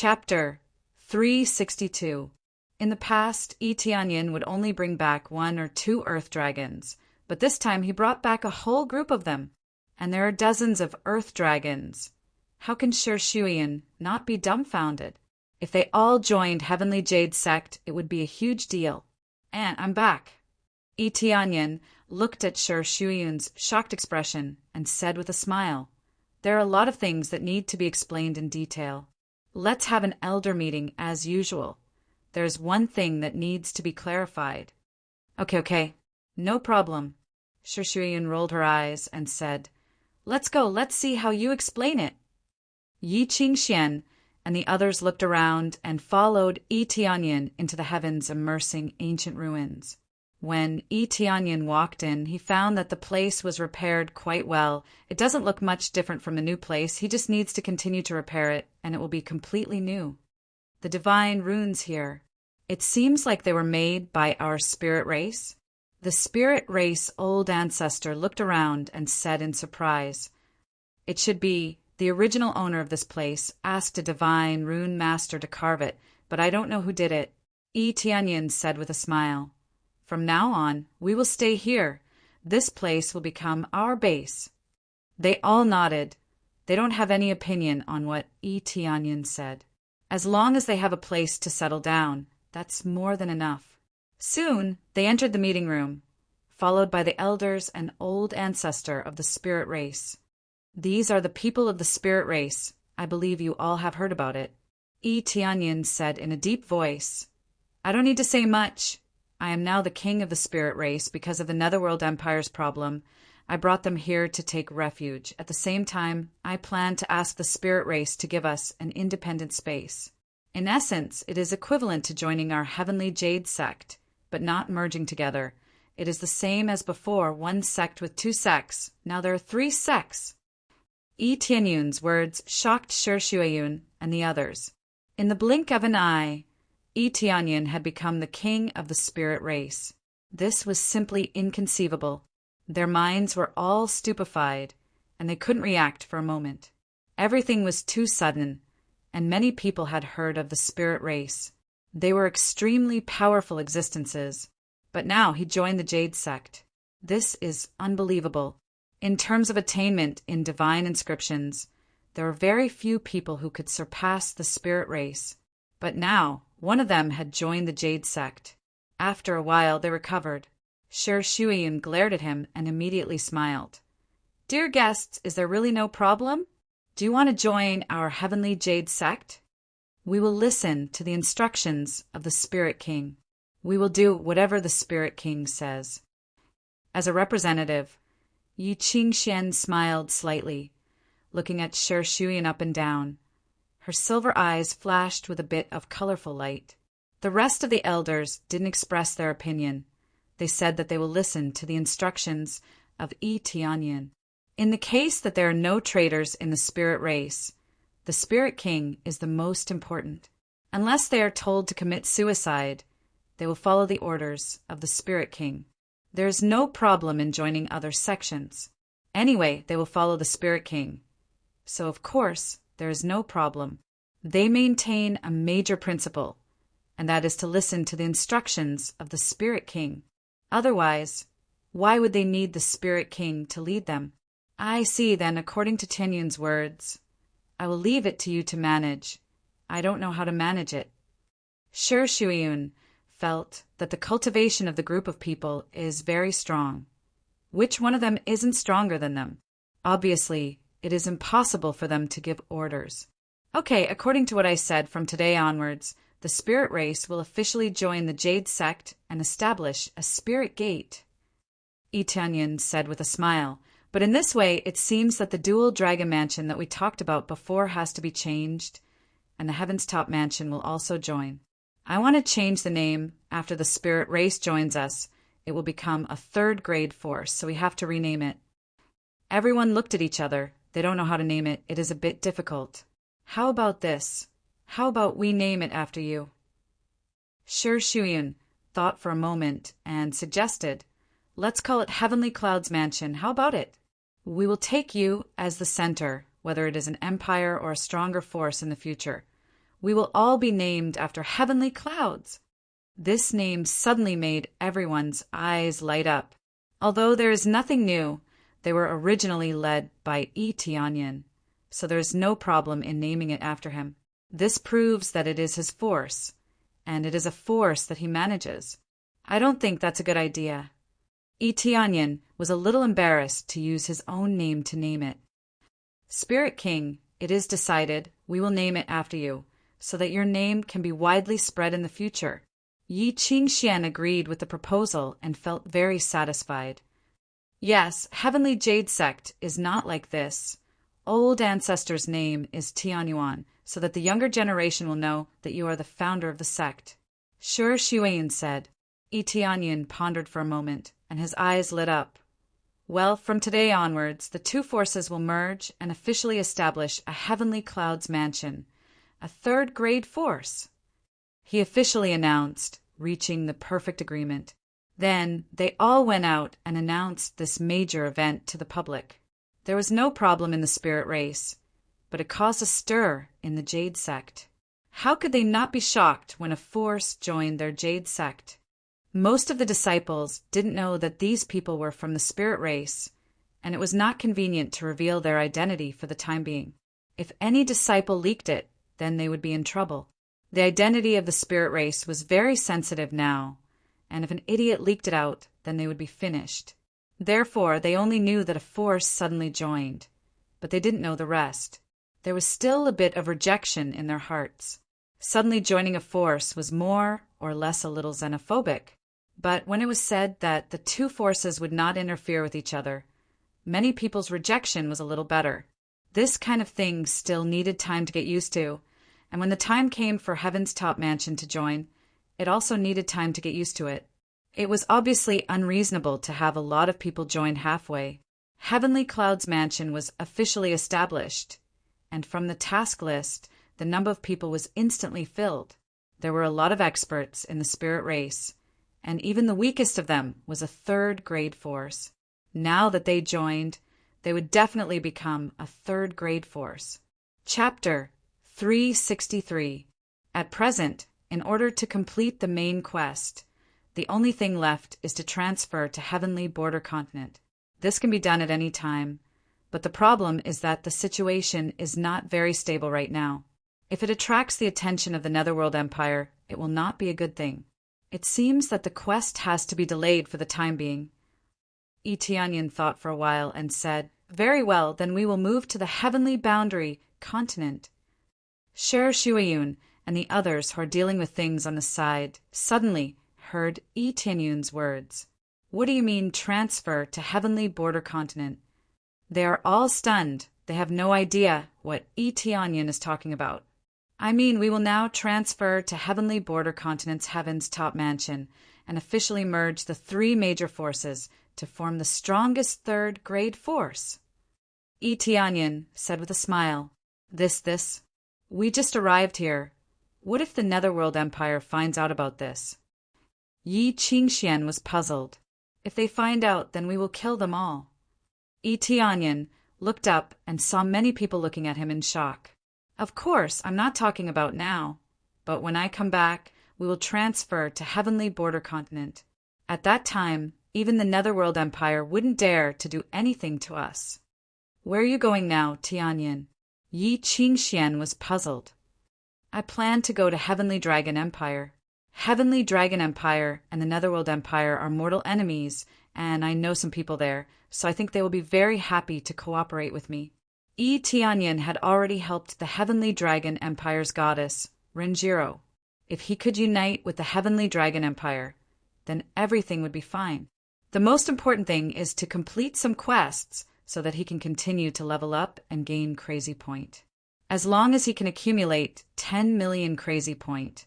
Chapter 362. In the past, Tianyin would only bring back 1 or 2 earth dragons, but this time he brought back a whole group of them. And there are dozens of earth dragons. How can Shi Shuyan not be dumbfounded? If they all joined Heavenly Jade Sect, it would be a huge deal. And I'm back. Tianyin looked at Shi Shuyan's shocked expression and said with a smile, "There are a lot of things that need to be explained in detail. Let's have an elder meeting as usual. There's one thing that needs to be clarified." Okay. No problem. Shi Shuyan rolled her eyes and said, "Let's go. Let's see how you explain it." Yi Qingxian and the others looked around and followed Tianyin into the heavens immersing ancient ruins. When Tianyin walked in, he found that the place was repaired quite well. It doesn't look much different from the new place. He just needs to continue to repair it, and it will be completely new. The divine runes here. It seems like they were made by our spirit race. The spirit race old ancestor looked around and said in surprise, "It should be the original owner of this place asked a divine rune master to carve it, but I don't know who did it." Tianyin said with a smile, "From now on, we will stay here. This place will become our base." They all nodded. They don't have any opinion on what Tianyin said. As long as they have a place to settle down, that's more than enough. Soon, they entered the meeting room, followed by the elders and old ancestor of the spirit race. "These are the people of the spirit race. I believe you all have heard about it." Tianyin said in a deep voice, "I don't need to say much. I am now the king of the spirit race because of the Netherworld Empire's problem. I brought them here to take refuge. At the same time, I plan to ask the spirit race to give us an independent space. In essence, it is equivalent to joining our Heavenly Jade Sect, but not merging together. It is the same as before, 1 sect with 2 sects. Now there are 3 sects." Tianyun's words shocked Shi Shuyan and the others. In the blink of an eye, Tianyin had become the king of the spirit race. This was simply inconceivable. Their minds were all stupefied, and they couldn't react for a moment. Everything was too sudden, and many people had heard of the spirit race. They were extremely powerful existences, but now he joined the Jade Sect. This is unbelievable. In terms of attainment in divine inscriptions, there are very few people who could surpass the spirit race. But now, one of them had joined the Jade Sect. After a while, they recovered. Shi Shuyan glared at him and immediately smiled. "Dear guests, is there really no problem? Do you want to join our Heavenly Jade Sect? We will listen to the instructions of the Spirit King. We will do whatever the Spirit King says." As a representative, Yi Qingxian smiled slightly, looking at Shi Shuyan up and down. Her silver eyes flashed with a bit of colorful light. The rest of the elders didn't express their opinion. They said that they will listen to the instructions of Tianyin. In the case that there are no traitors in the spirit race, the Spirit King is the most important. Unless they are told to commit suicide, they will follow the orders of the Spirit King. There is no problem in joining other sections. Anyway, they will follow the Spirit King. So, of course, there is no problem. They maintain a major principle, and that is to listen to the instructions of the Spirit King. Otherwise, why would they need the Spirit King to lead them? I see, then, according to Tianyun's words, I will leave it to you to manage. I don't know how to manage it. Shi Shuyan felt that the cultivation of the group of people is very strong. Which one of them isn't stronger than them? Obviously, it is impossible for them to give orders. Okay, according to what I said, from today onwards, the spirit race will officially join the Jade Sect and establish a spirit gate. Tianyin said with a smile, but in this way it seems that the dual dragon mansion that we talked about before has to be changed, and the Heaven's Top Mansion will also join. I want to change the name after the spirit race joins us. It will become a 3rd grade force, so we have to rename it. Everyone looked at each other. They don't know how to name it. It is a bit difficult. How about this? How about we name it after you? Shi Shuyan thought for a moment and suggested, "Let's call it Heavenly Clouds Mansion. How about it? We will take you as the center, whether it is an empire or a stronger force in the future. We will all be named after heavenly clouds. This name suddenly made everyone's eyes light up. Although there is nothing new, they were originally led by Tianyin, so there is no problem in naming it after him. This proves that it is his force, and it is a force that he manages. I don't think that's a good idea. Tianyin was a little embarrassed to use his own name to name it. Spirit King, it is decided, we will name it after you, so that your name can be widely spread in the future. Yi Qingxian agreed with the proposal and felt very satisfied. Yes, Heavenly Jade Sect is not like this. Old ancestor's name is Tianyuan, so that the younger generation will know that you are the founder of the sect. Sure, Xueyin said. Tianyin pondered for a moment, and his eyes lit up. Well, from today onwards, the two forces will merge and officially establish a Heavenly Clouds Mansion, a third-grade force. He officially announced, reaching the perfect agreement. Then they all went out and announced this major event to the public. There was no problem in the spirit race, but it caused a stir in the Jade Sect. How could they not be shocked when a force joined their Jade Sect? Most of the disciples didn't know that these people were from the spirit race, and it was not convenient to reveal their identity for the time being. If any disciple leaked it, then they would be in trouble. The identity of the spirit race was very sensitive now, and if an idiot leaked it out, then they would be finished. Therefore, they only knew that a force suddenly joined, but they didn't know the rest. There was still a bit of rejection in their hearts. Suddenly joining a force was more or less a little xenophobic, but when it was said that the two forces would not interfere with each other, many people's rejection was a little better. This kind of thing still needed time to get used to, and when the time came for Heaven's Top Mansion to join, it also needed time to get used to it. It was obviously unreasonable to have a lot of people join halfway. Heavenly Clouds Mansion was officially established, and from the task list, the number of people was instantly filled. There were a lot of experts in the spirit race, and even the weakest of them was a third-grade force. Now that they joined, they would definitely become a third-grade force. Chapter 363. At present, in order to complete the main quest, the only thing left is to transfer to Heavenly Border Continent. This can be done at any time, but the problem is that the situation is not very stable right now. If it attracts the attention of the Netherworld Empire, it will not be a good thing. It seems that the quest has to be delayed for the time being. Tianyin thought for a while and said, Very well, then we will move to the Heavenly Boundary Continent. Sher Shuayun and the others who are dealing with things on the side suddenly heard Tianyun's words. What do you mean transfer to Heavenly Border Continent? They are all stunned. They have no idea what Tianyin is talking about. I mean, we will now transfer to Heavenly Border Continent's Heaven's Top Mansion and officially merge the three major forces to form the strongest third-grade force. Tianyin said with a smile, This. We just arrived here. What if the Netherworld Empire finds out about this? Yi Qingxian was puzzled. If they find out, then we will kill them all. Tianyin looked up and saw many people looking at him in shock. Of course, I'm not talking about now, but when I come back, we will transfer to Heavenly Border Continent. At that time, even the Netherworld Empire wouldn't dare to do anything to us. Where are you going now, Tianyin? Yi Qingxian was puzzled. I plan to go to Heavenly Dragon Empire. Heavenly Dragon Empire and the Netherworld Empire are mortal enemies, and I know some people there, so I think they will be very happy to cooperate with me. Tianyin had already helped the Heavenly Dragon Empire's goddess, Renjiro. If he could unite with the Heavenly Dragon Empire, then everything would be fine. The most important thing is to complete some quests so that he can continue to level up and gain Crazy Point. As long as he can accumulate 10 million Crazy Point,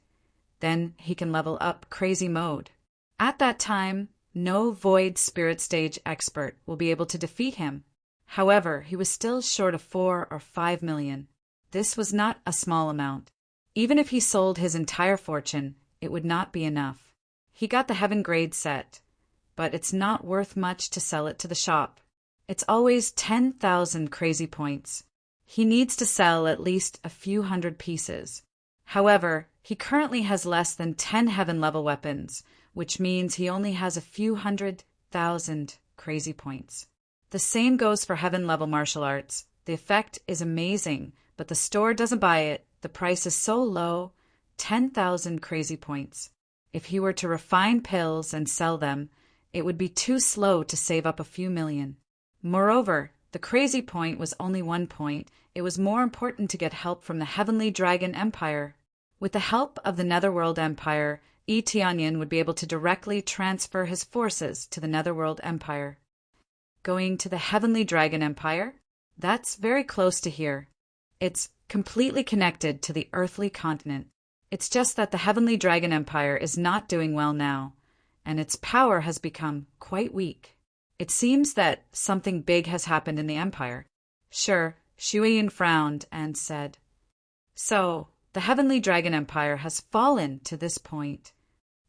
then he can level up Crazy Mode. At that time, no Void Spirit Stage expert will be able to defeat him. However, he was still short of 4 or 5 million. This was not a small amount. Even if he sold his entire fortune, it would not be enough. He got the Heaven Grade set, but it's not worth much to sell it to the shop. It's always 10,000 Crazy Points. He needs to sell at least a few hundred pieces. However, he currently has less than 10 heaven-level weapons, which means he only has a few 100,000 crazy points. The same goes for heaven-level martial arts. The effect is amazing, but the store doesn't buy it. The price is so low, 10,000 crazy points. If he were to refine pills and sell them, it would be too slow to save up a few million. Moreover, the crazy point was only 1 point. It was more important to get help from the Heavenly Dragon Empire. With the help of the Netherworld Empire, Tianyan would be able to directly transfer his forces to the Netherworld Empire. Going to the Heavenly Dragon Empire? That's very close to here. It's completely connected to the earthly continent. It's just that the Heavenly Dragon Empire is not doing well now, and its power has become quite weak. It seems that something big has happened in the empire. Sure, Shuiyin frowned and said, "So, the Heavenly Dragon Empire has fallen to this point."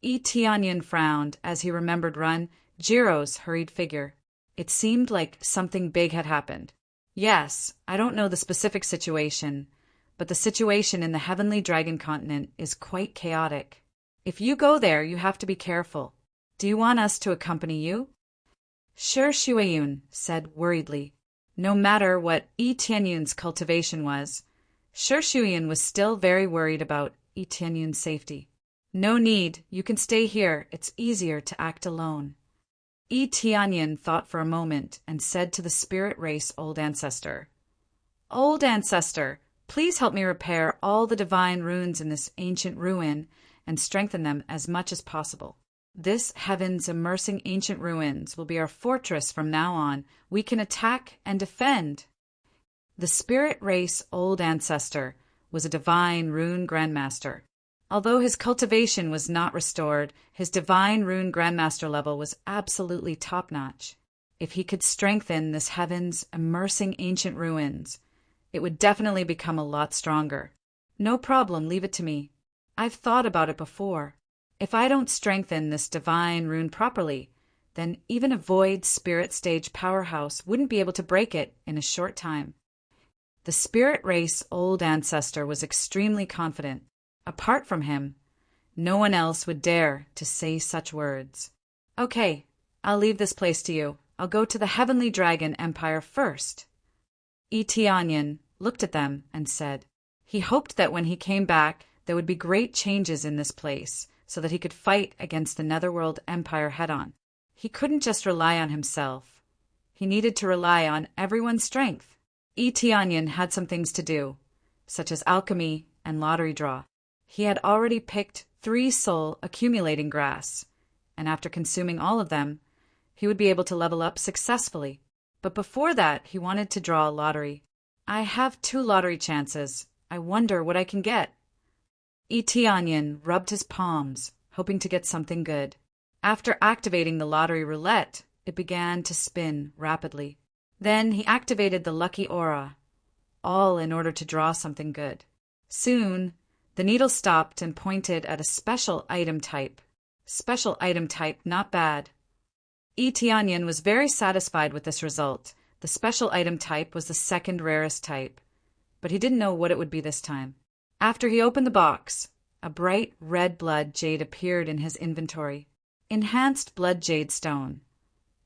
Tianyan frowned as he remembered Jiro's hurried figure. It seemed like something big had happened. Yes, I don't know the specific situation, but the situation in the Heavenly Dragon continent is quite chaotic. If you go there, you have to be careful. Do you want us to accompany you? Sure, Shuiyun said worriedly. No matter what Tianyun's cultivation was, Sure Shuiyun was still very worried about Tianyun's safety. No need, you can stay here. It's easier to act alone. Tianyan thought for a moment and said to the spirit race old ancestor, "Old ancestor, please help me repair all the divine runes in this ancient ruin and strengthen them as much as possible. This heaven's immersing ancient ruins will be our fortress from now on. We can attack and defend." The spirit race old ancestor was a divine rune grandmaster. Although his cultivation was not restored, his divine rune grandmaster level was absolutely top-notch. If he could strengthen this heaven's immersing ancient ruins, it would definitely become a lot stronger. No problem, leave it to me. I've thought about it before. If I don't strengthen this divine rune properly, then even a void spirit stage powerhouse wouldn't be able to break it in a short time. The spirit race old ancestor was extremely confident. Apart from him, no one else would dare to say such words. Okay, I'll leave this place to you. I'll go to the Heavenly Dragon Empire first. Tianyan looked at them and said he hoped that when he came back there would be great changes in this place so that he could fight against the Netherworld Empire head-on. He couldn't just rely on himself. He needed to rely on everyone's strength. Tianyan had some things to do, such as alchemy and lottery draw. He had already picked 3 soul accumulating grass, and after consuming all of them, he would be able to level up successfully. But before that, he wanted to draw a lottery. I have 2 lottery chances. I wonder what I can get. Tianyan rubbed his palms, hoping to get something good. After activating the lottery roulette, it began to spin rapidly. Then he activated the lucky aura, all in order to draw something good. Soon, the needle stopped and pointed at a special item type. Special item type, not bad. Tianyan was very satisfied with this result. The special item type was the second rarest type, but he didn't know what it would be this time. After he opened the box, a bright red blood jade appeared in his inventory. Enhanced blood jade stone.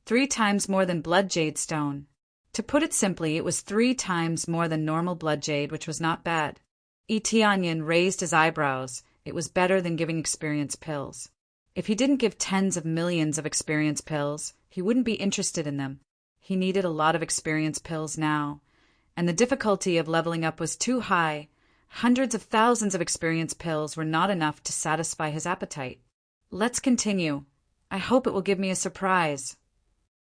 3 times more than blood jade stone. To put it simply, it was 3 times more than normal blood jade, which was not bad. Tianyan raised his eyebrows. It was better than giving experience pills. If he didn't give tens of millions of experience pills, he wouldn't be interested in them. He needed a lot of experience pills now, and the difficulty of leveling up was too high. Hundreds of thousands of experience pills were not enough to satisfy his appetite. Let's continue. I hope it will give me a surprise.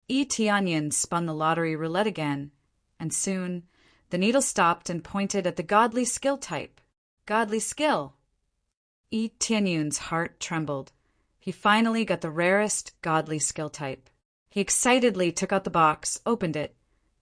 Tianyan spun the lottery roulette again, and soon the needle stopped and pointed at the godly skill type. Godly skill. Tianyun's heart trembled. He finally got the rarest godly skill type. He excitedly took out the box, opened it,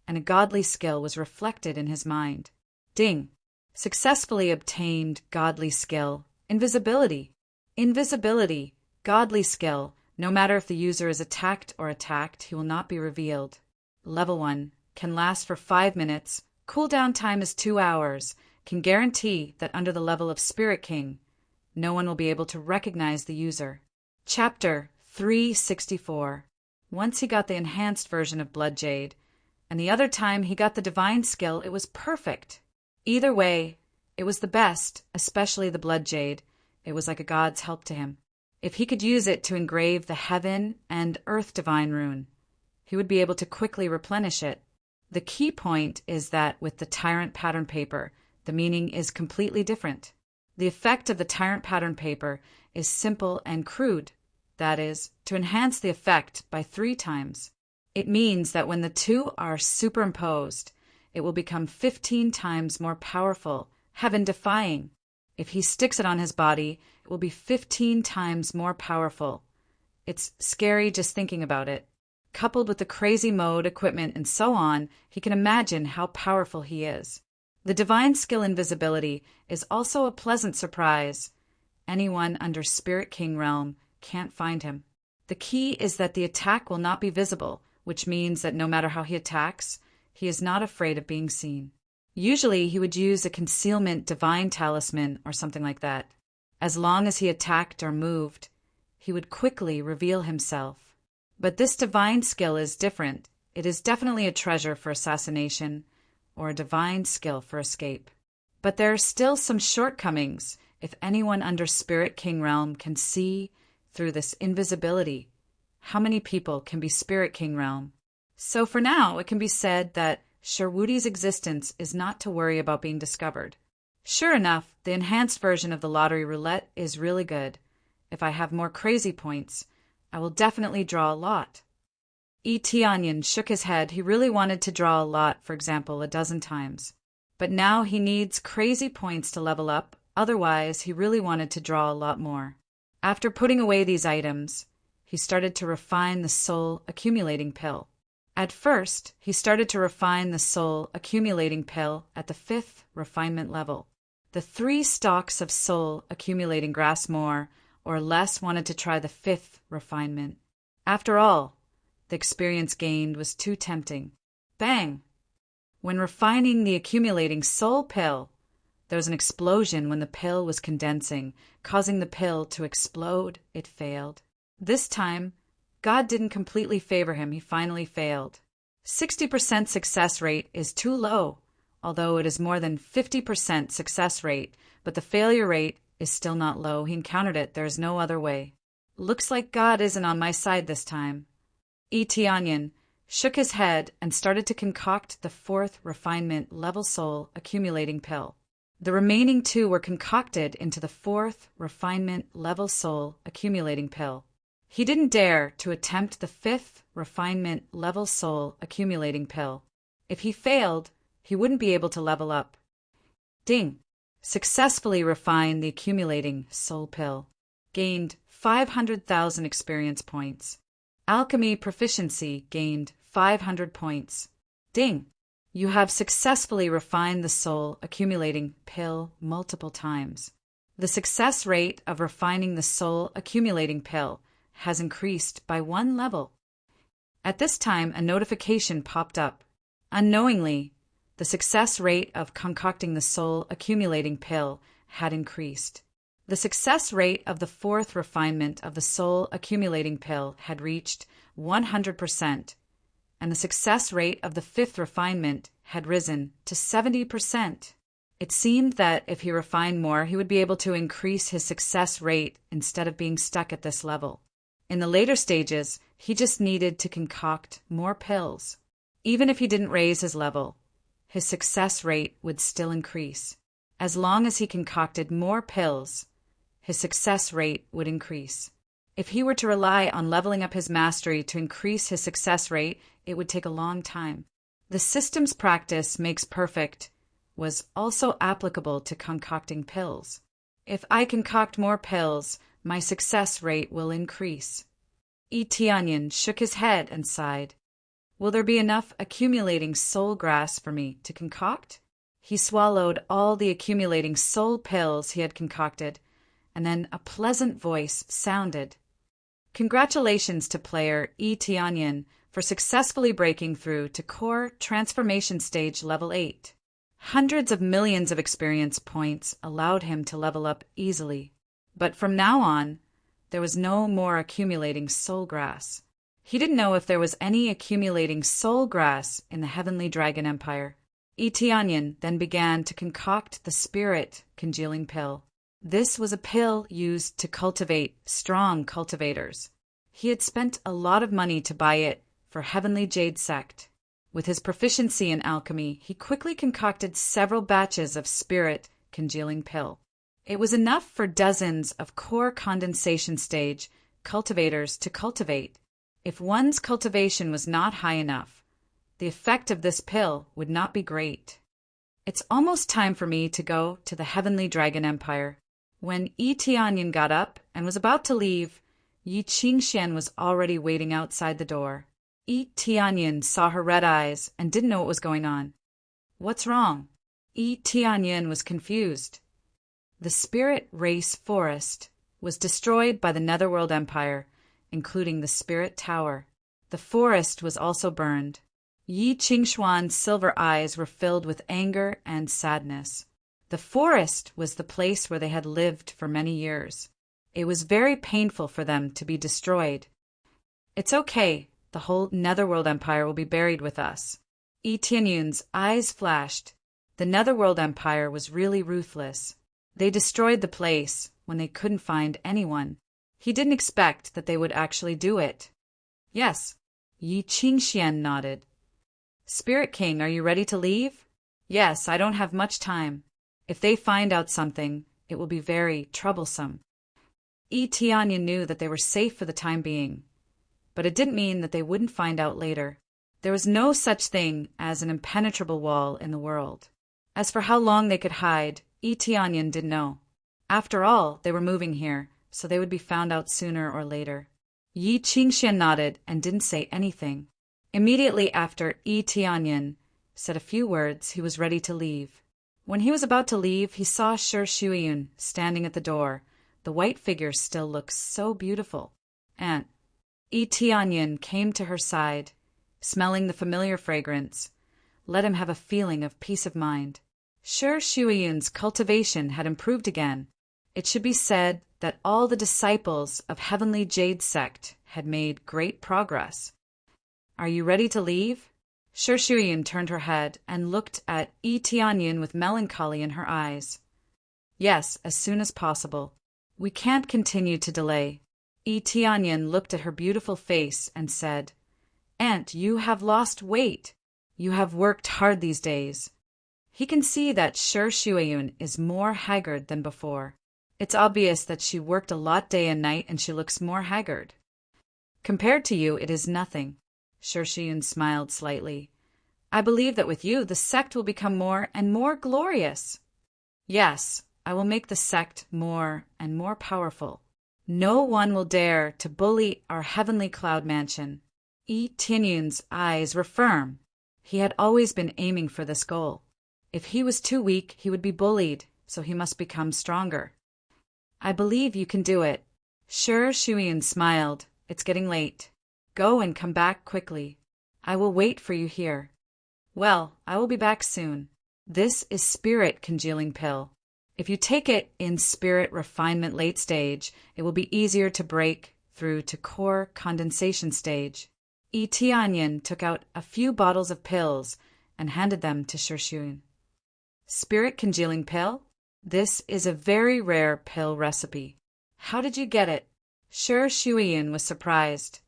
and a godly skill was reflected in his mind. Ding! Successfully obtained godly skill. Invisibility. Invisibility. Godly skill. No matter if the user is attacked or attacked, he will not be revealed. Level 1. Can last for 5 minutes. Cooldown time is 2 hours. can guarantee that under the level of Spirit King, no one will be able to recognize the user. Chapter 364. Once he got the enhanced version of Blood Jade, and the other time he got the divine skill, it was perfect. Either way, it was the best, especially the Blood Jade. It was like a god's help to him. If he could use it to engrave the Heaven and Earth Divine rune, he would be able to quickly replenish it. The key point is that with the Tyrant pattern paper, the meaning is completely different. The effect of the Tyrant pattern paper is simple and crude, that is, to enhance the effect by 3 times. It means that when the two are superimposed, it will become 15 times more powerful, heaven-defying. If he sticks it on his body, it will be 15 times more powerful. It's scary just thinking about it. Coupled with the crazy mode, equipment, and so on, he can imagine how powerful he is. The divine skill invisibility is also a pleasant surprise. Anyone under Spirit King realm can't find him. The key is that the attack will not be visible, which means that no matter how he attacks, he is not afraid of being seen. Usually he would use a concealment divine talisman or something like that. As long as he attacked or moved, he would quickly reveal himself. But this divine skill is different. It is definitely a treasure for assassination or a divine skill for escape. But there are still some shortcomings if anyone under Spirit King realm can see through this invisibility. How many people can be Spirit King realm? So for now, it can be said that Sherwoody's existence is not to worry about being discovered. Sure enough, the enhanced version of the lottery roulette is really good. If I have more crazy points, I will definitely draw a lot. E.T. Onion shook his head. He really wanted to draw a lot, for example, 12 times. But now he needs crazy points to level up, otherwise he really wanted to draw a lot more. After putting away these items, he started to refine the soul accumulating pill. At first, he started to refine the soul accumulating pill at the 5th refinement level. The 3 stalks of soul accumulating grass more or less wanted to try the 5th refinement. After all, the experience gained was too tempting. Bang! When refining the accumulating soul pill, there was an explosion when the pill was condensing, causing the pill to explode. It failed. This time, God didn't completely favor him. He finally failed. 60% success rate is too low, although it is more than 50% success rate, but the failure rate is still not low. He encountered it. There is no other way. Looks like God isn't on my side this time. E.T. Onion shook his head and started to concoct the 4th refinement level soul accumulating pill. The remaining 2 were concocted into the 4th refinement level soul accumulating pill. He didn't dare to attempt the 5th refinement level soul accumulating pill. If he failed, he wouldn't be able to level up. Ding! Successfully refined the accumulating soul pill. Gained 500,000 experience points. Alchemy proficiency gained 500 points. Ding! You have successfully refined the soul accumulating pill multiple times. The success rate of refining the soul accumulating pill has increased by 1 level. At this time, a notification popped up. Unknowingly, the success rate of concocting the soul accumulating pill had increased. The success rate of the 4th refinement of the soul accumulating pill had reached 100%, and the success rate of the 5th refinement had risen to 70%. It seemed that if he refined more, he would be able to increase his success rate instead of being stuck at this level. In the later stages, he just needed to concoct more pills. Even if he didn't raise his level, his success rate would still increase. As long as he concocted more pills, his success rate would increase. If he were to rely on leveling up his mastery to increase his success rate, it would take a long time. The system's practice makes perfect was also applicable to concocting pills. If I concoct more pills, my success rate will increase. E.T. Onion shook his head and sighed. Will there be enough accumulating soul grass for me to concoct? He swallowed all the accumulating soul pills he had concocted, and then a pleasant voice sounded. Congratulations to player E.T. Onion for successfully breaking through to Core Transformation Stage Level 8. Hundreds of millions of experience points allowed him to level up easily. But from now on, there was no more accumulating soul grass. He didn't know if there was any accumulating soul grass in the Heavenly Dragon Empire. Etianyan then began to concoct the spirit congealing pill. This was a pill used to cultivate strong cultivators. He had spent a lot of money to buy it for Heavenly Jade Sect. With his proficiency in alchemy, he quickly concocted several batches of spirit congealing pill. It was enough for dozens of core condensation stage cultivators to cultivate. If one's cultivation was not high enough, the effect of this pill would not be great. It's almost time for me to go to the Heavenly Dragon Empire. When Yi Tianyan got up and was about to leave, Yi Qingxian was already waiting outside the door. Yi Tianyan saw her red eyes and didn't know what was going on. What's wrong? Yi Tianyan was confused. The spirit race forest was destroyed by the Netherworld Empire, including the Spirit Tower. The forest was also burned. Yi Qingxuan's silver eyes were filled with anger and sadness. The forest was the place where they had lived for many years. It was very painful for them to be destroyed. It's okay. The whole Netherworld Empire will be buried with us. Yi Tianyun's eyes flashed. The Netherworld Empire was really ruthless. They destroyed the place when they couldn't find anyone. He didn't expect that they would actually do it. Yes, Yi Qingxian nodded. Spirit King, are you ready to leave? Yes, I don't have much time. If they find out something, it will be very troublesome. Yi Tianyan knew that they were safe for the time being, but it didn't mean that they wouldn't find out later. There was no such thing as an impenetrable wall in the world. As for how long they could hide, Yi Tianyan didn't know. After all, they were moving here, so they would be found out sooner or later. Yi Qingxian nodded and didn't say anything. Immediately after Yi Tianyan said a few words, he was ready to leave. When he was about to leave, he saw Shi Shuiyun standing at the door. The white figure still looked so beautiful. And Yi Tianyan came to her side, smelling the familiar fragrance. Let him have a feeling of peace of mind. Shi Shuiyun's cultivation had improved again. It should be said that all the disciples of Heavenly Jade Sect had made great progress. Are you ready to leave? Shi Shuiyun turned her head and looked at Yi Tianyan with melancholy in her eyes. Yes, as soon as possible. We can't continue to delay. Yi Tianyan looked at her beautiful face and said, Aunt, you have lost weight. You have worked hard these days. He can see that Shi Shuiyun is more haggard than before. It's obvious that she worked a lot day and night and she looks more haggard. Compared to you, it is nothing. Shi Shuiyun smiled slightly. I believe that with you, the sect will become more and more glorious. Yes, I will make the sect more and more powerful. No one will dare to bully our heavenly cloud mansion. Yi Tianyun's eyes were firm. He had always been aiming for this goal. If he was too weak, he would be bullied, so he must become stronger. I believe you can do it. Shi Shuiyun smiled. It's getting late. Go and come back quickly. I will wait for you here. Well, I will be back soon. This is spirit congealing pill. If you take it in spirit refinement late stage, it will be easier to break through to core condensation stage. Yi Tianyan took out a few bottles of pills and handed them to Shi Shuiyun. Spirit congealing pill? This is a very rare pill recipe. How did you get it? Shi Shuiyun was surprised.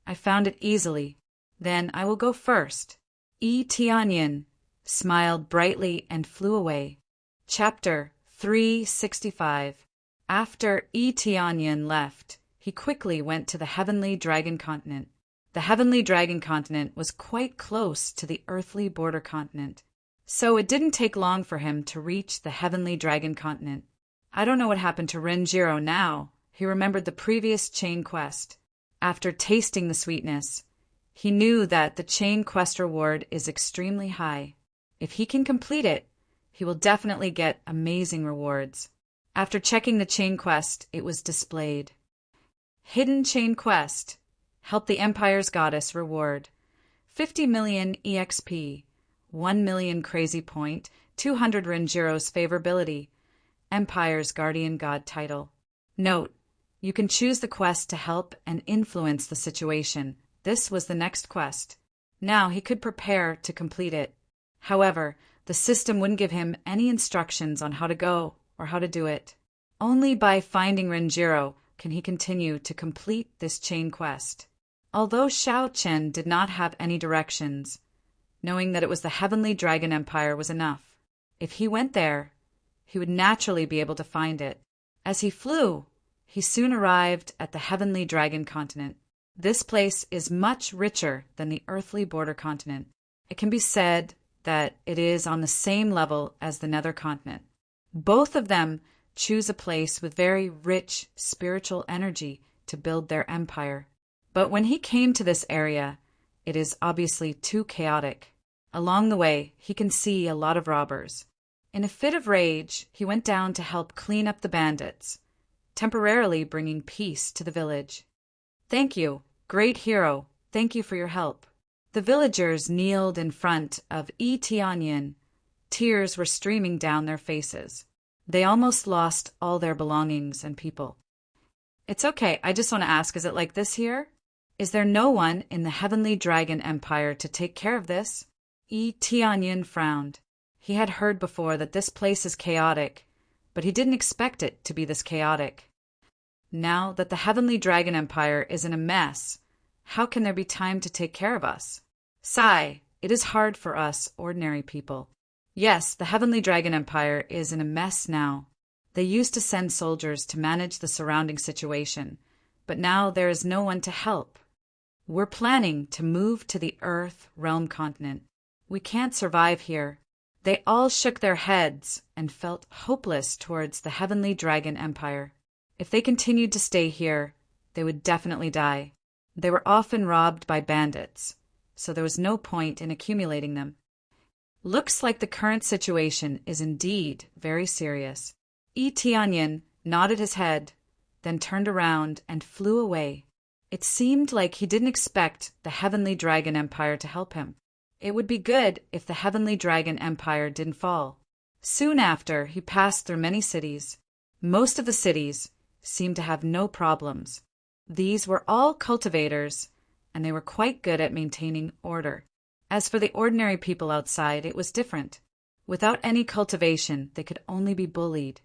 I found it easily. Then I will go first. Yi Tianyan smiled brightly and flew away. Chapter 365. After Yi Tianyan left, he quickly went to the Heavenly Dragon Continent. The Heavenly Dragon Continent was quite close to the earthly border continent, so it didn't take long for him to reach the Heavenly Dragon Continent. I don't know what happened to Renjiro now. He remembered the previous chain quest. After tasting the sweetness, he knew that the chain quest reward is extremely high. If he can complete it, he will definitely get amazing rewards. After checking the chain quest, it was displayed. Hidden chain quest. Help the Empire's goddess reward. 50 million EXP. 1,000,000 crazy point, 200 Renjiro's favorability, Empire's Guardian God title. Note: you can choose the quest to help and influence the situation. This was the next quest. Now he could prepare to complete it. However, the system wouldn't give him any instructions on how to go or how to do it. Only by finding Renjiro can he continue to complete this chain quest. Although Xiao Chen did not have any directions, knowing that it was the Heavenly Dragon Empire was enough. If he went there, he would naturally be able to find it. As he flew, he soon arrived at the Heavenly Dragon continent. This place is much richer than the earthly border continent. It can be said that it is on the same level as the Nether continent. Both of them choose a place with very rich spiritual energy to build their empire. But when he came to this area, it is obviously too chaotic. Along the way, he can see a lot of robbers. In a fit of rage, he went down to help clean up the bandits, temporarily bringing peace to the village. "Thank you, great hero. Thank you for your help." The villagers kneeled in front of Yi Tianyin. Tears were streaming down their faces. They almost lost all their belongings and people. "It's okay, I just want to ask, is it like this here? Is there no one in the Heavenly Dragon Empire to take care of this?" Yi Tianyin frowned. He had heard before that this place is chaotic, but he didn't expect it to be this chaotic. Now that the Heavenly Dragon Empire is in a mess, how can there be time to take care of us? Sigh, it is hard for us ordinary people. Yes, the Heavenly Dragon Empire is in a mess now. They used to send soldiers to manage the surrounding situation, but now there is no one to help. We're planning to move to the Earth Realm continent. We can't survive here. They all shook their heads and felt hopeless towards the Heavenly Dragon Empire. If they continued to stay here, they would definitely die. They were often robbed by bandits, so there was no point in accumulating them. Looks like the current situation is indeed very serious. Yi Tianyin nodded his head, then turned around and flew away. It seemed like he didn't expect the Heavenly Dragon Empire to help him. It would be good if the Heavenly Dragon Empire didn't fall. Soon after, he passed through many cities. Most of the cities seemed to have no problems. These were all cultivators, and they were quite good at maintaining order. As for the ordinary people outside, it was different. Without any cultivation, they could only be bullied.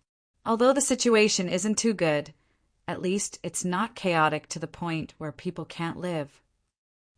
Although the situation isn't too good, at least it's not chaotic to the point where people can't live.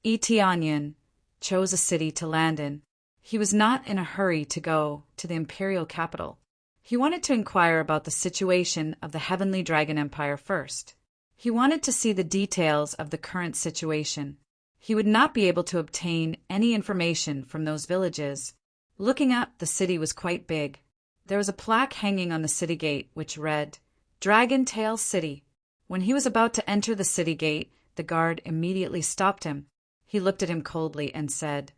Yi Tianyin chose a city to land in. He was not in a hurry to go to the imperial capital. He wanted to inquire about the situation of the Heavenly Dragon Empire first. He wanted to see the details of the current situation. He would not be able to obtain any information from those villages. Looking up, the city was quite big. There was a plaque hanging on the city gate which read, "Dragon Tail City." When he was about to enter the city gate, the guard immediately stopped him. He looked at him coldly and said,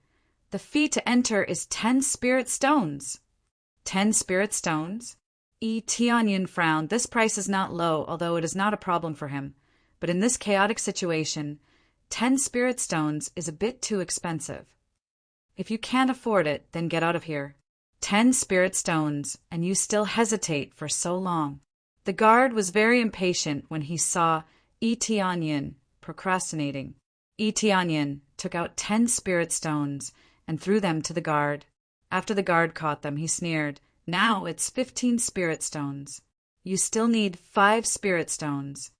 "The fee to enter is 10 spirit stones." 10 spirit stones? Yi Tianyin frowned. This price is not low, although it is not a problem for him. But in this chaotic situation, 10 spirit stones is a bit too expensive. If you can't afford it, then get out of here. 10 spirit stones, and you still hesitate for so long. The guard was very impatient when he saw Yi Tianyin procrastinating. Yi Tianyin took out 10 spirit stones and threw them to the guard. After the guard caught them, he sneered, "Now it's 15 spirit stones. You still need 5 spirit stones."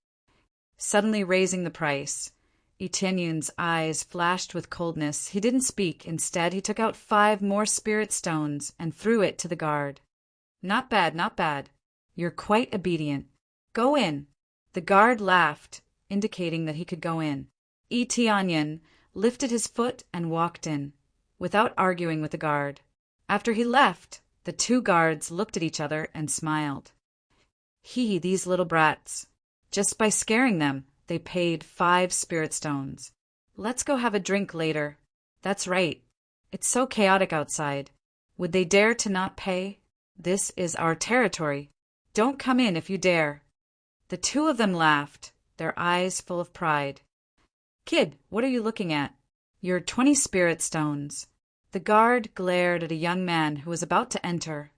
Suddenly raising the price, Yi Tianyin's eyes flashed with coldness. He didn't speak. Instead, he took out 5 more spirit stones and threw it to the guard. "Not bad, not bad. You're quite obedient. Go in." The guard laughed, indicating that he could go in. Yi Tianyin lifted his foot and walked in, without arguing with the guard. After he left, the 2 guards looked at each other and smiled. These little brats. Just by scaring them, they paid 5 spirit stones. Let's go have a drink later. That's right. It's so chaotic outside. Would they dare to not pay? This is our territory. Don't come in if you dare. The 2 of them laughed, their eyes full of pride. "Kid, what are you looking at?" "Your 20 spirit stones." The The guard glared at a young man who was about to enter.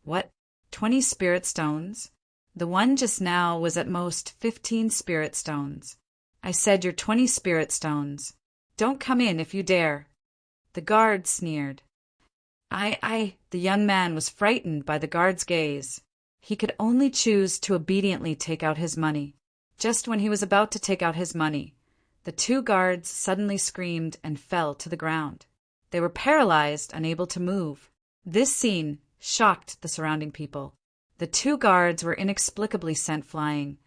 What, 20 spirit stones? The one just now was at most 15 spirit stones. I said you're 20 spirit stones. Don't come in if you dare. The guard sneered. The young man was frightened by the guard's gaze. He could only choose to obediently take out his money. Just when he was about to take out his money, the two guards suddenly screamed and fell to the ground. They were paralyzed, unable to move. This scene shocked the surrounding people. The two guards were inexplicably sent flying,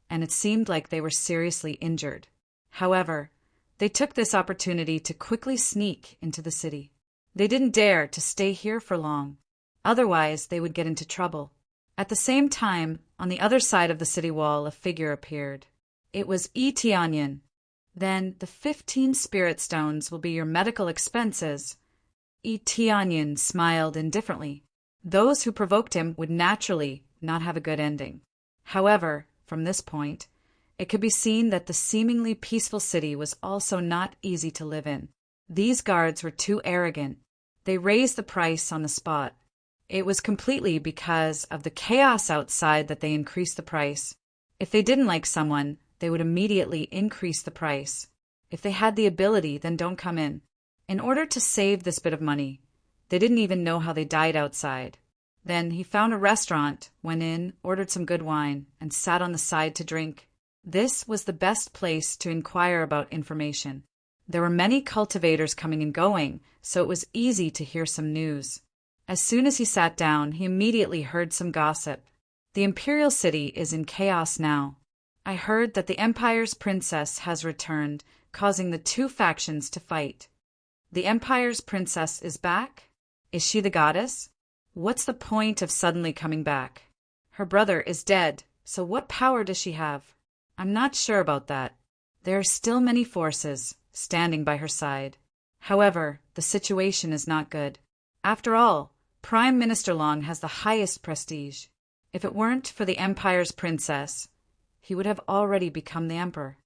and it seemed like they were seriously injured. However, they took this opportunity to quickly sneak into the city. They didn't dare to stay here for long. Otherwise, they would get into trouble. At the same time, on the other side of the city wall, a figure appeared. It was Tianyan. Then the 15 spirit stones will be your medical expenses. Tianyan smiled indifferently. Those who provoked him would naturally not have a good ending. However, from this point, it could be seen that the seemingly peaceful city was also not easy to live in. These guards were too arrogant. They raised the price on the spot. It was completely because of the chaos outside that they increased the price. If they didn't like someone, they would immediately increase the price. If they had the ability, then don't come in. In order to save this bit of money, they didn't even know how they died outside. Then he found a restaurant, went in, ordered some good wine, and sat on the side to drink. This was the best place to inquire about information. There were many cultivators coming and going, so it was easy to hear some news. As soon as he sat down, he immediately heard some gossip. The imperial city is in chaos now. I heard that the Empire's princess has returned, causing the two factions to fight. The Empire's princess is back? Is she the goddess? What's the point of suddenly coming back? Her brother is dead, so what power does she have? I'm not sure about that. There are still many forces standing by her side. However, the situation is not good. After all, Prime Minister Long has the highest prestige. If it weren't for the Empire's princess, he would have already become the emperor.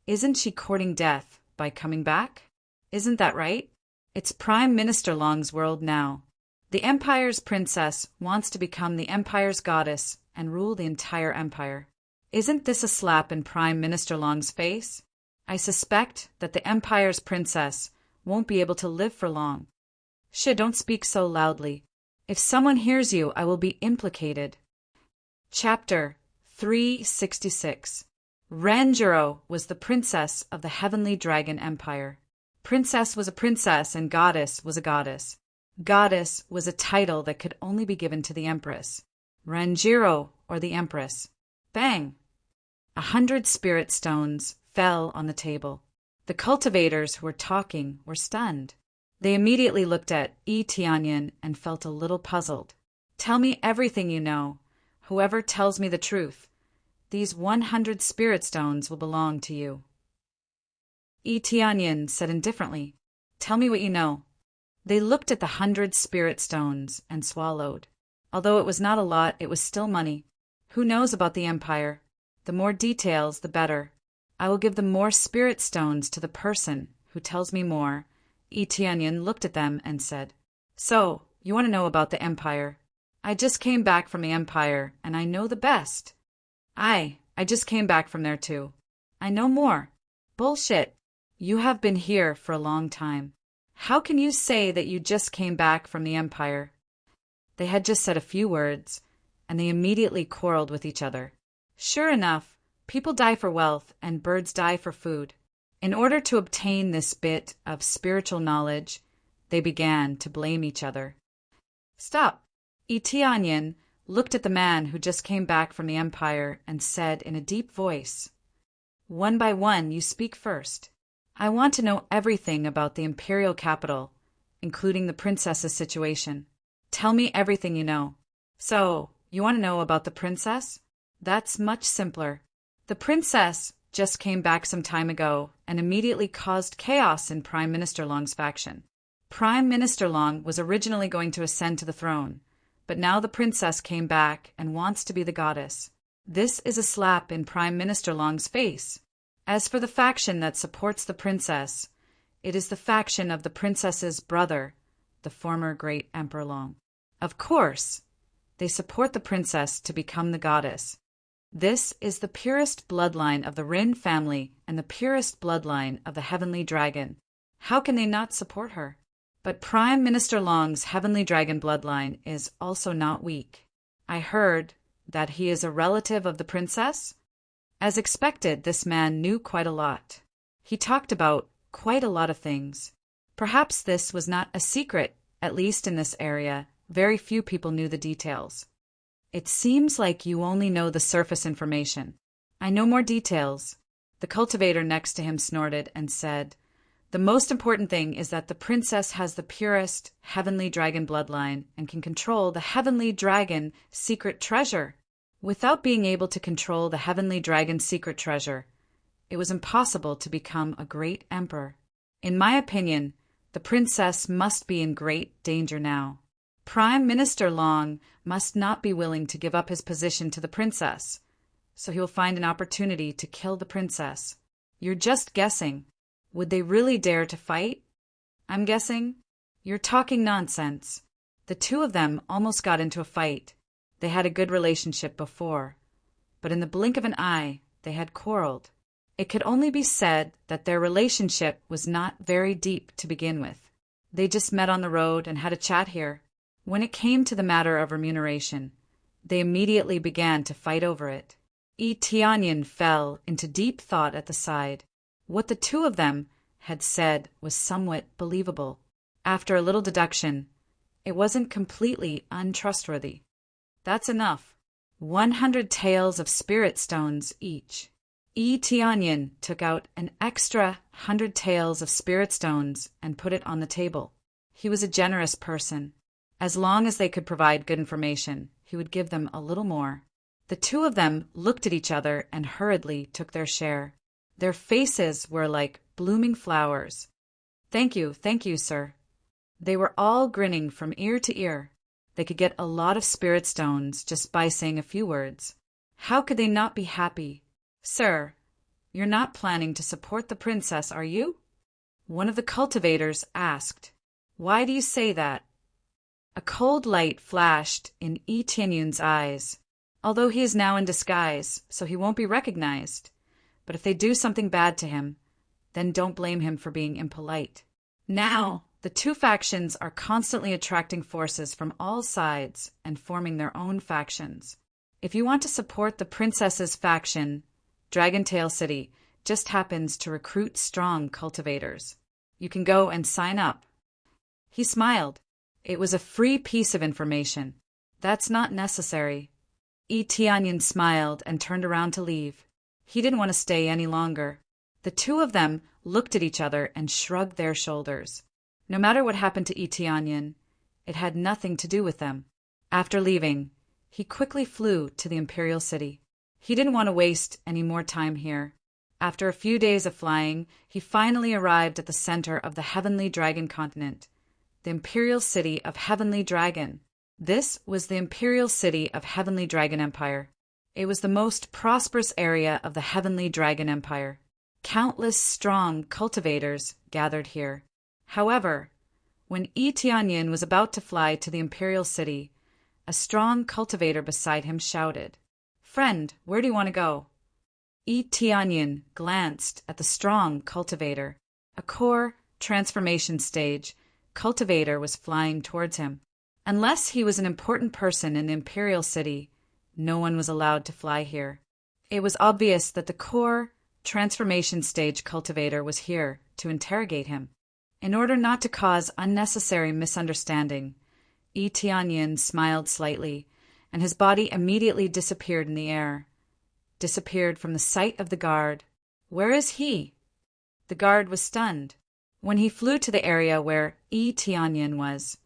Isn't she courting death by coming back? Isn't that right? It's Prime Minister Long's world now. The Empire's princess wants to become the Empire's goddess and rule the entire empire. Isn't this a slap in Prime Minister Long's face? I suspect that the Empire's princess won't be able to live for long. Don't speak so loudly. If someone hears you, I will be implicated. Chapter 366. Ranjiro was the princess of the Heavenly Dragon Empire. Princess was a princess and goddess was a goddess. Goddess was a title that could only be given to the empress. Ranjiro, or the empress. Bang! 100 spirit stones fell on the table. The cultivators who were talking were stunned. They immediately looked at Tianyan and felt a little puzzled. Tell me everything you know. Whoever tells me the truth, these 100 spirit stones will belong to you. Tianyan said indifferently, Tell me what you know. They looked at the 100 spirit stones and swallowed. Although it was not a lot, it was still money. Who knows about the empire? The more details, the better. I will give the more spirit stones to the person who tells me more. Tianyan looked at them and said, So, you want to know about the empire? I just came back from the empire, and I know the best. I just came back from there too. I know more. Bullshit. You have been here for a long time. How can you say that you just came back from the empire? They had just said a few words, and they immediately quarreled with each other. Sure enough, people die for wealth and birds die for food. In order to obtain this bit of spiritual knowledge, they began to blame each other. Stop! Tianyan looked at the man who just came back from the empire and said in a deep voice, One by one, you speak first. I want to know everything about the imperial capital, including the princess's situation. Tell me everything you know. So, you want to know about the princess? That's much simpler. The princess just came back some time ago and immediately caused chaos in Prime Minister Long's faction. Prime Minister Long was originally going to ascend to the throne, but now the princess came back and wants to be the goddess. This is a slap in Prime Minister Long's face. As for the faction that supports the princess, it is the faction of the princess's brother, the former great Emperor Long. Of course, they support the princess to become the goddess. This is the purest bloodline of the Rin family and the purest bloodline of the heavenly dragon. How can they not support her? But Prime Minister Long's heavenly dragon bloodline is also not weak. I heard that he is a relative of the princess? As expected, this man knew quite a lot. He talked about quite a lot of things. Perhaps this was not a secret, at least in this area. Very few people knew the details. It seems like you only know the surface information. I know more details. The cultivator next to him snorted and said, the most important thing is that the princess has the purest heavenly dragon bloodline and can control the heavenly dragon secret treasure. Without being able to control the heavenly dragon secret treasure, it was impossible to become a great emperor. In my opinion, the princess must be in great danger now. Prime Minister Long must not be willing to give up his position to the princess, so he will find an opportunity to kill the princess. You're just guessing. Would they really dare to fight? I'm guessing. You're talking nonsense. The two of them almost got into a fight. They had a good relationship before, but in the blink of an eye, they had quarreled. It could only be said that their relationship was not very deep to begin with. They just met on the road and had a chat here. When it came to the matter of remuneration, they immediately began to fight over it. Yi Tianyin fell into deep thought at the side. What the two of them had said was somewhat believable. After a little deduction, it wasn't completely untrustworthy. That's enough. 100 taels of spirit stones each. Yi Tianyin took out an extra 100 taels of spirit stones and put it on the table. He was a generous person. As long as they could provide good information, he would give them a little more. The two of them looked at each other and hurriedly took their share. Their faces were like blooming flowers. Thank you, sir. They were all grinning from ear to ear. They could get a lot of spirit stones just by saying a few words. How could they not be happy? Sir, you're not planning to support the princess, are you? One of the cultivators asked. Why do you say that? A cold light flashed in Yi Tianyun's eyes. Although he is now in disguise, so he won't be recognized. But if they do something bad to him, then don't blame him for being impolite. Now, the two factions are constantly attracting forces from all sides and forming their own factions. If you want to support the princess's faction, Dragontail City just happens to recruit strong cultivators. You can go and sign up. He smiled. It was a free piece of information. That's not necessary. Yi Tianyin smiled and turned around to leave. He didn't want to stay any longer. The two of them looked at each other and shrugged their shoulders. No matter what happened to Yi Tianyin, it had nothing to do with them. After leaving, he quickly flew to the Imperial City. He didn't want to waste any more time here. After a few days of flying, he finally arrived at the center of the Heavenly Dragon continent, the Imperial City of Heavenly Dragon. This was the Imperial City of Heavenly Dragon Empire. It was the most prosperous area of the Heavenly Dragon Empire. Countless strong cultivators gathered here. However, when Yi Tianyin was about to fly to the Imperial City, a strong cultivator beside him shouted, "Friend, where do you want to go?" Yi Tianyin glanced at the strong cultivator. A core transformation stage cultivator was flying towards him. Unless he was an important person in the Imperial City, no one was allowed to fly here. It was obvious that the core transformation stage cultivator was here to interrogate him. In order not to cause unnecessary misunderstanding, Yi Tianyin smiled slightly, and his body immediately disappeared in the air. Disappeared from the sight of the guard. Where is he? The guard was stunned. When he flew to the area where Yi Tianyin was,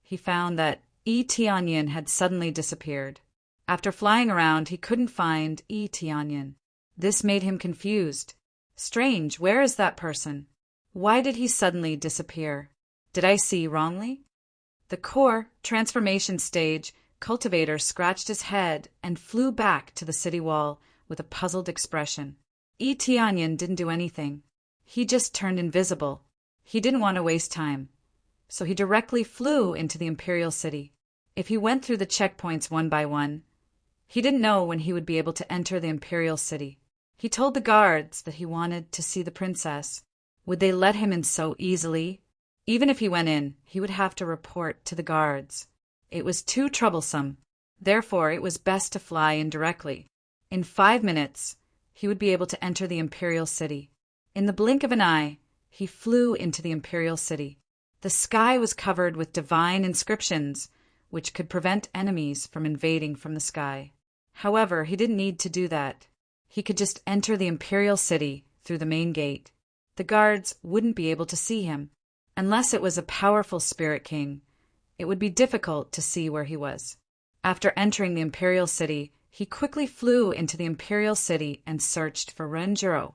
he found that Yi Tianyin had suddenly disappeared. After flying around, he couldn't find Yi Tianyin. This made him confused. Strange, where is that person? Why did he suddenly disappear? Did I see wrongly? The core transformation stage cultivator scratched his head and flew back to the city wall with a puzzled expression. Yi Tianyin didn't do anything. He just turned invisible. He didn't want to waste time, so he directly flew into the imperial city. If he went through the checkpoints one by one, he didn't know when he would be able to enter the imperial city. He told the guards that he wanted to see the princess. Would they let him in so easily? Even if he went in, he would have to report to the guards. It was too troublesome. Therefore, it was best to fly in directly. In 5 minutes, he would be able to enter the imperial city. In the blink of an eye, he flew into the imperial city. The sky was covered with divine inscriptions, which could prevent enemies from invading from the sky. However, he didn't need to do that. He could just enter the imperial city through the main gate. The guards wouldn't be able to see him. Unless it was a powerful spirit king, it would be difficult to see where he was. After entering the imperial city, he quickly flew into the imperial city and searched for Renjiro.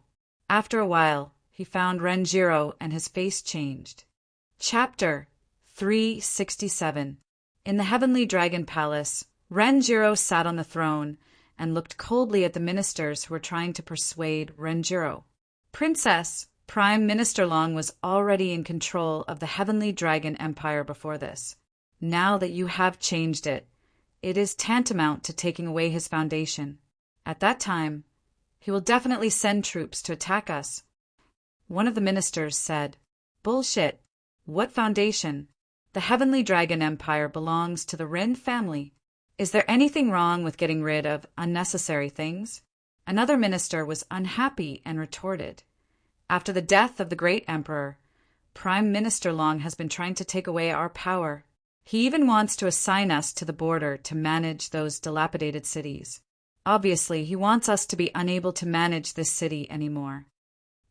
After a while, he found Renjiro and his face changed. Chapter 367. In the Heavenly Dragon Palace, Renjiro sat on the throne and looked coldly at the ministers who were trying to persuade Renjiro. Princess, Prime Minister Long was already in control of the Heavenly Dragon Empire before this. Now that you have changed it, it is tantamount to taking away his foundation. At that time, he will definitely send troops to attack us. One of the ministers said, "Bullshit. What foundation? The Heavenly Dragon Empire belongs to the Ren family. Is there anything wrong with getting rid of unnecessary things?" Another minister was unhappy and retorted, "After the death of the great emperor, Prime Minister Long has been trying to take away our power. He even wants to assign us to the border to manage those dilapidated cities. Obviously, he wants us to be unable to manage this city anymore."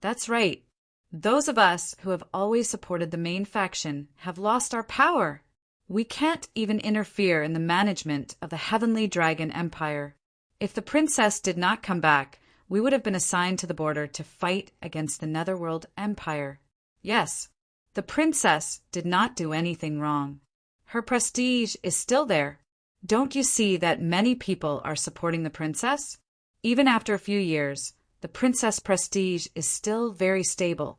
That's right. Those of us who have always supported the main faction have lost our power. We can't even interfere in the management of the Heavenly Dragon Empire. If the princess did not come back, we would have been assigned to the border to fight against the Netherworld Empire. Yes, the princess did not do anything wrong. Her prestige is still there. Don't you see that many people are supporting the princess? Even after a few years, the princess' prestige is still very stable.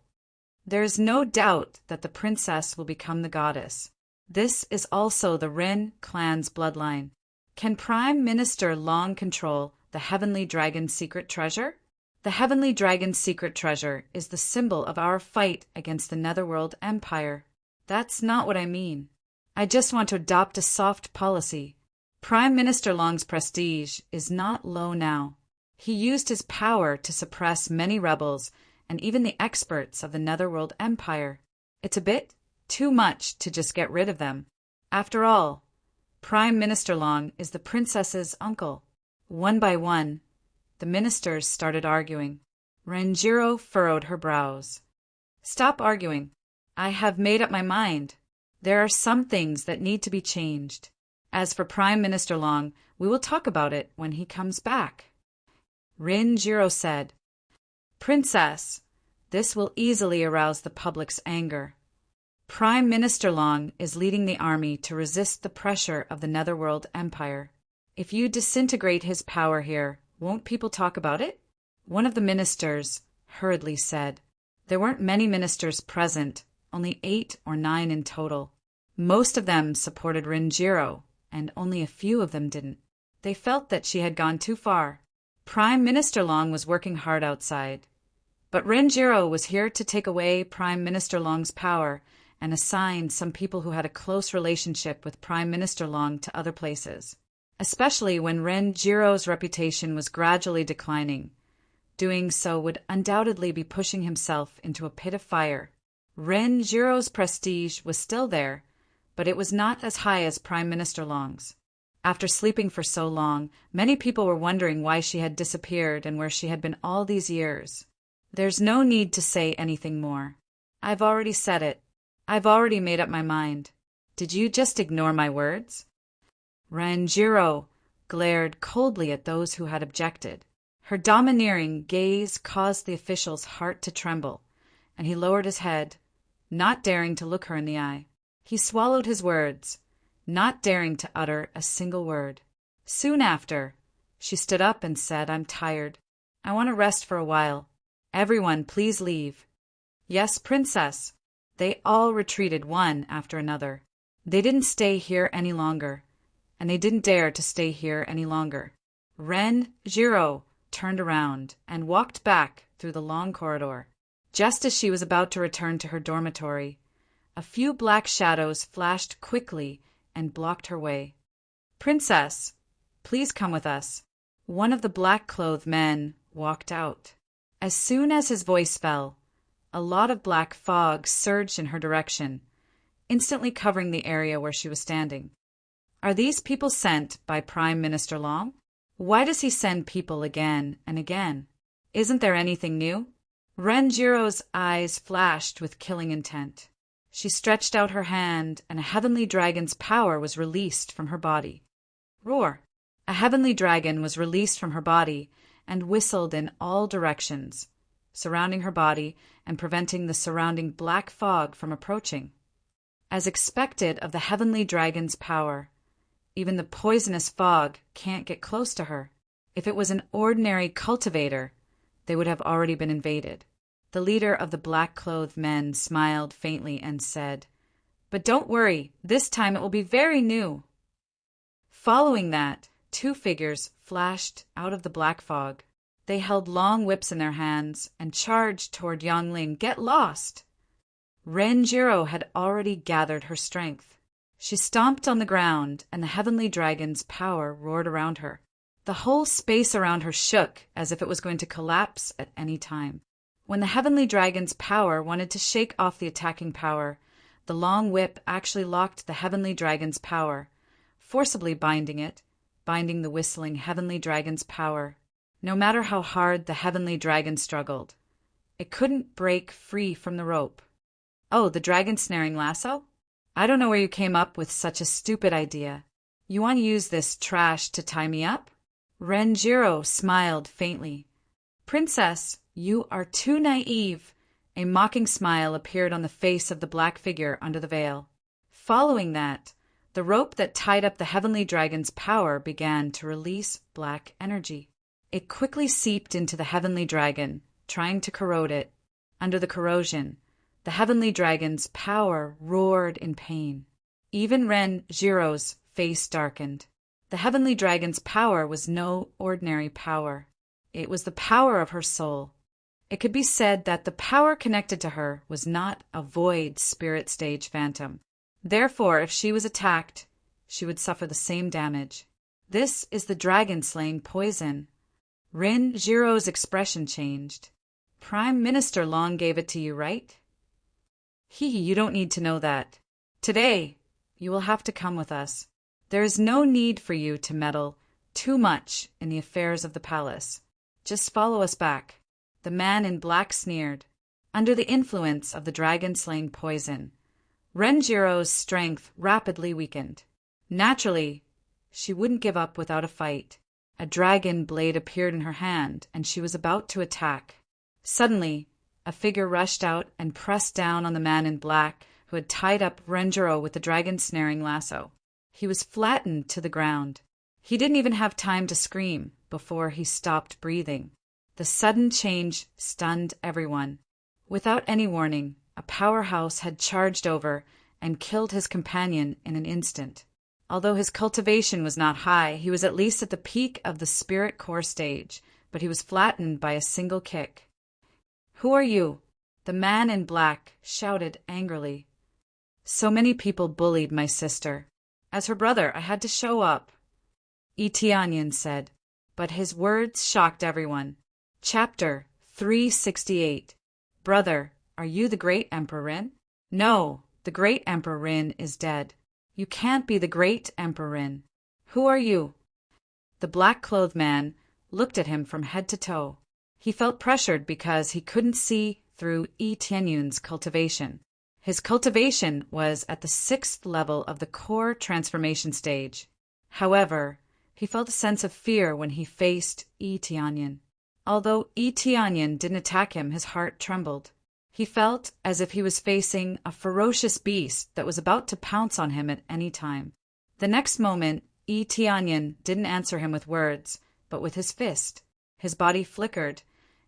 There is no doubt that the princess will become the goddess. This is also the Ren clan's bloodline. Can Prime Minister Long control the Heavenly Dragon's secret treasure? The Heavenly Dragon's secret treasure is the symbol of our fight against the Netherworld Empire. That's not what I mean. I just want to adopt a soft policy. Prime Minister Long's prestige is not low now. He used his power to suppress many rebels and even the experts of the Netherworld Empire. It's a bit too much to just get rid of them. After all, Prime Minister Long is the princess's uncle. One by one, the ministers started arguing. Renjiro furrowed her brows. "Stop arguing. I have made up my mind. There are some things that need to be changed. As for Prime Minister Long, we will talk about it when he comes back." Renjiro said, "Princess, this will easily arouse the public's anger. Prime Minister Long is leading the army to resist the pressure of the Netherworld Empire. If you disintegrate his power here, won't people talk about it?" One of the ministers hurriedly said. There weren't many ministers present, only 8 or 9 in total. Most of them supported Renjiro, and only a few of them didn't. They felt that she had gone too far. Prime Minister Long was working hard outside. But Renjiro was here to take away Prime Minister Long's power and assign some people who had a close relationship with Prime Minister Long to other places, especially when Renjiro's reputation was gradually declining. Doing so would undoubtedly be pushing himself into a pit of fire. Renjiro's prestige was still there, but it was not as high as Prime Minister Long's. After sleeping for so long, many people were wondering why she had disappeared and where she had been all these years. There's no need to say anything more. I've already said it. I've already made up my mind. Did you just ignore my words? Renjiro glared coldly at those who had objected. Her domineering gaze caused the official's heart to tremble, and he lowered his head, not daring to look her in the eye. He swallowed his words, not daring to utter a single word. Soon after, she stood up and said, "I'm tired. I want to rest for a while. Everyone, please leave." "Yes, Princess." They all retreated one after another. They didn't stay here any longer, and they didn't dare to stay here any longer. Ren Jiro turned around and walked back through the long corridor. Just as she was about to return to her dormitory, a few black shadows flashed quickly and blocked her way. "Princess, please come with us." One of the black-clothed men walked out. As soon as his voice fell, a lot of black fog surged in her direction, instantly covering the area where she was standing. Are these people sent by Prime Minister Long? Why does he send people again and again? Isn't there anything new? Renjiro's eyes flashed with killing intent. She stretched out her hand, and a heavenly dragon's power was released from her body. Roar! A heavenly dragon was released from her body and whistled in all directions, surrounding her body and preventing the surrounding black fog from approaching. As expected of the heavenly dragon's power, even the poisonous fog can't get close to her. If it was an ordinary cultivator, they would have already been invaded. The leader of the black-clothed men smiled faintly and said, "But don't worry, this time it will be very new." Following that, two figures flashed out of the black fog. They held long whips in their hands and charged toward Yangling. "Get lost!" Renjiro had already gathered her strength. She stomped on the ground, and the heavenly dragon's power roared around her. The whole space around her shook as if it was going to collapse at any time. When the heavenly dragon's power wanted to shake off the attacking power, the long whip actually locked the heavenly dragon's power, forcibly binding the whistling heavenly dragon's power. No matter how hard the heavenly dragon struggled, it couldn't break free from the rope. "Oh, the dragon snaring lasso? I don't know where you came up with such a stupid idea. You want to use this trash to tie me up?" Renjiro smiled faintly. "Princess, you are too naive." A mocking smile appeared on the face of the black figure under the veil. Following that, the rope that tied up the heavenly dragon's power began to release black energy. It quickly seeped into the heavenly dragon, trying to corrode it. Under the corrosion, the heavenly dragon's power roared in pain. Even Renjiro's face darkened. The heavenly dragon's power was no ordinary power. It was the power of her soul. It could be said that the power connected to her was not a void spirit stage phantom. Therefore, if she was attacked, she would suffer the same damage. "This is the dragon-slaying poison." Renjiro's expression changed. "Prime Minister Long gave it to you, right?" You don't need to know that. Today, you will have to come with us. There is no need for you to meddle too much in the affairs of the palace. Just follow us back." The man in black sneered. Under the influence of the dragon-slaying poison, Renjiro's strength rapidly weakened. Naturally, she wouldn't give up without a fight. A dragon blade appeared in her hand, and she was about to attack. Suddenly, a figure rushed out and pressed down on the man in black who had tied up Renjiro with the dragon-snaring lasso. He was flattened to the ground. He didn't even have time to scream before he stopped breathing. The sudden change stunned everyone. Without any warning, a powerhouse had charged over and killed his companion in an instant. Although his cultivation was not high, he was at least at the peak of the spirit core stage, but he was flattened by a single kick. "Who are you?" The man in black shouted angrily. "So many people bullied my sister. As her brother, I had to show up," Itianyan said, but his words shocked everyone. Chapter 368. "Brother, are you the great Emperor Rin?" "No, the great Emperor Rin is dead." "You can't be the great Emperor Rin. Who are you?" The black-clothed man looked at him from head to toe. He felt pressured because he couldn't see through Itianyun's cultivation. His cultivation was at the 6th level of the core transformation stage. However, he felt a sense of fear when he faced Itianyan. Although Itianyan didn't attack him, his heart trembled. He felt as if he was facing a ferocious beast that was about to pounce on him at any time. The next moment, Itianyan didn't answer him with words, but with his fist. His body flickered,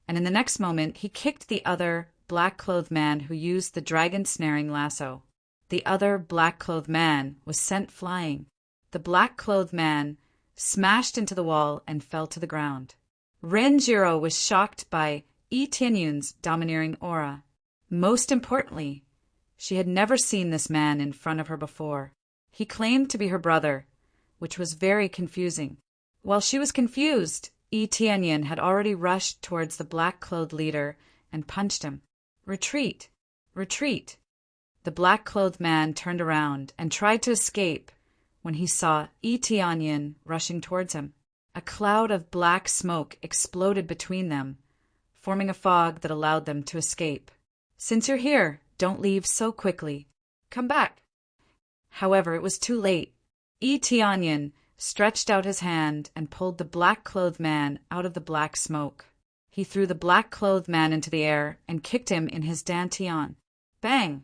and in the next moment he kicked the other black-clothed man who used the dragon-snaring lasso. The other black-clothed man was sent flying. The black-clothed man smashed into the wall and fell to the ground. Renjiro was shocked by Yi Tianyun's domineering aura. Most importantly, she had never seen this man in front of her before. He claimed to be her brother, which was very confusing. While she was confused, Yi Tianyan had already rushed towards the black-clothed leader and punched him. Retreat! Retreat! The black-clothed man turned around and tried to escape when he saw Yi Tianyan rushing towards him. A cloud of black smoke exploded between them, forming a fog that allowed them to escape. Since you're here, don't leave so quickly. Come back. However, it was too late. Yi Tianyan stretched out his hand and pulled the black-clothed man out of the black smoke. He threw the black-clothed man into the air and kicked him in his dantian. Bang!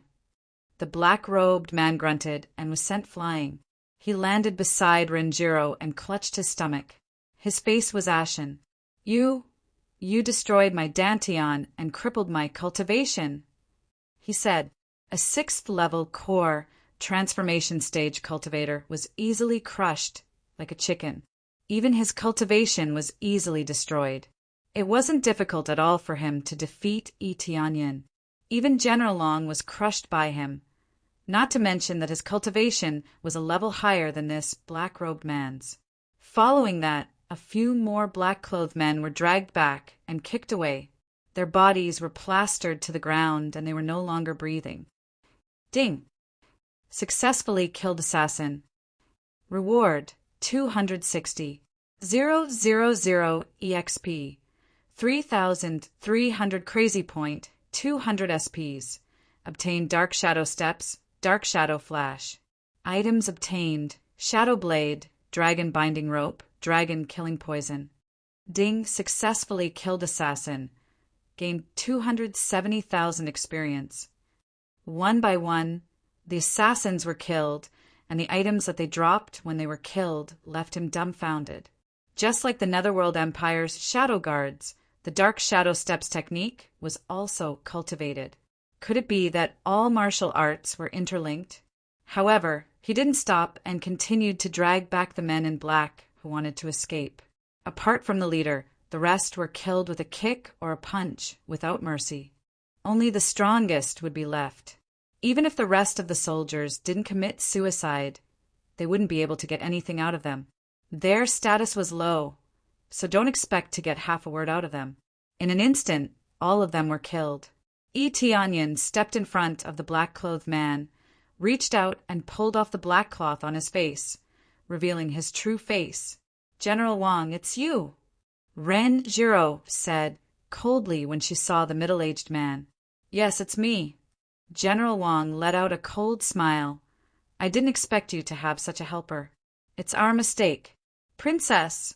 The black-robed man grunted and was sent flying. He landed beside Renjiro and clutched his stomach. His face was ashen. You destroyed my dantian and crippled my cultivation, he said. A 6th-level core transformation stage cultivator was easily crushed like a chicken. Even his cultivation was easily destroyed. It wasn't difficult at all for him to defeat Yi Tianyan. Even General Long was crushed by him, not to mention that his cultivation was a level higher than this black-robed man's. Following that, a few more black-clothed men were dragged back and kicked away. Their bodies were plastered to the ground and they were no longer breathing. Ding! Successfully killed assassin. Reward 260. 000 EXP. 3,300 crazy point. 200 SPs. Obtained Dark Shadow Steps, Dark Shadow Flash. Items obtained: Shadow Blade, Dragon Binding Rope, Dragon Killing Poison. Ding successfully killed assassin. Gained 270,000 experience. One by one, the assassins were killed, and the items that they dropped when they were killed left him dumbfounded. Just like the Netherworld Empire's Shadow Guards, the Dark Shadow Steps technique was also cultivated. Could it be that all martial arts were interlinked? However, he didn't stop and continued to drag back the men in black who wanted to escape. Apart from the leader, the rest were killed with a kick or a punch without mercy. Only the strongest would be left. Even if the rest of the soldiers didn't commit suicide, they wouldn't be able to get anything out of them. Their status was low, so don't expect to get half a word out of them. In an instant, all of them were killed. Yi Tianyan stepped in front of the black-clothed man, reached out and pulled off the black cloth on his face, revealing his true face. General Wang, it's you, Renjiro said coldly when she saw the middle-aged man. Yes, it's me. General Wang let out a cold smile. I didn't expect you to have such a helper. It's our mistake. Princess,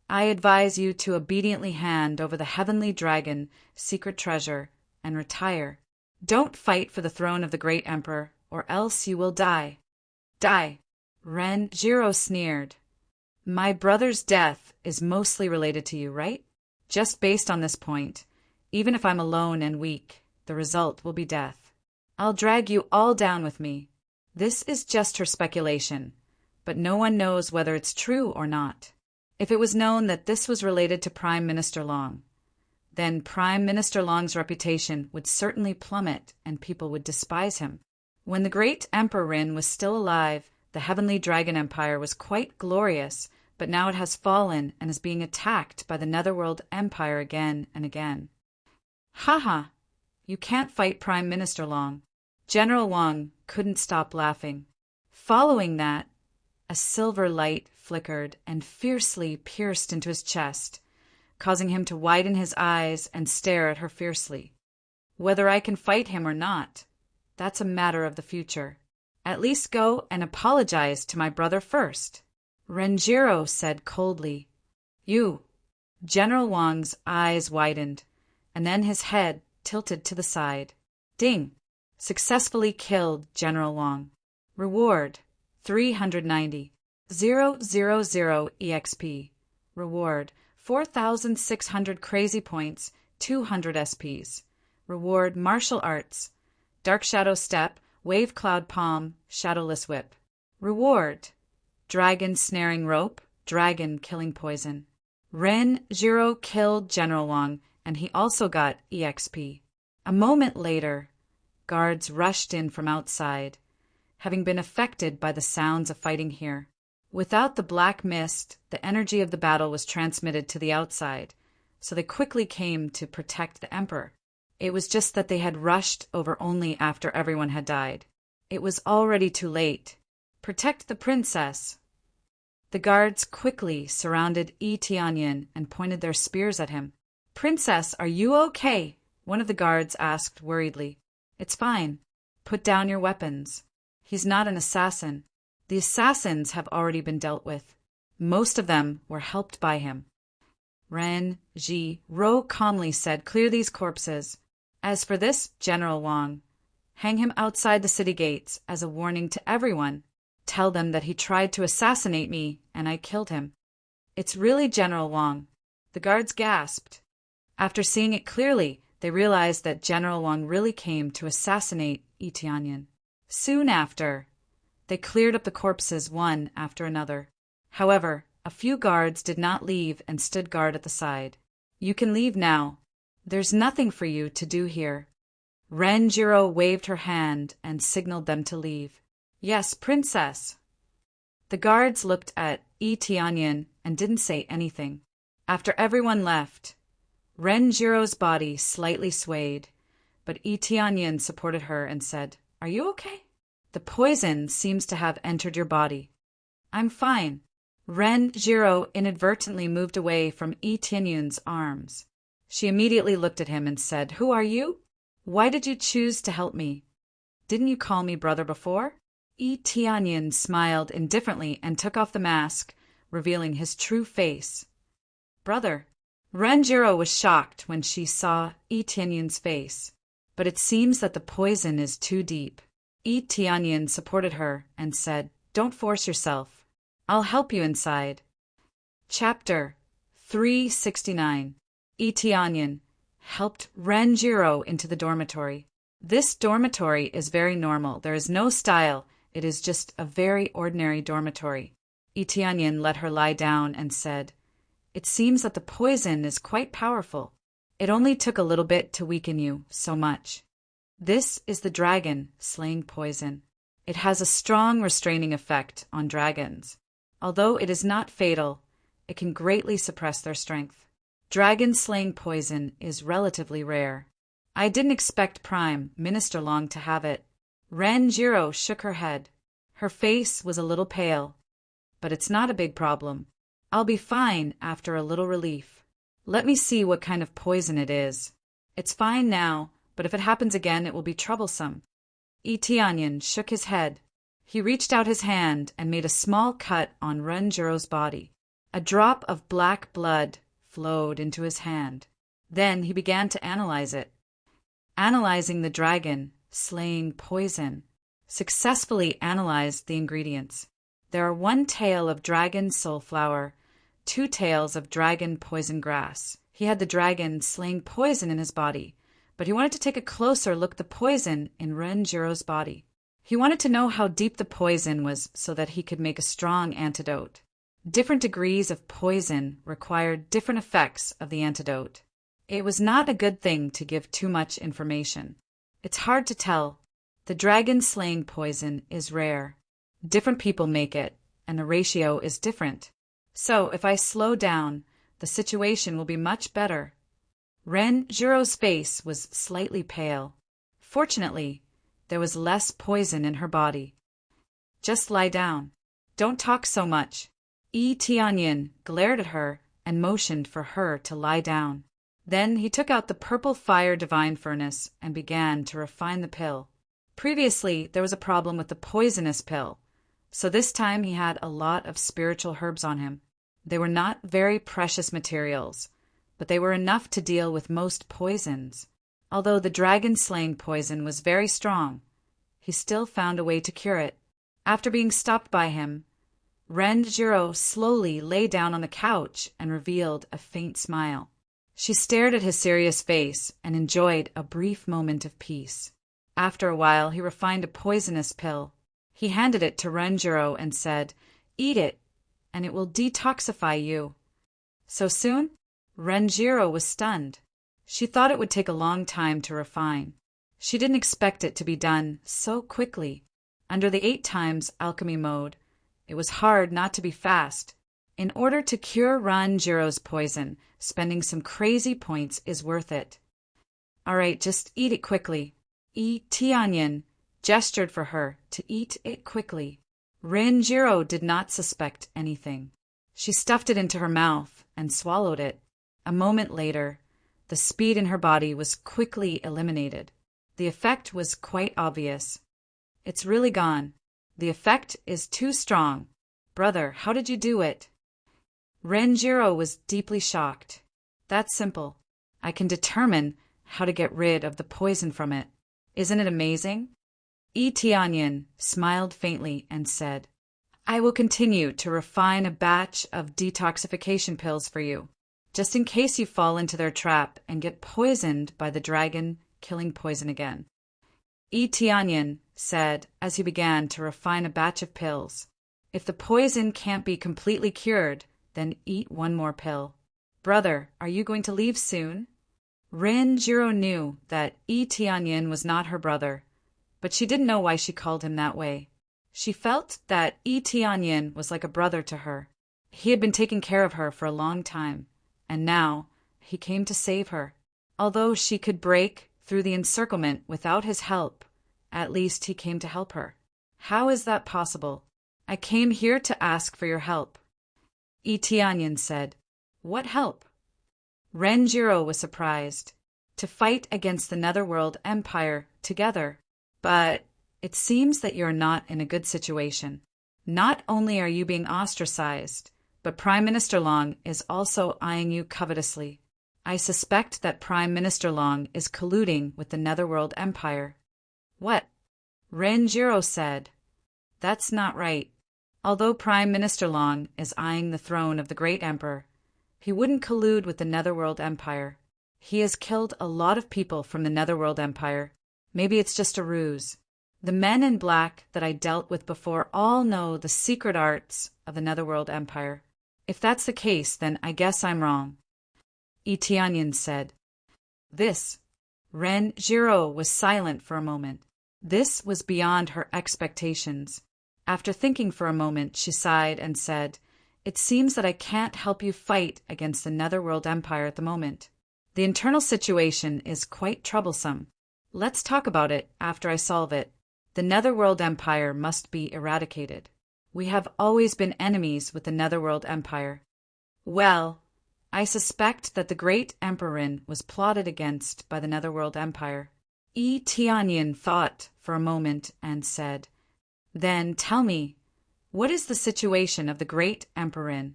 I advise you to obediently hand over the heavenly dragon secret treasure and retire. Don't fight for the throne of the great emperor, or else you will die. Die. Renjiro sneered. My brother's death is mostly related to you, right? Just based on this point, even if I'm alone and weak, the result will be death. I'll drag you all down with me. This is just her speculation, but no one knows whether it's true or not. If it was known that this was related to Prime Minister Long, then Prime Minister Long's reputation would certainly plummet and people would despise him. When the great Emperor Rin was still alive, the Heavenly Dragon Empire was quite glorious, but now it has fallen and is being attacked by the Netherworld Empire again and again. Haha, you can't fight Prime Minister Long. General Wang couldn't stop laughing. Following that, a silver light flickered and fiercely pierced into his chest, causing him to widen his eyes and stare at her fiercely. Whether I can fight him or not, that's a matter of the future. At least go and apologize to my brother first, Renjiro said coldly. You. General Wang's eyes widened, and then his head tilted to the side. Ding. Successfully killed General Wang. Reward 390. 000 EXP. Reward 4,600 crazy points, 200 SPs. Reward martial arts. Dark shadow step, wave cloud palm, shadowless whip. Reward dragon snaring rope, dragon killing poison. Ren Jiro killed General Wang, and he also got EXP. A moment later, guards rushed in from outside, having been affected by the sounds of fighting here. Without the black mist, the energy of the battle was transmitted to the outside, so they quickly came to protect the emperor. It was just that they had rushed over only after everyone had died. It was already too late. Protect the princess. The guards quickly surrounded Yi Tianyin and pointed their spears at him. Princess, are you okay? One of the guards asked worriedly. It's fine. Put down your weapons. He's not an assassin. The assassins have already been dealt with. Most of them were helped by him. Ren Jiro calmly said, clear these corpses. As for this General Wang, hang him outside the city gates as a warning to everyone. Tell them that he tried to assassinate me and I killed him. It's really General Wang. The guards gasped. After seeing it clearly, they realized that General Wang really came to assassinate Yi Tianyin. Soon after, they cleared up the corpses one after another. However, a few guards did not leave and stood guard at the side. You can leave now. There's nothing for you to do here. Ren Jiro waved her hand and signaled them to leave. Yes, princess. The guards looked at Yi Tianyin and didn't say anything. After everyone left, Ren Jiro's body slightly swayed, but Yi Tianyin supported her and said, Are you okay? The poison seems to have entered your body. I'm fine. Ren Jiro inadvertently moved away from Yi Tianyin's arms. She immediately looked at him and said, Who are you? Why did you choose to help me? Didn't you call me brother before? Yi Tianyin smiled indifferently and took off the mask, revealing his true face. Brother. Ren Jiro was shocked when she saw Yi Tianyin's face, but it seems that the poison is too deep. Yi Tianyin supported her and said, Don't force yourself. I'll help you inside. Chapter 369. Yi Tianyin helped Ren Jiro into the dormitory. This dormitory is very normal. There is no style. It is just a very ordinary dormitory. Yi Tianyin let her lie down and said, It seems that the poison is quite powerful. It only took a little bit to weaken you so much. This is the dragon slaying poison. It has a strong restraining effect on dragons. Although it is not fatal, it can greatly suppress their strength. Dragon slaying poison is relatively rare. I didn't expect Prime Minister Long to have it. Ren Jiro shook her head. Her face was a little pale. But it's not a big problem. I'll be fine after a little relief. Let me see what kind of poison it is. It's fine now, but if it happens again, it will be troublesome. Yi Tianyin shook his head. He reached out his hand and made a small cut on Ren Jiro's body. A drop of black blood flowed into his hand. Then he began to analyze it. Analyzing the dragon, slaying poison, successfully analyzed the ingredients. There are 1 tail of dragon soul flower, 2 tails of dragon poison grass. He had the dragon slaying poison in his body, but he wanted to take a closer look at the poison in Ren Jiro's body. He wanted to know how deep the poison was so that he could make a strong antidote. Different degrees of poison required different effects of the antidote. It was not a good thing to give too much information. It's hard to tell. The dragon-slaying poison is rare. Different people make it, and the ratio is different. So if I slow down, the situation will be much better. Ren Jiro's face was slightly pale. Fortunately, there was less poison in her body. Just lie down. Don't talk so much. Yi Tianyin glared at her and motioned for her to lie down. Then he took out the purple fire divine furnace and began to refine the pill. Previously, there was a problem with the poisonous pill, so this time he had a lot of spiritual herbs on him. They were not very precious materials, but they were enough to deal with most poisons. Although the dragon-slaying poison was very strong, he still found a way to cure it. After being stopped by him, Ren Jiro slowly lay down on the couch and revealed a faint smile. She stared at his serious face and enjoyed a brief moment of peace. After a while, he refined a poisonous pill. He handed it to Renjiro and said, "Eat it, and it will detoxify you." So soon? Renjiro was stunned. She thought it would take a long time to refine. She didn't expect it to be done so quickly. Under the 8 times alchemy mode, it was hard not to be fast. In order to cure Renjiro's poison, spending some crazy points is worth it. All right, just eat it quickly. Tianyin gestured for her to eat it quickly. Renjiro did not suspect anything. She stuffed it into her mouth and swallowed it. A moment later, the speed in her body was quickly eliminated. The effect was quite obvious. It's really gone. The effect is too strong. Brother, how did you do it? Renjiro was deeply shocked. That's simple. I can determine how to get rid of the poison from it. Isn't it amazing? Tianyin smiled faintly and said, I will continue to refine a batch of detoxification pills for you, just in case you fall into their trap and get poisoned by the dragon-killing poison again. Tianyin said as he began to refine a batch of pills. If the poison can't be completely cured, then eat one more pill. Brother, are you going to leave soon? Renjiro knew that Tianyin was not her brother, but she didn't know why she called him that way. She felt that Tianyin was like a brother to her. He had been taking care of her for a long time, and now he came to save her. Although she could break through the encirclement without his help, at least he came to help her. How is that possible? I came here to ask for your help. Tianyin said, What help? Renjiro was surprised. To fight against the Netherworld Empire together. But it seems that you're not in a good situation. Not only are you being ostracized, but Prime Minister Long is also eyeing you covetously. I suspect that Prime Minister Long is colluding with the Netherworld Empire. What? Renjiro said. That's not right. Although Prime Minister Long is eyeing the throne of the Great Emperor, he wouldn't collude with the Netherworld Empire. He has killed a lot of people from the Netherworld Empire. Maybe it's just a ruse. The men in black that I dealt with before all know the secret arts of the Netherworld Empire. If that's the case, then I guess I'm wrong. Tianyin said. This. Renjiro was silent for a moment. This was beyond her expectations. After thinking for a moment, she sighed and said, It seems that I can't help you fight against the Netherworld Empire at the moment. The internal situation is quite troublesome. Let's talk about it after I solve it. The Netherworld Empire must be eradicated. We have always been enemies with the Netherworld Empire. Well, I suspect that the Great Emperor was plotted against by the Netherworld Empire. Tianyin thought for a moment and said, Then tell me, what is the situation of the Great Emperor?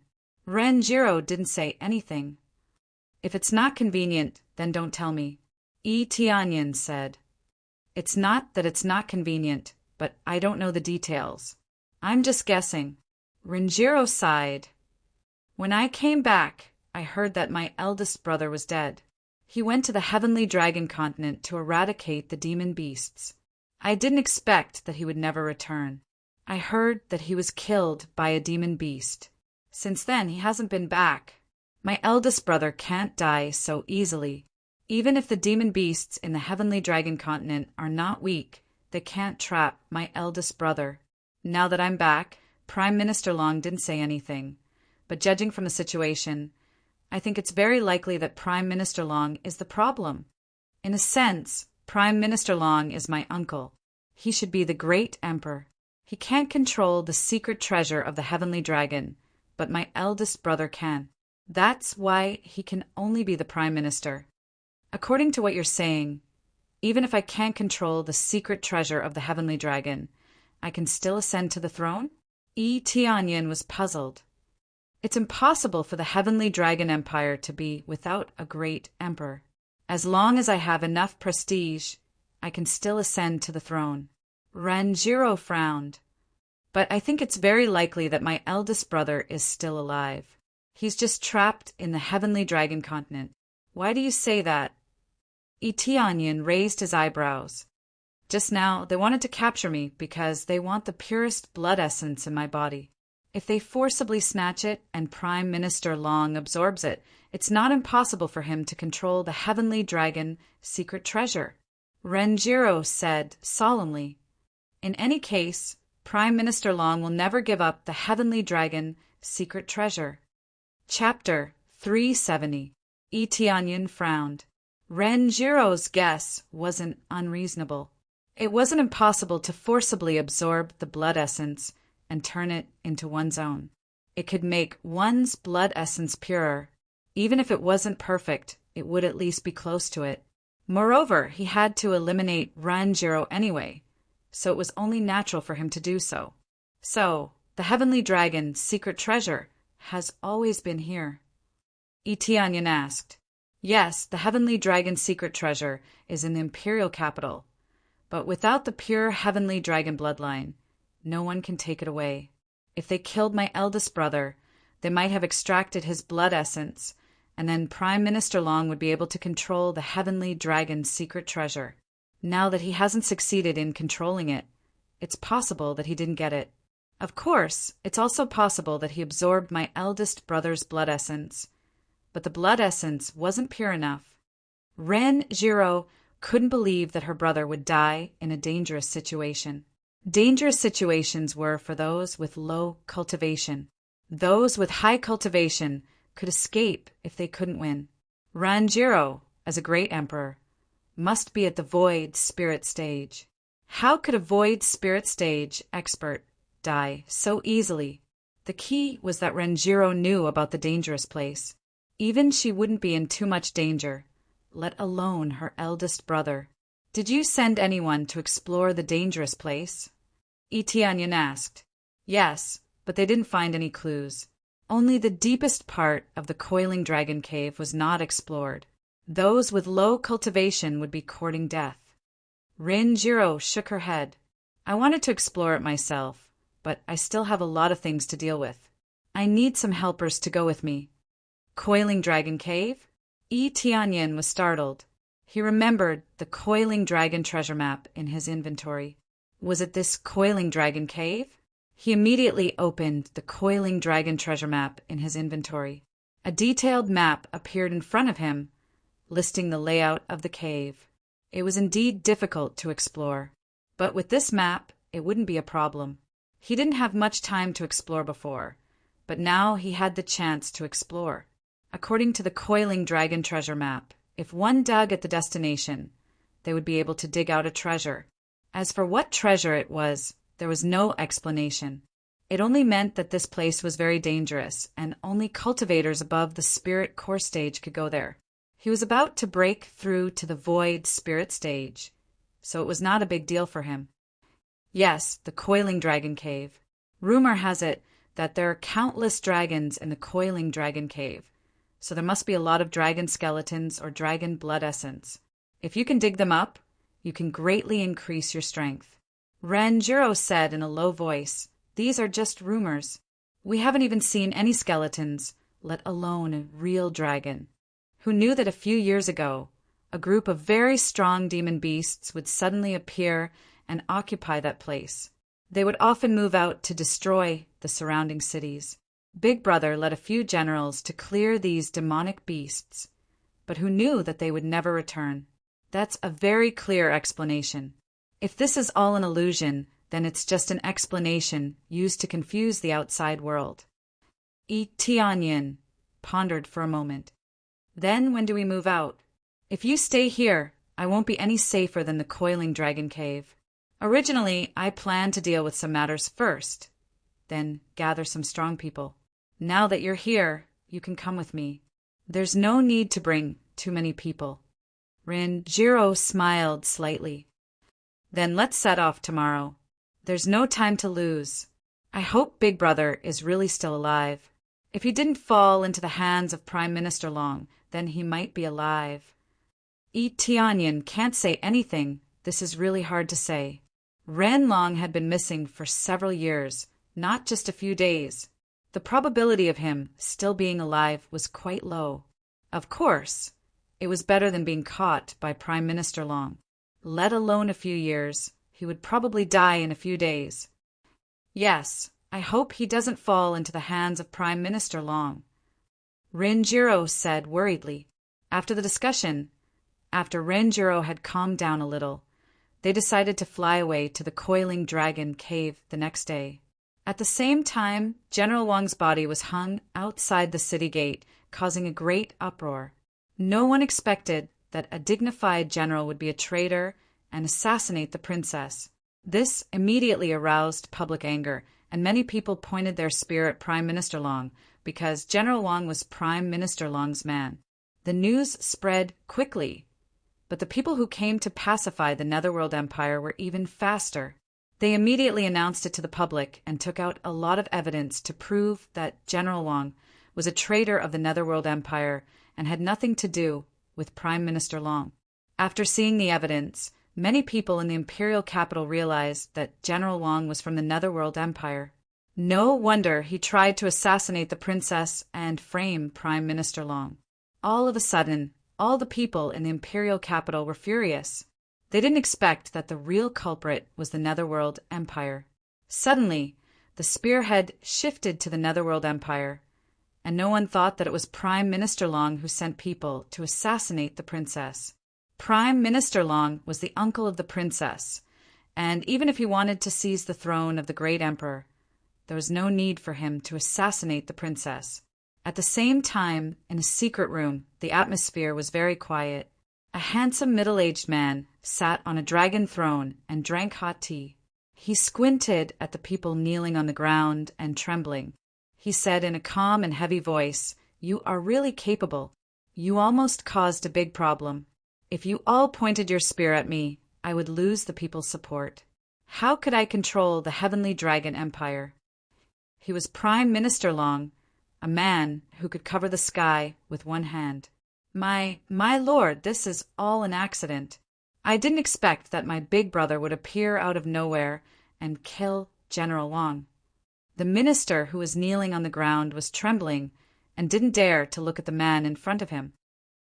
Renjiro didn't say anything. If it's not convenient, then don't tell me. Tianyin said. It's not that it's not convenient, but I don't know the details. I'm just guessing. Renjiro sighed. When I came back, I heard that my eldest brother was dead. He went to the Heavenly Dragon Continent to eradicate the demon beasts. I didn't expect that he would never return. I heard that he was killed by a demon beast. Since then, he hasn't been back. My eldest brother can't die so easily. Even if the demon beasts in the Heavenly Dragon Continent are not weak, they can't trap my eldest brother. Now that I'm back, Prime Minister Long didn't say anything. But judging from the situation, I think it's very likely that Prime Minister Long is the problem. In a sense, Prime Minister Long is my uncle. He should be the Great Emperor. He can't control the secret treasure of the Heavenly Dragon, but my eldest brother can. That's why he can only be the Prime Minister. According to what you're saying, even if I can't control the secret treasure of the Heavenly Dragon, I can still ascend to the throne? Tianyin was puzzled. It's impossible for the Heavenly Dragon Empire to be without a great emperor. As long as I have enough prestige, I can still ascend to the throne. Renjiro frowned. But I think it's very likely that my eldest brother is still alive. He's just trapped in the Heavenly Dragon Continent. Why do you say that? Itianyan raised his eyebrows. Just now, they wanted to capture me because they want the purest blood essence in my body. If they forcibly snatch it and Prime Minister Long absorbs it, it's not impossible for him to control the heavenly dragon secret treasure. Renjiro said solemnly. In any case, Prime Minister Long will never give up the heavenly dragon secret treasure. Chapter 370. Itianyan frowned. Renjiro's guess wasn't unreasonable. It wasn't impossible to forcibly absorb the blood essence and turn it into one's own. It could make one's blood essence purer. Even if it wasn't perfect, it would at least be close to it. Moreover, he had to eliminate Ranjiro anyway, so it was only natural for him to do so. So, the heavenly dragon's secret treasure has always been here. Itianyan asked. Yes, the heavenly dragon's secret treasure is in the imperial capital, but without the pure heavenly dragon bloodline, no one can take it away. If they killed my eldest brother, they might have extracted his blood essence, and then Prime Minister Long would be able to control the heavenly dragon's secret treasure. Now that he hasn't succeeded in controlling it, it's possible that he didn't get it. Of course, it's also possible that he absorbed my eldest brother's blood essence, but the blood essence wasn't pure enough. Ren Jiro couldn't believe that her brother would die in a dangerous situation. Dangerous situations were for those with low cultivation. Those with high cultivation could escape if they couldn't win. Ranjiro, as a great emperor, must be at the void spirit stage. How could a void spirit stage expert die so easily? The key was that Ranjiro knew about the dangerous place. Even she wouldn't be in too much danger, let alone her eldest brother. Did you send anyone to explore the dangerous place? Itianyan asked. Yes, but they didn't find any clues. Only the deepest part of the coiling dragon cave was not explored. Those with low cultivation would be courting death. Rinjiro shook her head. I wanted to explore it myself, but I still have a lot of things to deal with. I need some helpers to go with me. Coiling Dragon Cave? Tianyan was startled. He remembered the Coiling Dragon treasure map in his inventory. Was it this Coiling Dragon Cave? He immediately opened the Coiling Dragon treasure map in his inventory. A detailed map appeared in front of him, listing the layout of the cave. It was indeed difficult to explore, but with this map, it wouldn't be a problem. He didn't have much time to explore before, but now he had the chance to explore. According to the Coiling Dragon treasure map, if one dug at the destination, they would be able to dig out a treasure. As for what treasure it was, there was no explanation. It only meant that this place was very dangerous, and only cultivators above the spirit core stage could go there. He was about to break through to the void spirit stage, so it was not a big deal for him. Yes, the Coiling Dragon Cave. Rumor has it that there are countless dragons in the Coiling Dragon Cave, so there must be a lot of dragon skeletons or dragon blood essence. If you can dig them up, you can greatly increase your strength. Ranjiro said in a low voice, "These are just rumors. We haven't even seen any skeletons, let alone a real dragon." Who knew that a few years ago, a group of very strong demon beasts would suddenly appear and occupy that place. They would often move out to destroy the surrounding cities. Big Brother led a few generals to clear these demonic beasts, but who knew that they would never return? That's a very clear explanation. If this is all an illusion, then it's just an explanation used to confuse the outside world. Tianyan pondered for a moment. Then when do we move out? If you stay here, I won't be any safer than the Coiling Dragon Cave. Originally, I planned to deal with some matters first, then gather some strong people. Now that you're here, you can come with me. There's no need to bring too many people. Rinjiro smiled slightly. Then let's set off tomorrow. There's no time to lose. I hope Big Brother is really still alive. If he didn't fall into the hands of Prime Minister Long, then he might be alive. Tianyan can't say anything. This is really hard to say. Ren Long had been missing for several years, not just a few days. The probability of him still being alive was quite low. Of course, It was better than being caught by Prime Minister Long. Let alone a few years, he would probably die in a few days. Yes, I hope he doesn't fall into the hands of Prime Minister Long, Renjiro said worriedly. After the discussion, after Renjiro had calmed down a little, they decided to fly away to the Coiling Dragon Cave the next day. At the same time, General Wang's body was hung outside the city gate, causing a great uproar. No one expected that a dignified general would be a traitor and assassinate the princess. This immediately aroused public anger, and many people pointed their spear at Prime Minister Long because General Wang was Prime Minister Long's man. The news spread quickly, but the people who came to pacify the Netherworld Empire were even faster. They immediately announced it to the public and took out a lot of evidence to prove that General Wang was a traitor of the Netherworld Empire and had nothing to do with Prime Minister Long. After seeing the evidence, many people in the imperial capital realized that General Wang was from the Netherworld Empire. No wonder he tried to assassinate the princess and frame Prime Minister Long. All of a sudden, all the people in the imperial capital were furious. They didn't expect that the real culprit was the Netherworld Empire. Suddenly, the spearhead shifted to the Netherworld Empire, and no one thought that it was Prime Minister Long who sent people to assassinate the princess. Prime Minister Long was the uncle of the princess, and even if he wanted to seize the throne of the great emperor, there was no need for him to assassinate the princess. At the same time, in a secret room, the atmosphere was very quiet. A handsome middle-aged man sat on a dragon throne and drank hot tea. He squinted at the people kneeling on the ground and trembling. He said in a calm and heavy voice, "You are really capable. You almost caused a big problem. If you all pointed your spear at me, I would lose the people's support. How could I control the Heavenly Dragon Empire?" He was Prime Minister Long, a man who could cover the sky with one hand. My lord, this is all an accident. I didn't expect that my big brother would appear out of nowhere and kill General Wang. The minister who was kneeling on the ground was trembling and didn't dare to look at the man in front of him.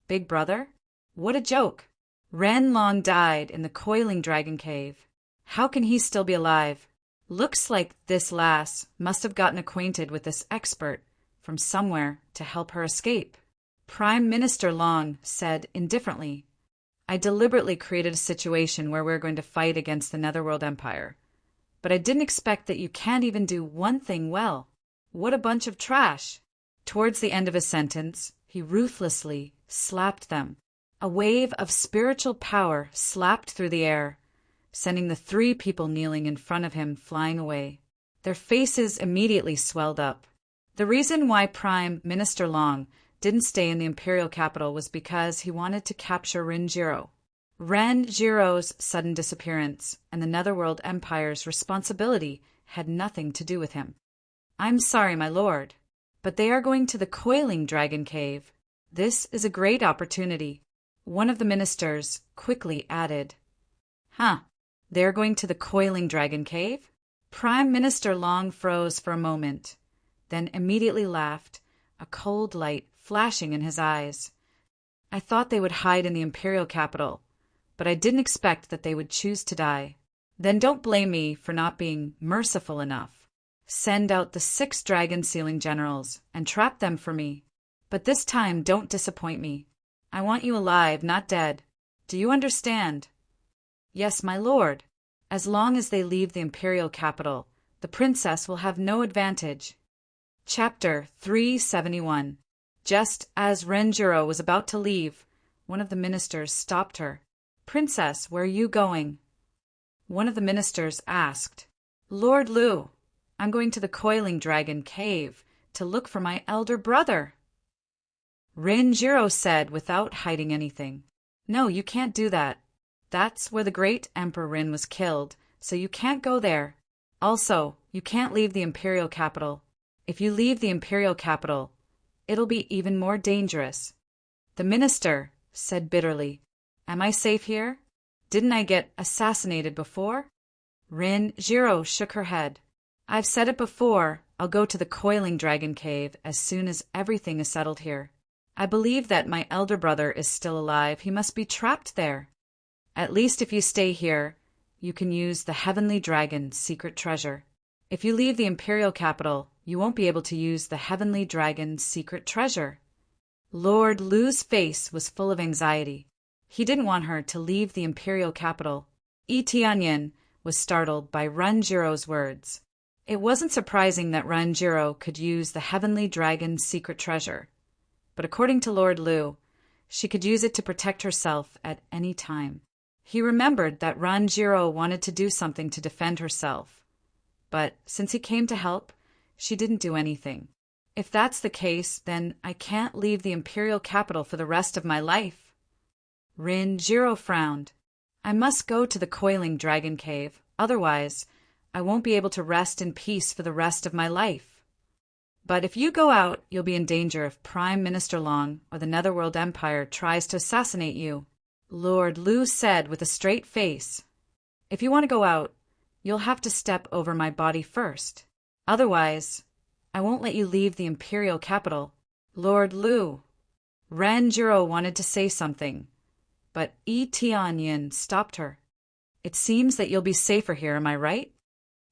Big brother? What a joke! Ren Long died in the Coiling Dragon Cave. How can he still be alive? Looks like this lass must have gotten acquainted with this expert from somewhere to help her escape. Prime Minister Long said indifferently, "I deliberately created a situation where we're going to fight against the Netherworld Empire. But I didn't expect that you can't even do one thing well. What a bunch of trash." Towards the end of his sentence, he ruthlessly slapped them. A wave of spiritual power slapped through the air, sending the 3 people kneeling in front of him flying away. Their faces immediately swelled up. The reason why Prime Minister Long didn't stay in the imperial capital was because he wanted to capture Renjiro. Renjiro's sudden disappearance and the Netherworld Empire's responsibility had nothing to do with him. "I'm sorry, my lord, but they are going to the Coiling Dragon Cave. This is a great opportunity." One of the ministers quickly added, "Huh, they're going to the Coiling Dragon Cave?" Prime Minister Long froze for a moment, then immediately laughed, a cold light flashing in his eyes. "I thought they would hide in the imperial capital, but I didn't expect that they would choose to die. Then don't blame me for not being merciful enough. Send out the 6 dragon sealing generals and trap them for me. But this time don't disappoint me. I want you alive, not dead. Do you understand?" "Yes, my lord. As long as they leave the imperial capital, the princess will have no advantage." Chapter 371. Just as Renjiro was about to leave, one of the ministers stopped her. "Princess, where are you going?" One of the ministers asked. "Lord Lu, I'm going to the Coiling Dragon Cave to look for my elder brother." Renjiro said without hiding anything. "No, you can't do that. That's where the great Emperor Rin was killed, so you can't go there. Also, you can't leave the imperial capital. If you leave the imperial capital, it'll be even more dangerous." The minister said bitterly, "Am I safe here? Didn't I get assassinated before?" Renjiro shook her head. "I've said it before, I'll go to the Coiling Dragon Cave as soon as everything is settled here. I believe that my elder brother is still alive. He must be trapped there. At least if you stay here, you can use the Heavenly Dragon's secret treasure. If you leave the Imperial capital, you won't be able to use the Heavenly Dragon's secret treasure. Lord Lu's face was full of anxiety. He didn't want her to leave the Imperial capital. Tianyin was startled by Renjiro's words. It wasn't surprising that Renjiro could use the Heavenly Dragon's secret treasure. But according to Lord Lu, she could use it to protect herself at any time. He remembered that Renjiro wanted to do something to defend herself. But since he came to help, she didn't do anything. If that's the case, then I can't leave the Imperial capital for the rest of my life. Renjiro frowned. I must go to the Coiling Dragon Cave, otherwise I won't be able to rest in peace for the rest of my life. But if you go out, you'll be in danger if Prime Minister Long or the Netherworld Empire tries to assassinate you, Lord Lu said with a straight face. If you want to go out, you'll have to step over my body first. Otherwise, I won't let you leave the Imperial capital. Lord Lu. Renjiro wanted to say something, but Tianyin stopped her. It seems that you'll be safer here, am I right?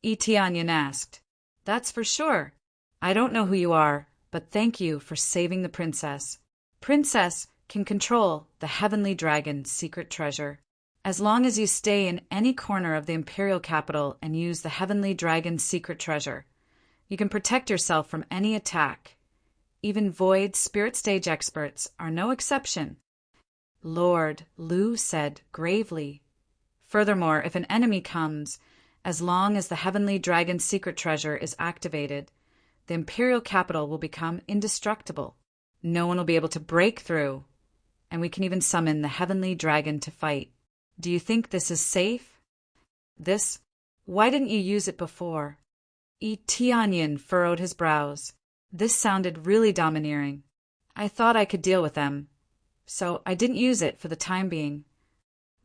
Tianyin asked. That's for sure. I don't know who you are, but thank you for saving the princess. Princess can control the Heavenly Dragon's secret treasure. As long as you stay in any corner of the Imperial capital and use the Heavenly Dragon's secret treasure, you can protect yourself from any attack. Even Void Spirit Stage experts are no exception. Lord Lu said gravely. Furthermore, if an enemy comes, as long as the Heavenly Dragon's secret treasure is activated, the Imperial capital will become indestructible. No one will be able to break through, and we can even summon the Heavenly Dragon to fight. Do you think this is safe? Why didn't you use it before? Tianyin furrowed his brows. This sounded really domineering. I thought I could deal with them, so I didn't use it for the time being.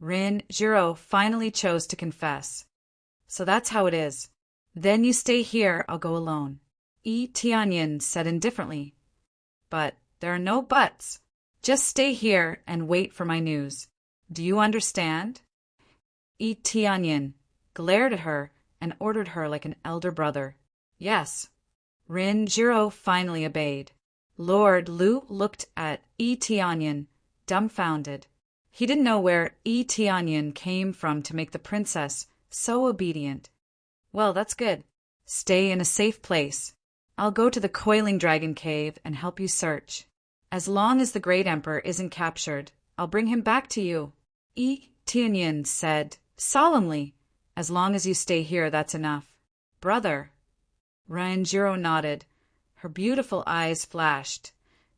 Renjiro finally chose to confess. So that's how it is. Then you stay here, I'll go alone. Tianyin said indifferently. But there are no buts. Just stay here and wait for my news. Do you understand? Tianyin glared at her and ordered her like an elder brother. Yes. Renjiro finally obeyed. Lord Lu looked at Tianyin, dumbfounded. He didn't know where Tianyin came from to make the princess so obedient. Well, that's good. Stay in a safe place. I'll go to the Coiling Dragon Cave and help you search. As long as the Great Emperor isn't captured, I'll bring him back to you. Tianyin said solemnly. As long as you stay here, that's enough. Brother. Renjiro nodded. Her beautiful eyes flashed.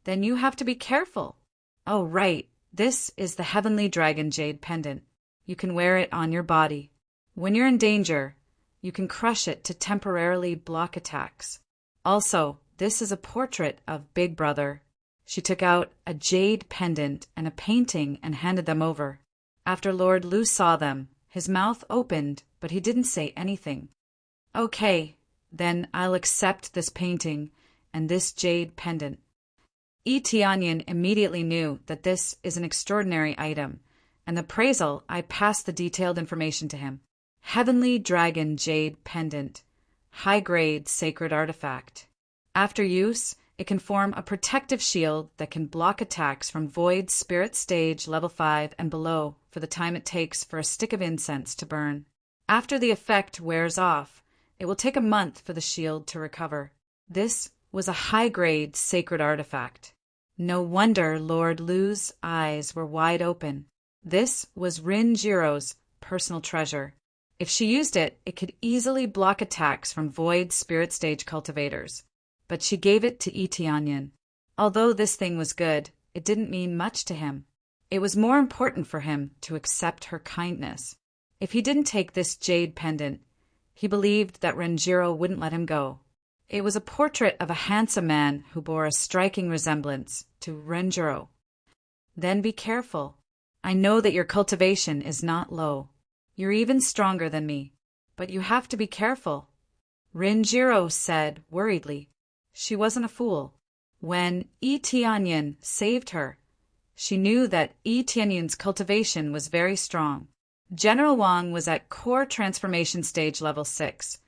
Then you have to be careful. Oh, right. This is the Heavenly Dragon Jade Pendant. You can wear it on your body. When you're in danger, you can crush it to temporarily block attacks. Also, this is a portrait of Big Brother. She took out a jade pendant and a painting and handed them over. After Lord Lu saw them, his mouth opened, but he didn't say anything. Okay, then I'll accept this painting and this jade pendant. Tianyin immediately knew that this is an extraordinary item, and the appraisal, I passed the detailed information to him. Heavenly Dragon Jade Pendant. High-grade sacred artifact. After use, it can form a protective shield that can block attacks from Void Spirit Stage Level 5 and below for the time it takes for a stick of incense to burn. After the effect wears off, it will take a month for the shield to recover. This was a high-grade sacred artifact. No wonder Lord Lu's eyes were wide open. This was Renjiro's personal treasure. If she used it, it could easily block attacks from Void Spirit Stage cultivators. But she gave it to Tianyin. Although this thing was good, it didn't mean much to him. It was more important for him to accept her kindness. If he didn't take this jade pendant, he believed that Renjiro wouldn't let him go. It was a portrait of a handsome man who bore a striking resemblance to Renjiro. Then be careful. I know that your cultivation is not low. You're even stronger than me, but you have to be careful. Renjiro said worriedly. She wasn't a fool. When Yi Tianyan saved her, she knew that Yi Tianyan's cultivation was very strong. General Wang was at core transformation stage level 6,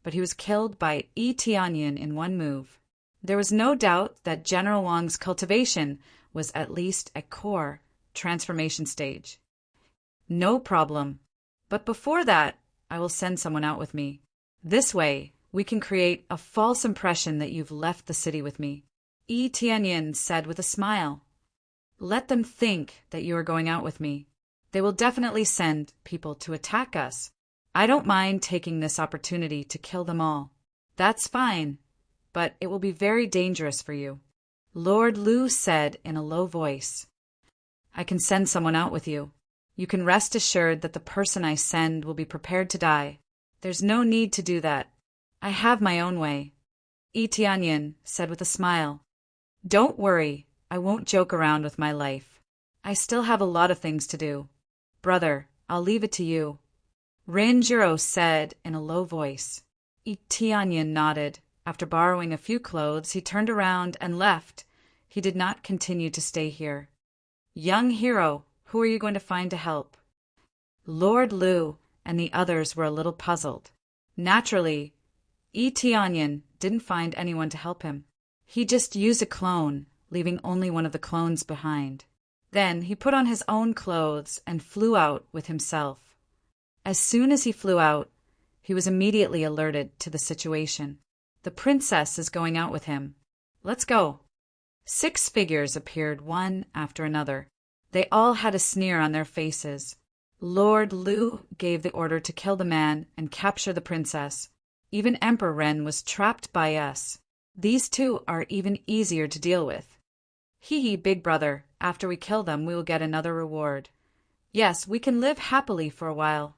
but he was killed by Yi Tianyan in one move. There was no doubt that General Wang's cultivation was at least at core transformation stage. No problem. But before that, I will send someone out with me. This way, we can create a false impression that you've left the city with me. Yi Tianyan said with a smile. Let them think that you are going out with me. They will definitely send people to attack us. I don't mind taking this opportunity to kill them all. That's fine, but it will be very dangerous for you. Lord Lu said in a low voice. I can send someone out with you. You can rest assured that the person I send will be prepared to die. There's no need to do that. I have my own way. Yi Tianyan said with a smile. Don't worry, I won't joke around with my life. I still have a lot of things to do. Brother, I'll leave it to you. Renjiro said in a low voice. Yi Tianyan nodded. After borrowing a few clothes, he turned around and left. He did not continue to stay here. Young hero, who are you going to find to help? Lord Lu and the others were a little puzzled. Naturally, Yi Tianyan didn't find anyone to help him. He just used a clone, leaving only one of the clones behind. Then he put on his own clothes and flew out with himself. As soon as he flew out, he was immediately alerted to the situation. The princess is going out with him. Let's go. 6 figures appeared one after another. They all had a sneer on their faces. Lord Lu gave the order to kill the man and capture the princess. Even Emperor Ren was trapped by us. These two are even easier to deal with. Hee hee, big brother, after we kill them we will get another reward. Yes, we can live happily for a while.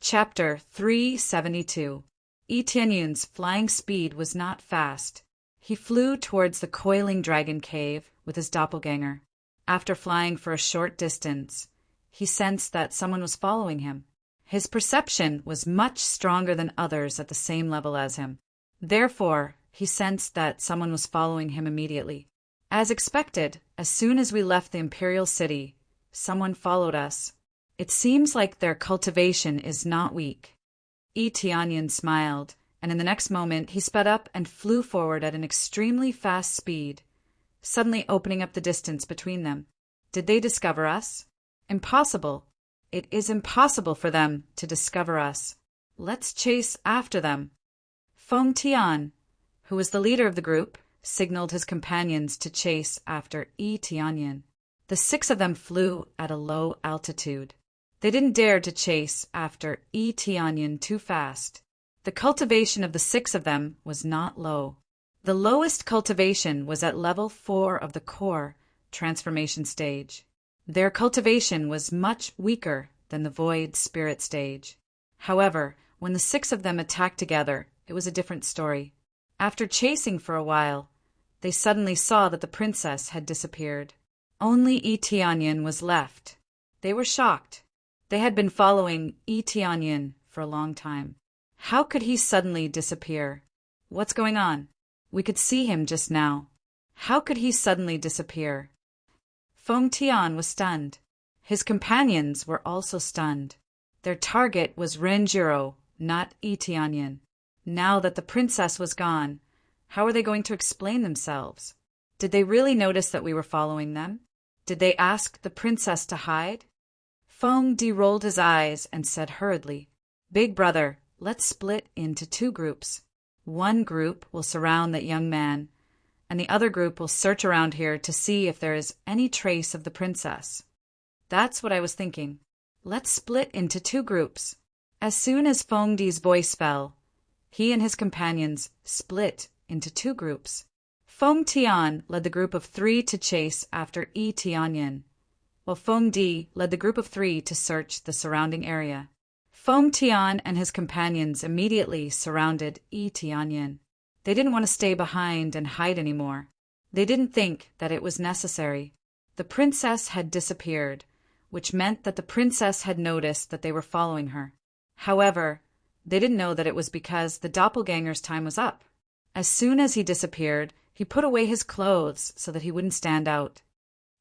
Chapter 372. Yi Tianyan's flying speed was not fast. He flew towards the coiling dragon cave with his doppelganger. After flying for a short distance, he sensed that someone was following him. His perception was much stronger than others at the same level as him. Therefore, he sensed that someone was following him immediately. As expected, as soon as we left the imperial city, someone followed us. It seems like their cultivation is not weak. Yi Tianyan smiled, and in the next moment he sped up and flew forward at an extremely fast speed, suddenly opening up the distance between them. Did they discover us? Impossible. It is impossible for them to discover us. Let's chase after them. Feng Tian, who was the leader of the group, signaled his companions to chase after Yi Tianyan. The 6 of them flew at a low altitude. They didn't dare to chase after Yi Tianyan too fast. The cultivation of the 6 of them was not low. The lowest cultivation was at level 4 of the core transformation stage. Their cultivation was much weaker than the void spirit stage. However, when the 6 of them attacked together, it was a different story. After chasing for a while, they suddenly saw that the princess had disappeared. Only Yi Tianyan was left. They were shocked. They had been following Yi Tianyan for a long time. How could he suddenly disappear? What's going on? We could see him just now. How could he suddenly disappear? Feng Tian was stunned. His companions were also stunned. Their target was Renjiro, not Yi Tianyan. Now that the princess was gone, how were they going to explain themselves? Did they really notice that we were following them? Did they ask the princess to hide? Feng Di rolled his eyes and said hurriedly, Big brother, let's split into 2 groups. One group will surround that young man, and the other group will search around here to see if there is any trace of the princess. That's what I was thinking. Let's split into 2 groups. As soon as Feng Di's voice fell, he and his companions split into 2 groups. Feng Tian led the group of 3 to chase after Yi Tianyan, while Feng Di led the group of 3 to search the surrounding area. Feng Tian and his companions immediately surrounded Yi Tianyan. They didn't want to stay behind and hide anymore. They didn't think that it was necessary. The princess had disappeared, which meant that the princess had noticed that they were following her. However, they didn't know that it was because the doppelganger's time was up. As soon as he disappeared, He put away his clothes so that he wouldn't stand out.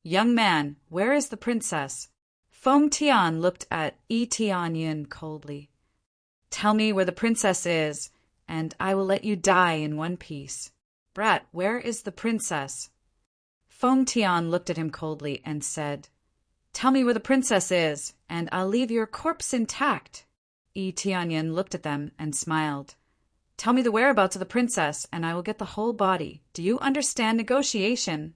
"Young man, where is the princess?" Feng Tian looked at Yi Tianyin coldly. "Tell me where the princess is, and I will let you die in one piece." "Brat, where is the princess?" Feng Tian looked at him coldly and said, "Tell me where the princess is, and I'll leave your corpse intact." Yi Tianyin looked at them and smiled. "Tell me the whereabouts of the princess, and I will get the whole body. Do you understand negotiation?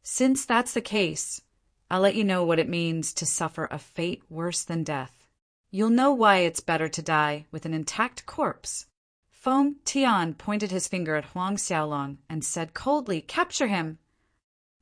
Since that's the case, I'll let you know what it means to suffer a fate worse than death. You'll know why it's better to die with an intact corpse." Feng Tian pointed his finger at Huang Xiaolong and said coldly, "Capture him!"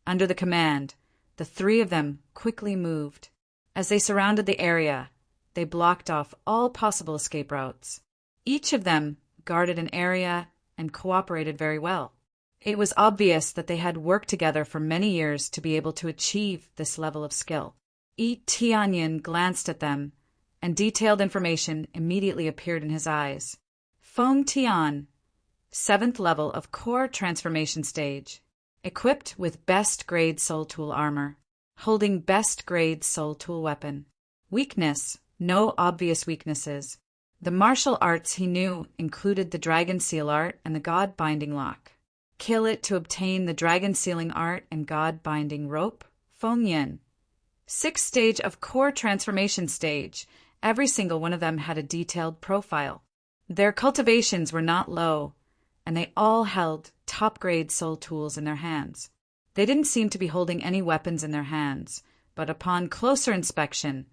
Under the command, the three of them quickly moved. As they surrounded the area, they blocked off all possible escape routes. Each of them guarded an area and cooperated very well. It was obvious that they had worked together for many years to be able to achieve this level of skill. Yi Tianyin glanced at them, and detailed information immediately appeared in his eyes. Feng Tian, 7th level of core transformation stage, equipped with best grade soul tool armor, holding best grade soul tool weapon. Weakness, no obvious weaknesses. The martial arts he knew included the dragon seal art and the god binding lock. Kill it to obtain the dragon sealing art and god binding rope. Feng Yin. 6th stage of core transformation stage. Every single one of them had a detailed profile. Their cultivations were not low, and they all held top-grade soul tools in their hands. They didn't seem to be holding any weapons in their hands, but upon closer inspection,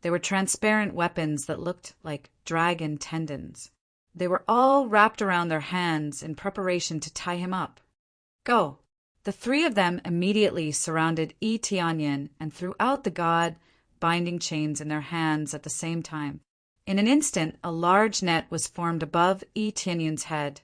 they were transparent weapons that looked like dragon tendons. They were all wrapped around their hands in preparation to tie him up. "Go!" The three of them immediately surrounded Yi Tianyin and threw out the god binding chains in their hands at the same time. In an instant, a large net was formed above Yi Tianyin's head,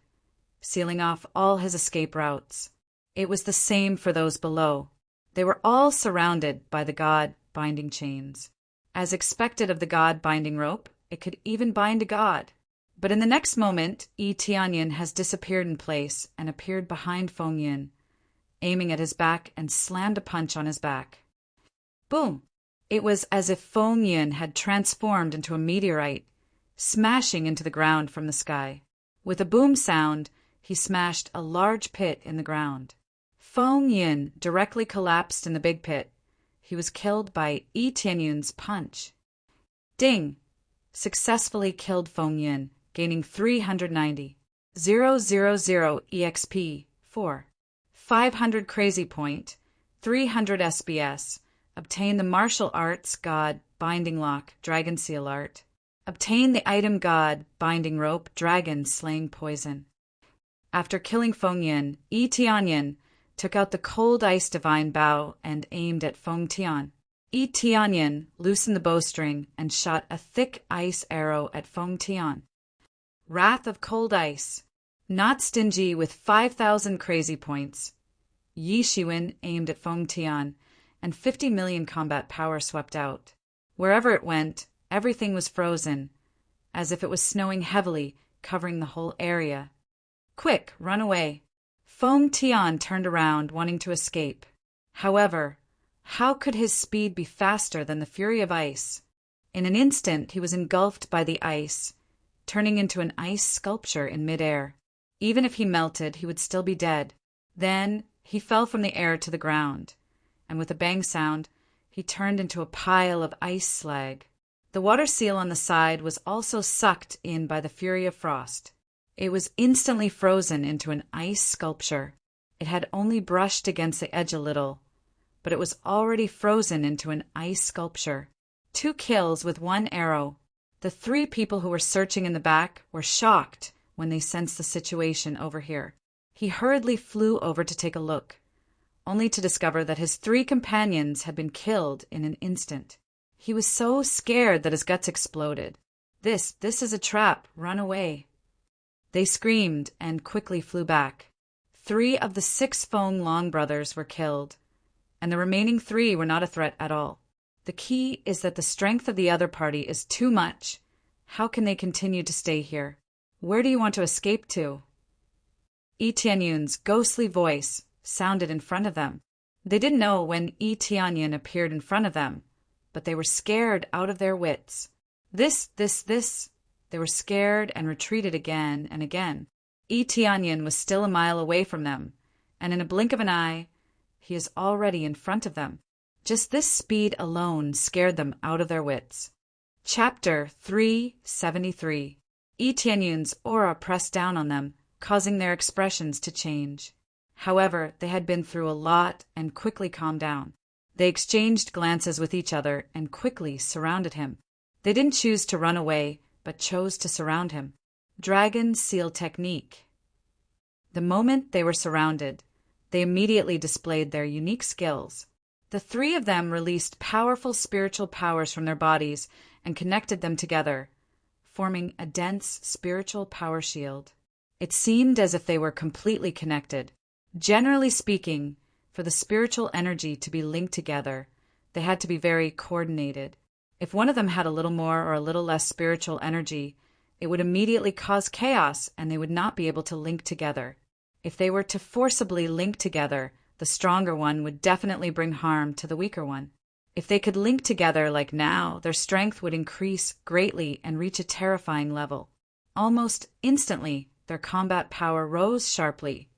sealing off all his escape routes. It was the same for those below. They were all surrounded by the god binding chains. As expected of the god binding rope, it could even bind a god. But in the next moment, Yi Tianyin has disappeared in place and appeared behind Feng Yin, aiming at his back and slammed a punch on his back. Boom! It was as if Feng Yin had transformed into a meteorite, smashing into the ground from the sky. With a boom sound, he smashed a large pit in the ground. Feng Yin directly collapsed in the big pit. He was killed by Yi Tianyin's punch. Ding! Successfully killed Feng Yin, gaining 390. 000 EXP 4. 500 Crazy Point, 300 SBS. Obtain the martial arts god binding lock dragon seal art. Obtain the item god binding rope dragon slaying poison. After killing Feng Yin, Yi Tianyin took out the cold ice divine bow and aimed at Feng Tian. Yi Tianyin loosened the bowstring and shot a thick ice arrow at Feng Tian. Wrath of Cold Ice. Not stingy with 5,000 crazy points. Yi Shiwen aimed at Feng Tian, and 50 million combat power swept out. Wherever it went, everything was frozen, as if it was snowing heavily, covering the whole area. "Quick, run away!" Feng Tian turned around, wanting to escape. However, how could his speed be faster than the fury of ice? In an instant, he was engulfed by the ice, turning into an ice sculpture in midair. Even if he melted, he would still be dead. Then he fell from the air to the ground, and with a bang sound, he turned into a pile of ice slag. The water seal on the side was also sucked in by the fury of frost. It was instantly frozen into an ice sculpture. It had only brushed against the edge a little, but it was already frozen into an ice sculpture. 2 kills with 1 arrow. The 3 people who were searching in the back were shocked when they sensed the situation over here. He hurriedly flew over to take a look, only to discover that his 3 companions had been killed in an instant. He was so scared that his guts exploded. This is a trap. Run away." They screamed and quickly flew back. 3 of the 6 Feng Long brothers were killed, and the remaining 3 were not a threat at all. The key is that the strength of the other party is too much. How can they continue to stay here? Where do you want to escape to? Yi Tianyun's ghostly voice sounded in front of them. They didn't know when Yi Tianyan appeared in front of them, but they were scared out of their wits. This. They were scared and retreated again and again. Yi Tianyan was still a mile away from them, and in a blink of an eye, he is already in front of them. Just this speed alone scared them out of their wits. Chapter 373. Yi Tianyun's aura pressed down on them, causing their expressions to change. However, they had been through a lot and quickly calmed down. They exchanged glances with each other and quickly surrounded him. They didn't choose to run away, but chose to surround him. Dragon Seal Technique. The moment they were surrounded, they immediately displayed their unique skills. The three of them released powerful spiritual powers from their bodies and connected them together, forming a dense spiritual power shield. It seemed as if they were completely connected. Generally speaking, for the spiritual energy to be linked together, they had to be very coordinated. If one of them had a little more or a little less spiritual energy, it would immediately cause chaos and they would not be able to link together. If they were to forcibly link together, the stronger one would definitely bring harm to the weaker one. If they could link together like now, their strength would increase greatly and reach a terrifying level. Almost instantly, their combat power rose sharply,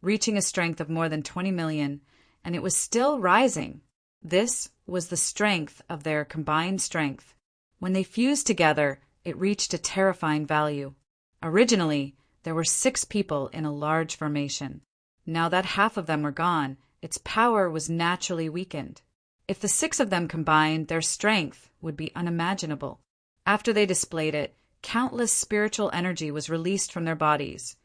reaching a strength of more than 20 million, and it was still rising. This was the strength of their combined strength. When they fused together, it reached a terrifying value. Originally, there were 6 people in a large formation. Now that half of them were gone, its power was naturally weakened. If the 6 of them combined, their strength would be unimaginable. After they displayed it, countless spiritual energy was released from their bodies,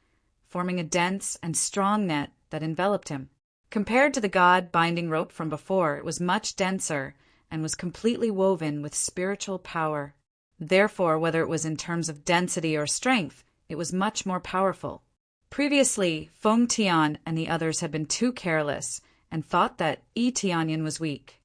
forming a dense and strong net that enveloped him. Compared to the God binding rope from before, it was much denser and was completely woven with spiritual power. Therefore, whether it was in terms of density or strength, it was much more powerful. Previously, Feng Tian and the others had been too careless and thought that Yi Tianyan was weak.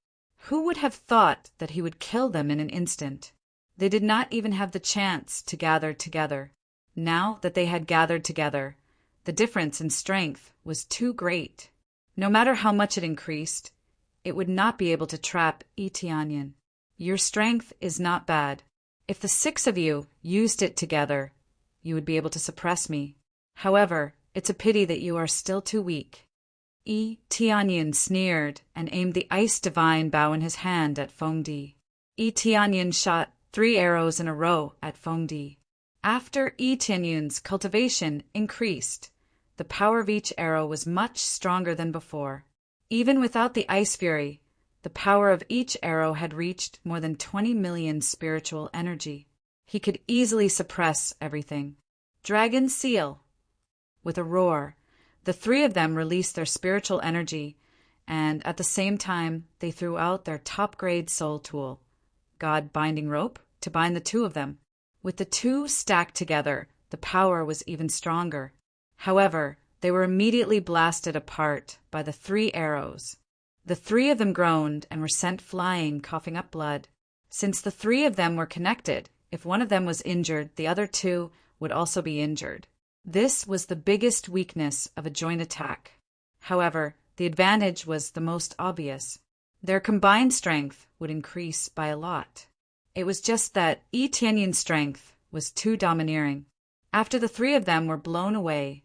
Who would have thought that he would kill them in an instant? They did not even have the chance to gather together. Now that they had gathered together, the difference in strength was too great. No matter how much it increased, it would not be able to trap Yi Tianyan. Your strength is not bad. If the 6 of you used it together, you would be able to suppress me. However, it's a pity that you are still too weak. Yi Tianyan sneered and aimed the ice divine bow in his hand at Feng Di. Yi Tianyan shot 3 arrows in a row at Feng Di. After Yi Tianyan's cultivation increased, the power of each arrow was much stronger than before. Even without the ice fury, the power of each arrow had reached more than 20 million spiritual energy. He could easily suppress everything. Dragon Seal. With a roar, the 3 of them released their spiritual energy, and at the same time, they threw out their top-grade soul tool, God Binding Rope, to bind the 2 of them. With the 2 stacked together, the power was even stronger. However, they were immediately blasted apart by the 3 arrows. The 3 of them groaned and were sent flying, coughing up blood. Since the 3 of them were connected, if one of them was injured, the other 2 would also be injured. This was the biggest weakness of a joint attack. However, the advantage was the most obvious. Their combined strength would increase by a lot. It was just that Yi Tianyan's strength was too domineering. After the 3 of them were blown away,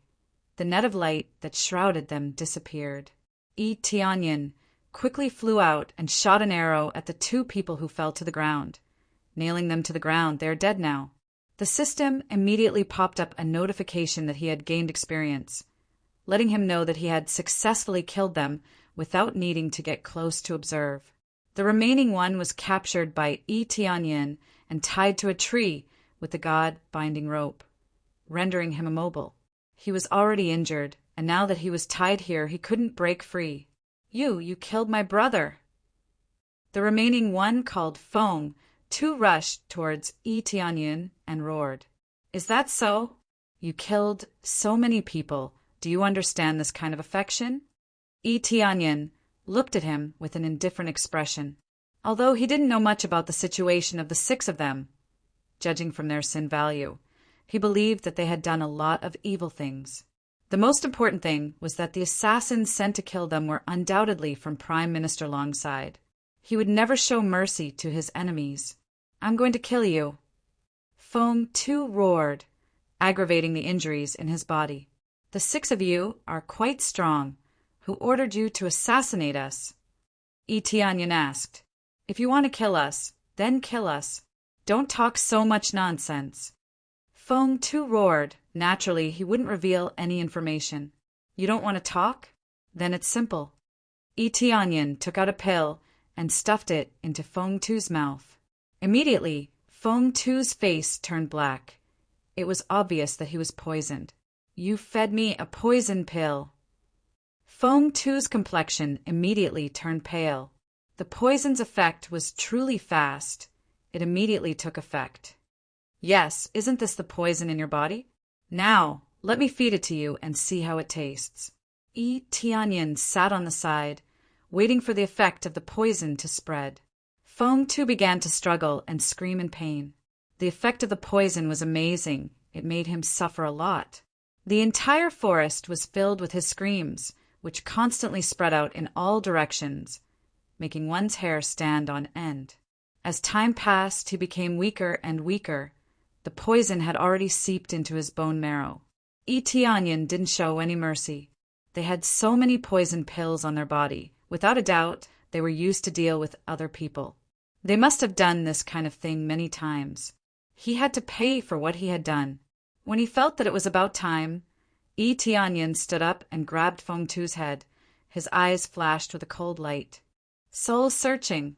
the net of light that shrouded them disappeared. Yi Tianyan quickly flew out and shot an arrow at the 2 people who fell to the ground. Nailing them to the ground, they are dead now. The system immediately popped up a notification that he had gained experience, letting him know that he had successfully killed them without needing to get close to observe. The remaining one was captured by Yi Tianyan and tied to a tree with the God binding rope, rendering him immobile. He was already injured, and now that he was tied here, he couldn't break free. You killed my brother." The remaining one, called Feng, too rushed towards Yi Tianyan and roared, "Is that so? You killed so many people. Do you understand this kind of affection?" Yi Tianyan looked at him with an indifferent expression. Although he didn't know much about the situation of the 6 of them, judging from their sin value, he believed that they had done a lot of evil things. The most important thing was that the assassins sent to kill them were undoubtedly from Prime Minister Long's side. He would never show mercy to his enemies. "I'm going to kill you." Feng Tu roared, aggravating the injuries in his body. "The 6 of you are quite strong. Who ordered you to assassinate us?" Yi Tianyan asked. "If you want to kill us, then kill us. Don't talk so much nonsense." Feng Tu roared. Naturally, he wouldn't reveal any information. "You don't want to talk? Then it's simple." Yi Tianyan took out a pill and stuffed it into Feng Tu's mouth. Immediately, Feng Tu's face turned black. It was obvious that he was poisoned. "You fed me a poison pill." Feng Tu's complexion immediately turned pale. The poison's effect was truly fast. It immediately took effect. "Yes, isn't this the poison in your body? Now, let me feed it to you and see how it tastes." Yi Tianyan sat on the side, waiting for the effect of the poison to spread. Feng Tu began to struggle and scream in pain. The effect of the poison was amazing. It made him suffer a lot. The entire forest was filled with his screams, which constantly spread out in all directions, making one's hair stand on end. As time passed, he became weaker and weaker. The poison had already seeped into his bone marrow. Yi Tianyan didn't show any mercy. They had so many poison pills on their body. Without a doubt, they were used to deal with other people. They must have done this kind of thing many times. He had to pay for what he had done. When he felt that it was about time, Yi Tianyan stood up and grabbed Feng Tu's head. His eyes flashed with a cold light. "Soul searching."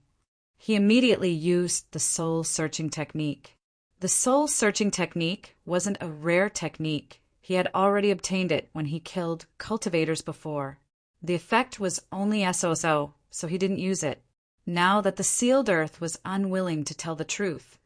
He immediately used the soul-searching technique. The soul-searching technique wasn't a rare technique. He had already obtained it when he killed cultivators before. The effect was only so he didn't use it. Now that the sealed earth was unwilling to tell the truth,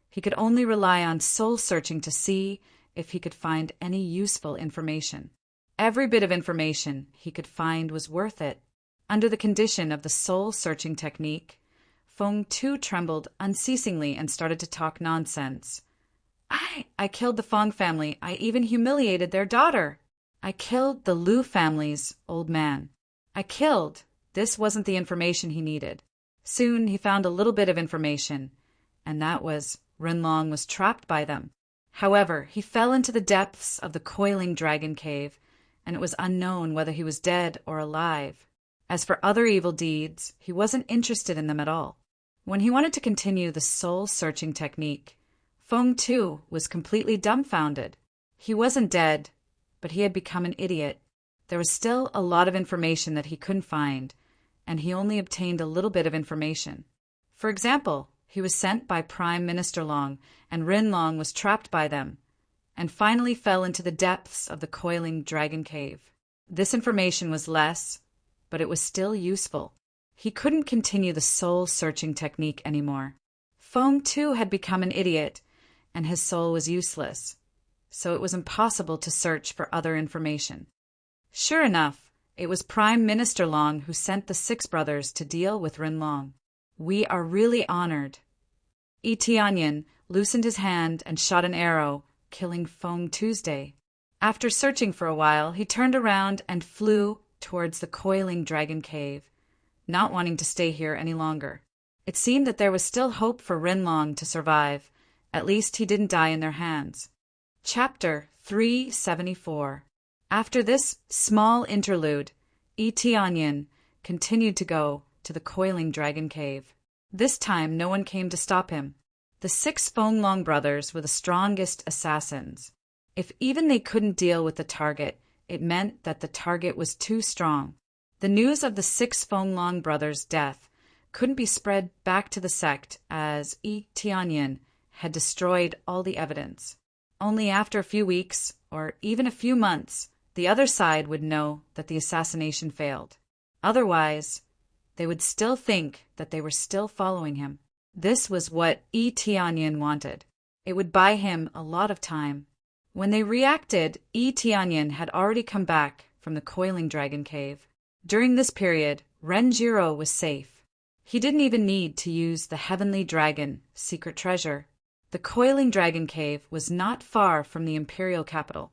he could only rely on soul-searching to see if he could find any useful information. Every bit of information he could find was worth it. Under the condition of the soul-searching technique, Feng Tu trembled unceasingly and started to talk nonsense. I killed the Feng family. I even humiliated their daughter. I killed the Lu family's old man. This wasn't the information he needed. Soon he found a little bit of information, and that was Rinlong was trapped by them. However, he fell into the depths of the coiling dragon cave, and it was unknown whether he was dead or alive. As for other evil deeds, he wasn't interested in them at all. When he wanted to continue the soul-searching technique, Feng Tu was completely dumbfounded. He wasn't dead, but he had become an idiot. There was still a lot of information that he couldn't find, and he only obtained a little bit of information. For example, he was sent by Prime Minister Long, and Rinlong was trapped by them, and finally fell into the depths of the coiling dragon cave. This information was less, but it was still useful. He couldn't continue the soul-searching technique anymore. Feng Tu had become an idiot, and his soul was useless, so it was impossible to search for other information. Sure enough, it was Prime Minister Long who sent the 6 brothers to deal with Rinlong. "We are really honored." Yi Tianyan loosened his hand and shot an arrow, killing Feng Tuesday. After searching for a while, he turned around and flew towards the coiling dragon cave, not wanting to stay here any longer. It seemed that there was still hope for Rinlong to survive. At least he didn't die in their hands. Chapter 374. After this small interlude, Yi Tianyan continued to go to the coiling dragon cave. This time no one came to stop him. The 6 Fenglong brothers were the strongest assassins. If even they couldn't deal with the target, it meant that the target was too strong. The news of the 6 Fenglong brothers' death couldn't be spread back to the sect, as Yi Tianyan had destroyed all the evidence. Only after a few weeks, or even a few months, the other side would know that the assassination failed. Otherwise, they would still think that they were still following him. This was what Yi Tianyan wanted. It would buy him a lot of time. When they reacted, Yi Tianyan had already come back from the coiling dragon cave. During this period, Renjiro was safe. He didn't even need to use the Heavenly Dragon secret treasure. The coiling dragon cave was not far from the imperial capital.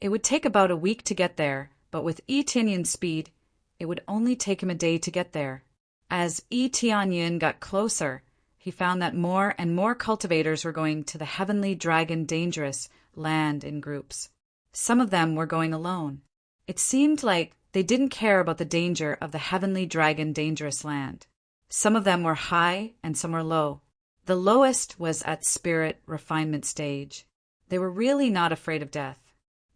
It would take about a week to get there, but with E. Tianyan's speed, it would only take him a day to get there. As E. Tianyan got closer, he found that more and more cultivators were going to the Heavenly Dragon Dangerous land in groups. Some of them were going alone. It seemed like they didn't care about the danger of the Heavenly Dragon Dangerous land. Some of them were high and some were low. The lowest was at spirit refinement stage. They were really not afraid of death.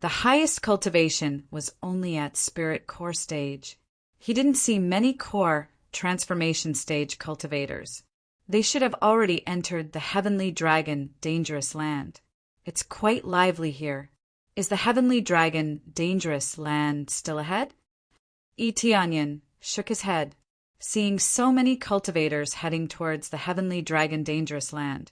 The highest cultivation was only at spirit core stage. He didn't see many core transformation stage cultivators. They should have already entered the Heavenly Dragon Dangerous land. It's quite lively here. Is the Heavenly Dragon Dangerous land still ahead? E. Tianyan shook his head, seeing so many cultivators heading towards the Heavenly Dragon Dangerous land.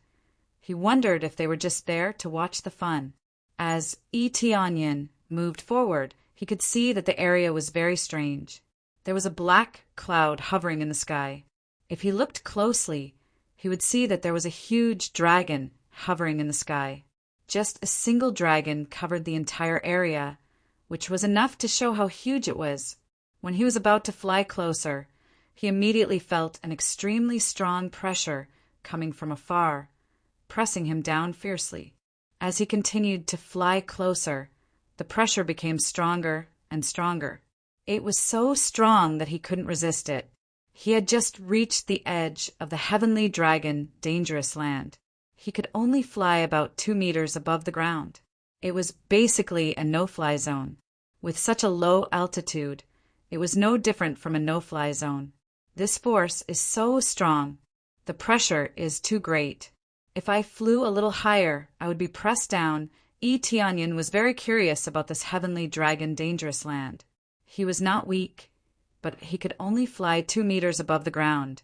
He wondered if they were just there to watch the fun. As E. Tianyan moved forward, he could see that the area was very strange. There was a black cloud hovering in the sky. If he looked closely, he would see that there was a huge dragon hovering in the sky. Just a single dragon covered the entire area, which was enough to show how huge it was. When he was about to fly closer, he immediately felt an extremely strong pressure coming from afar, pressing him down fiercely. As he continued to fly closer, the pressure became stronger and stronger. It was so strong that he couldn't resist it. He had just reached the edge of the Heavenly Dragon Dangerous land. He could only fly about 2 meters above the ground. It was basically a no-fly zone. With such a low altitude, it was no different from a no-fly zone. This force is so strong. The pressure is too great. If I flew a little higher, I would be pressed down. E. Tianyan was very curious about this Heavenly Dragon Dangerous land. He was not weak, but he could only fly 2 meters above the ground,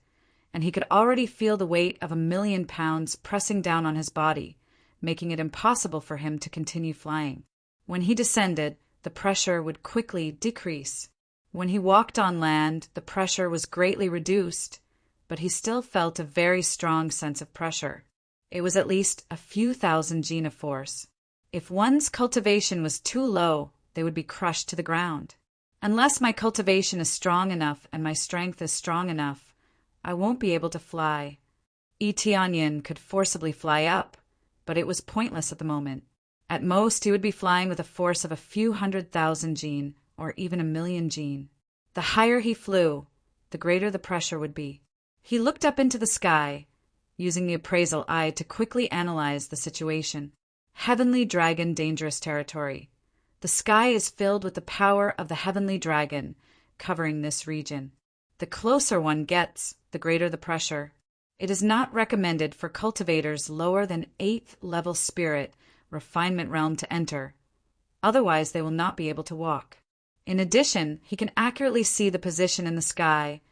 and he could already feel the weight of 1,000,000 pounds pressing down on his body, making it impossible for him to continue flying. When he descended, the pressure would quickly decrease. When he walked on land, the pressure was greatly reduced, but he still felt a very strong sense of pressure. It was at least a few thousand Jin of force. If one's cultivation was too low, they would be crushed to the ground. Unless my cultivation is strong enough and my strength is strong enough, I won't be able to fly. E. Tianyan could forcibly fly up, but it was pointless at the moment. At most, he would be flying with a force of a few 100,000 Jin, or even 1,000,000 Jin. The higher he flew, the greater the pressure would be. He looked up into the sky, using the appraisal eye to quickly analyze the situation. Heavenly Dragon Dangerous territory. The sky is filled with the power of the Heavenly Dragon, covering this region. The closer one gets, the greater the pressure. It is not recommended for cultivators lower than 8th level spirit refinement realm to enter. Otherwise, they will not be able to walk. In addition, he can accurately see the position in the sky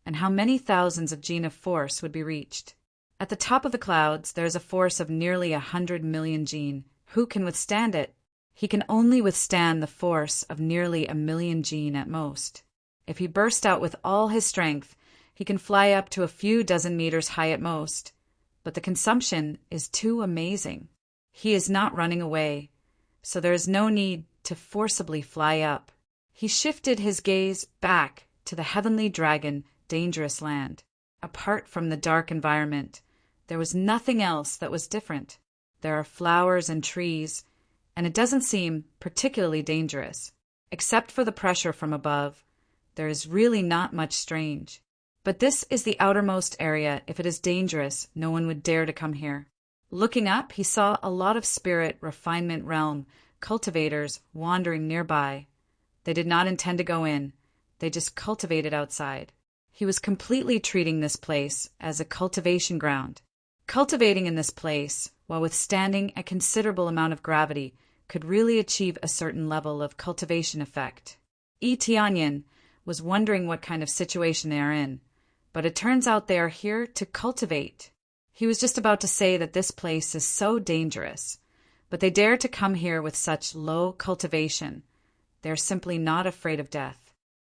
and how many thousands of Jin of force would be reached. At the top of the clouds, there is a force of nearly 100 million Jin. Who can withstand it? He can only withstand the force of nearly 1,000,000 Jin at most. If he burst out with all his strength, he can fly up to a few dozen meters high at most, but the consumption is too amazing. He is not running away, so there is no need to forcibly fly up. He shifted his gaze back to the Heavenly Dragon Dangerous land. Apart from the dark environment, there was nothing else that was different. There are flowers and trees, and it doesn't seem particularly dangerous. Except for the pressure from above, there is really not much strange. But this is the outermost area. If it is dangerous, no one would dare to come here. Looking up, he saw a lot of spirit refinement realm cultivators wandering nearby. They did not intend to go in. They just cultivated outside. He was completely treating this place as a cultivation ground. Cultivating in this place, while withstanding a considerable amount of gravity, could really achieve a certain level of cultivation effect. E. Tianyan was wondering what kind of situation they are in, but it turns out they are here to cultivate. He was just about to say that this place is so dangerous, but they dare to come here with such low cultivation. They are simply not afraid of death.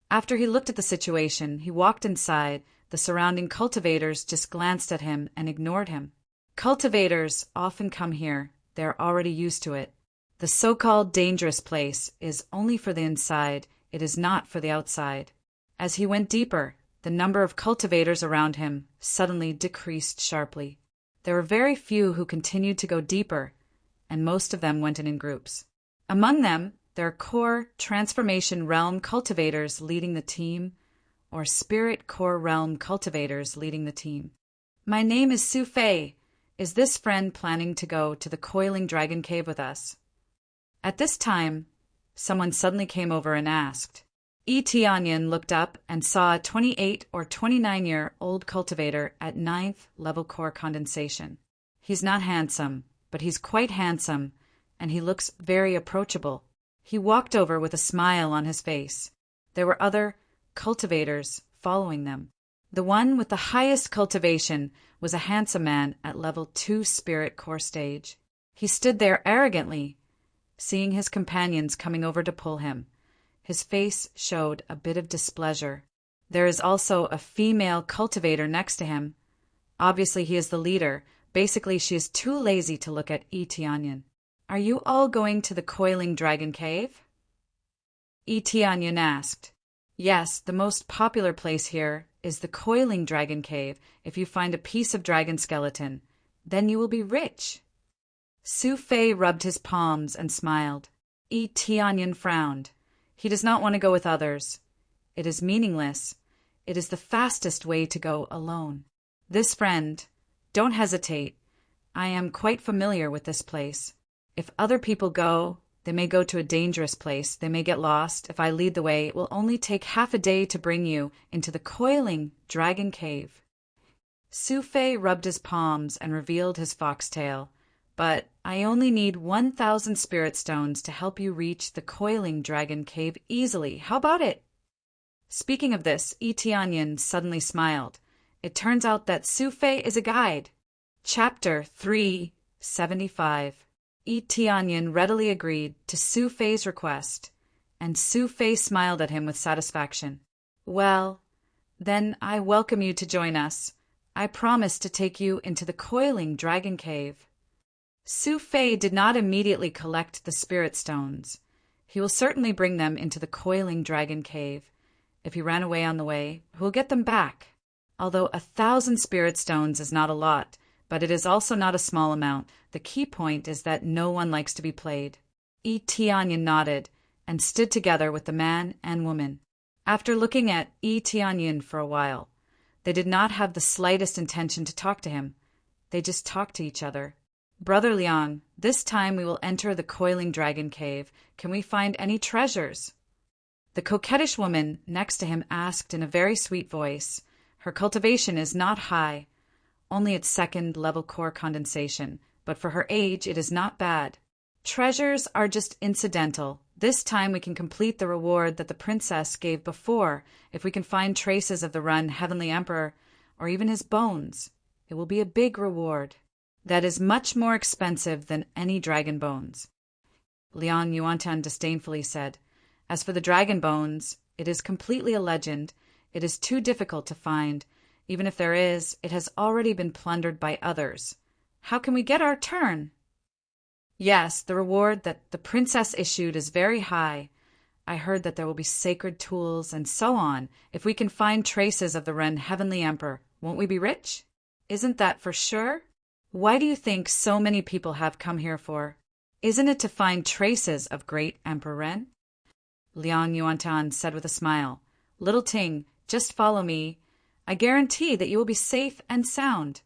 After he looked at the situation, he walked inside. The surrounding cultivators just glanced at him and ignored him. Cultivators often come here. They are already used to it. The so-called dangerous place is only for the inside, it is not for the outside. As he went deeper, the number of cultivators around him suddenly decreased sharply. There were very few who continued to go deeper, and most of them went in groups. Among them, there are core transformation realm cultivators leading the team, or spirit core realm cultivators leading the team. My name is Su Fei. Is this friend planning to go to the coiling dragon cave with us? At this time, someone suddenly came over and asked. Tianyan looked up and saw a 28 or 29-year-old cultivator at 9th level core condensation. He's not handsome, but he's quite handsome, and he looks very approachable. He walked over with a smile on his face. There were other cultivators following them. The one with the highest cultivation was a handsome man at level 2 spirit core stage. He stood there arrogantly, seeing his companions coming over to pull him. His face showed a bit of displeasure. There is also a female cultivator next to him. Obviously, he is the leader. Basically, she is too lazy to look at Tianyan. Are you all going to the coiling dragon cave? Tianyan asked. Yes, the most popular place here is the coiling dragon cave. If you find a piece of dragon skeleton, then you will be rich. Su Fei rubbed his palms and smiled. Tianyan frowned. He does not want to go with others. It is meaningless. It is the fastest way to go alone. This friend, don't hesitate. I am quite familiar with this place. If other people go, they may go to a dangerous place. They may get lost. If I lead the way, it will only take half a day to bring you into the coiling dragon cave. Su Fei rubbed his palms and revealed his foxtail. But I only need 1,000 spirit stones to help you reach the coiling dragon cave easily. How about it? Speaking of this, Tianyan suddenly smiled. It turns out that Su Fei is a guide. Chapter 375. Tianyan readily agreed to Su Fei's request, and Su Fei smiled at him with satisfaction. Well, then I welcome you to join us. I promise to take you into the coiling dragon cave. Su Fei did not immediately collect the spirit stones. He will certainly bring them into the coiling dragon cave. If he ran away on the way, he will get them back. Although 1,000 spirit stones is not a lot, but it is also not a small amount, the key point is that no one likes to be played. Tianyan nodded and stood together with the man and woman. After looking at Tianyan for a while, they did not have the slightest intention to talk to him. They just talked to each other. Brother Liang, this time we will enter the coiling dragon cave. Can we find any treasures? The coquettish woman next to him asked in a very sweet voice. Her cultivation is not high, only its 2nd level core condensation, but for her age it is not bad. Treasures are just incidental. This time we can complete the reward that the princess gave before. If we can find traces of the Run Heavenly Emperor, or even his bones, it will be a big reward. That is much more expensive than any dragon bones. Liang Yuantan disdainfully said. As for the dragon bones, it is completely a legend. It is too difficult to find. Even if there is, it has already been plundered by others. How can we get our turn? Yes, the reward that the princess issued is very high. I heard that there will be sacred tools and so on. If we can find traces of the Ren Heavenly Emperor, won't we be rich? Isn't that for sure? Why do you think so many people have come here for? Isn't it to find traces of great Emperor Ren? Liang Yuantan said with a smile. Little Ting, just follow me. I guarantee that you will be safe and sound.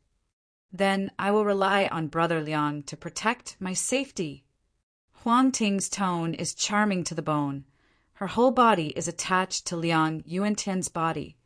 Then I will rely on Brother Liang to protect my safety. Huang Ting's tone is charming to the bone. Her whole body is attached to Liang Yuantian's body,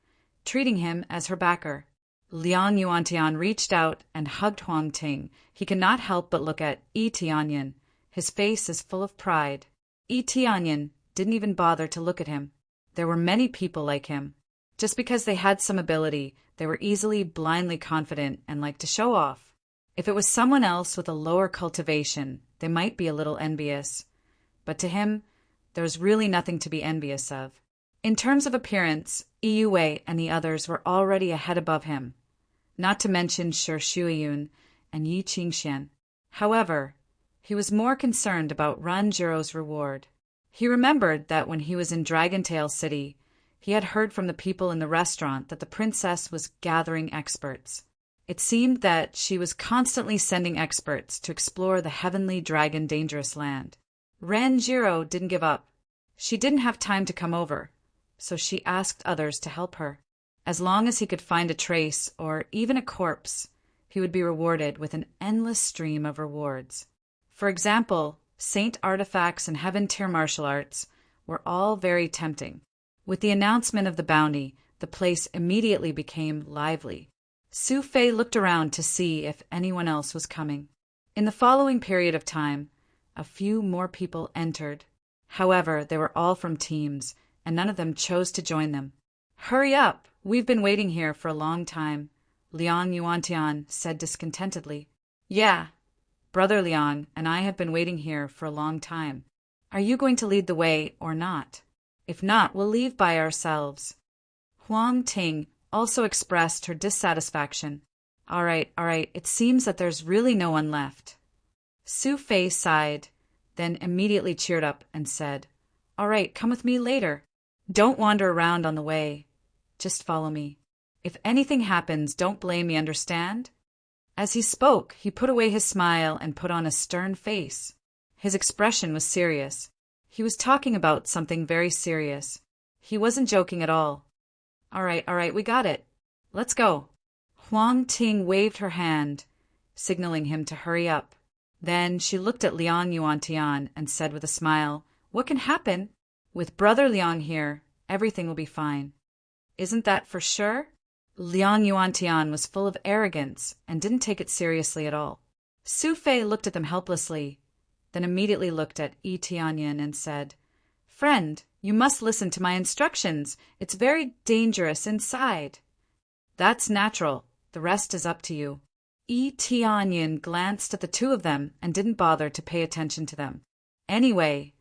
treating him as her backer. Liang Yuantian reached out and hugged Huang Ting. He cannot help but look at Tianyan. His face is full of pride. Tianyan didn't even bother to look at him. There were many people like him. Just because they had some ability, they were easily blindly confident and liked to show off. If it was someone else with a lower cultivation, they might be a little envious. But to him, there was really nothing to be envious of. In terms of appearance, Yi Wei and the others were already a head above him, not to mention Shi Shuiyun and Yi Qingxian. However, He was more concerned about Ranjiro's reward. He remembered that when he was in Dragontail City, he had heard from the people in the restaurant that the princess was gathering experts. It seemed that she was constantly sending experts to explore the heavenly dragon dangerous land. Ranjiro didn't give up. She didn't have time to come over, so she asked others to help her. As long as he could find a trace or even a corpse, he would be rewarded with an endless stream of rewards. For example, saint artifacts and heaven-tier martial arts were all very tempting. With the announcement of the bounty, the place immediately became lively. Su Fei looked around to see if anyone else was coming. In the following period of time, a few more people entered. However, they were all from teams, and none of them chose to join them. "Hurry up! We've been waiting here for a long time," Liang Yuantian said discontentedly. "Yeah, Brother Liang and I have been waiting here for a long time. Are you going to lead the way or not? If not, we'll leave by ourselves." Huang Ting also expressed her dissatisfaction. All right, it seems that there's really no one left." Su Fei sighed, then immediately cheered up and said, "All right, come with me later. Don't wander around on the way. Just follow me. If anything happens, don't blame me, understand?" As he spoke, he put away his smile and put on a stern face. His expression was serious. He was talking about something very serious. He wasn't joking at all. All right, we got it. Let's go." Huang Ting waved her hand, signaling him to hurry up. Then she looked at Liang Yuantian and said with a smile, "What can happen? With Brother Liang here, everything will be fine." "Isn't that for sure?" Liang Yuantian was full of arrogance and didn't take it seriously at all. Su Fei looked at them helplessly, then immediately looked at Yi Tianyan and said, "Friend, you must listen to my instructions. It's very dangerous inside." "That's natural. The rest is up to you." Yi Tianyan glanced at the two of them and didn't bother to pay attention to them. Anyway,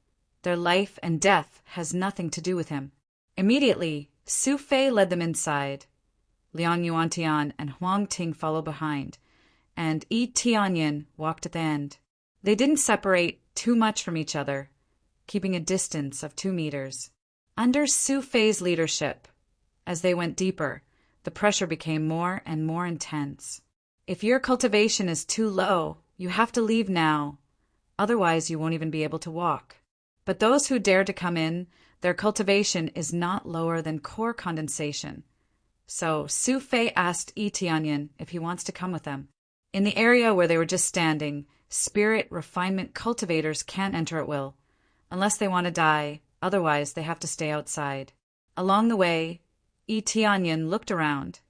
their life and death has nothing to do with him. Immediately, Su Fei led them inside. Liang Yuantian and Huang Ting followed behind, and Yi Tianyan walked at the end. They didn't separate too much from each other, keeping a distance of 2 meters. Under Su Fei's leadership, as they went deeper, the pressure became more and more intense. If your cultivation is too low, you have to leave now. Otherwise, you won't even be able to walk. But those who dare to come in, their cultivation is not lower than core condensation. So Su Fei asked Yi Tianyan if he wants to come with them. In the area where they were just standing, spirit refinement cultivators can't enter at will, unless they want to die, otherwise they have to stay outside. Along the way, Yi Tianyan looked around.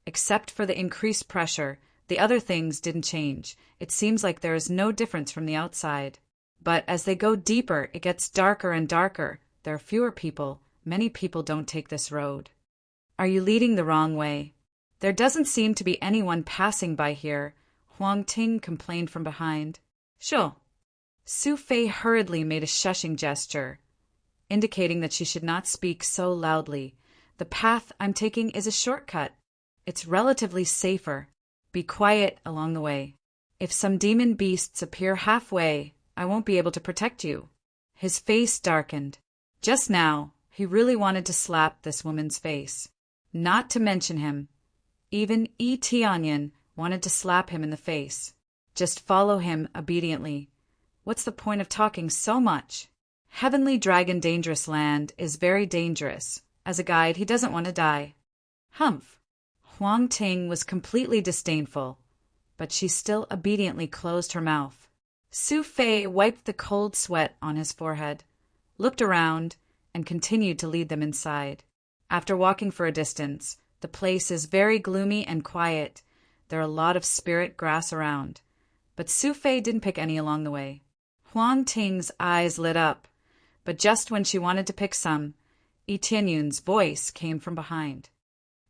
Except for the increased pressure, the other things didn't change. It seems like there is no difference from the outside. But as they go deeper, it gets darker and darker. There are fewer people. Many people don't take this road. "Are you leading the wrong way? There doesn't seem to be anyone passing by here," Huang Ting complained from behind. "Sure." Su Fei hurriedly made a shushing gesture, indicating that she should not speak so loudly. "The path I'm taking is a shortcut. It's relatively safer. Be quiet along the way. If some demon beasts appear halfway, I won't be able to protect you." His face darkened. Just now, he really wanted to slap this woman's face. Not to mention him. Even Yi Tianyan wanted to slap him in the face. Just follow him obediently. What's the point of talking so much? Heavenly Dragon Dangerous Land is very dangerous. As a guide, he doesn't want to die. Humph. Huang Ting was completely disdainful, but she still obediently closed her mouth. Su Fei wiped the cold sweat on his forehead, looked around, and continued to lead them inside. After walking for a distance, the place is very gloomy and quiet. There are a lot of spirit grass around, but Su Fei didn't pick any along the way. Huang Ting's eyes lit up, but just when she wanted to pick some, Yi Tianyun's voice came from behind.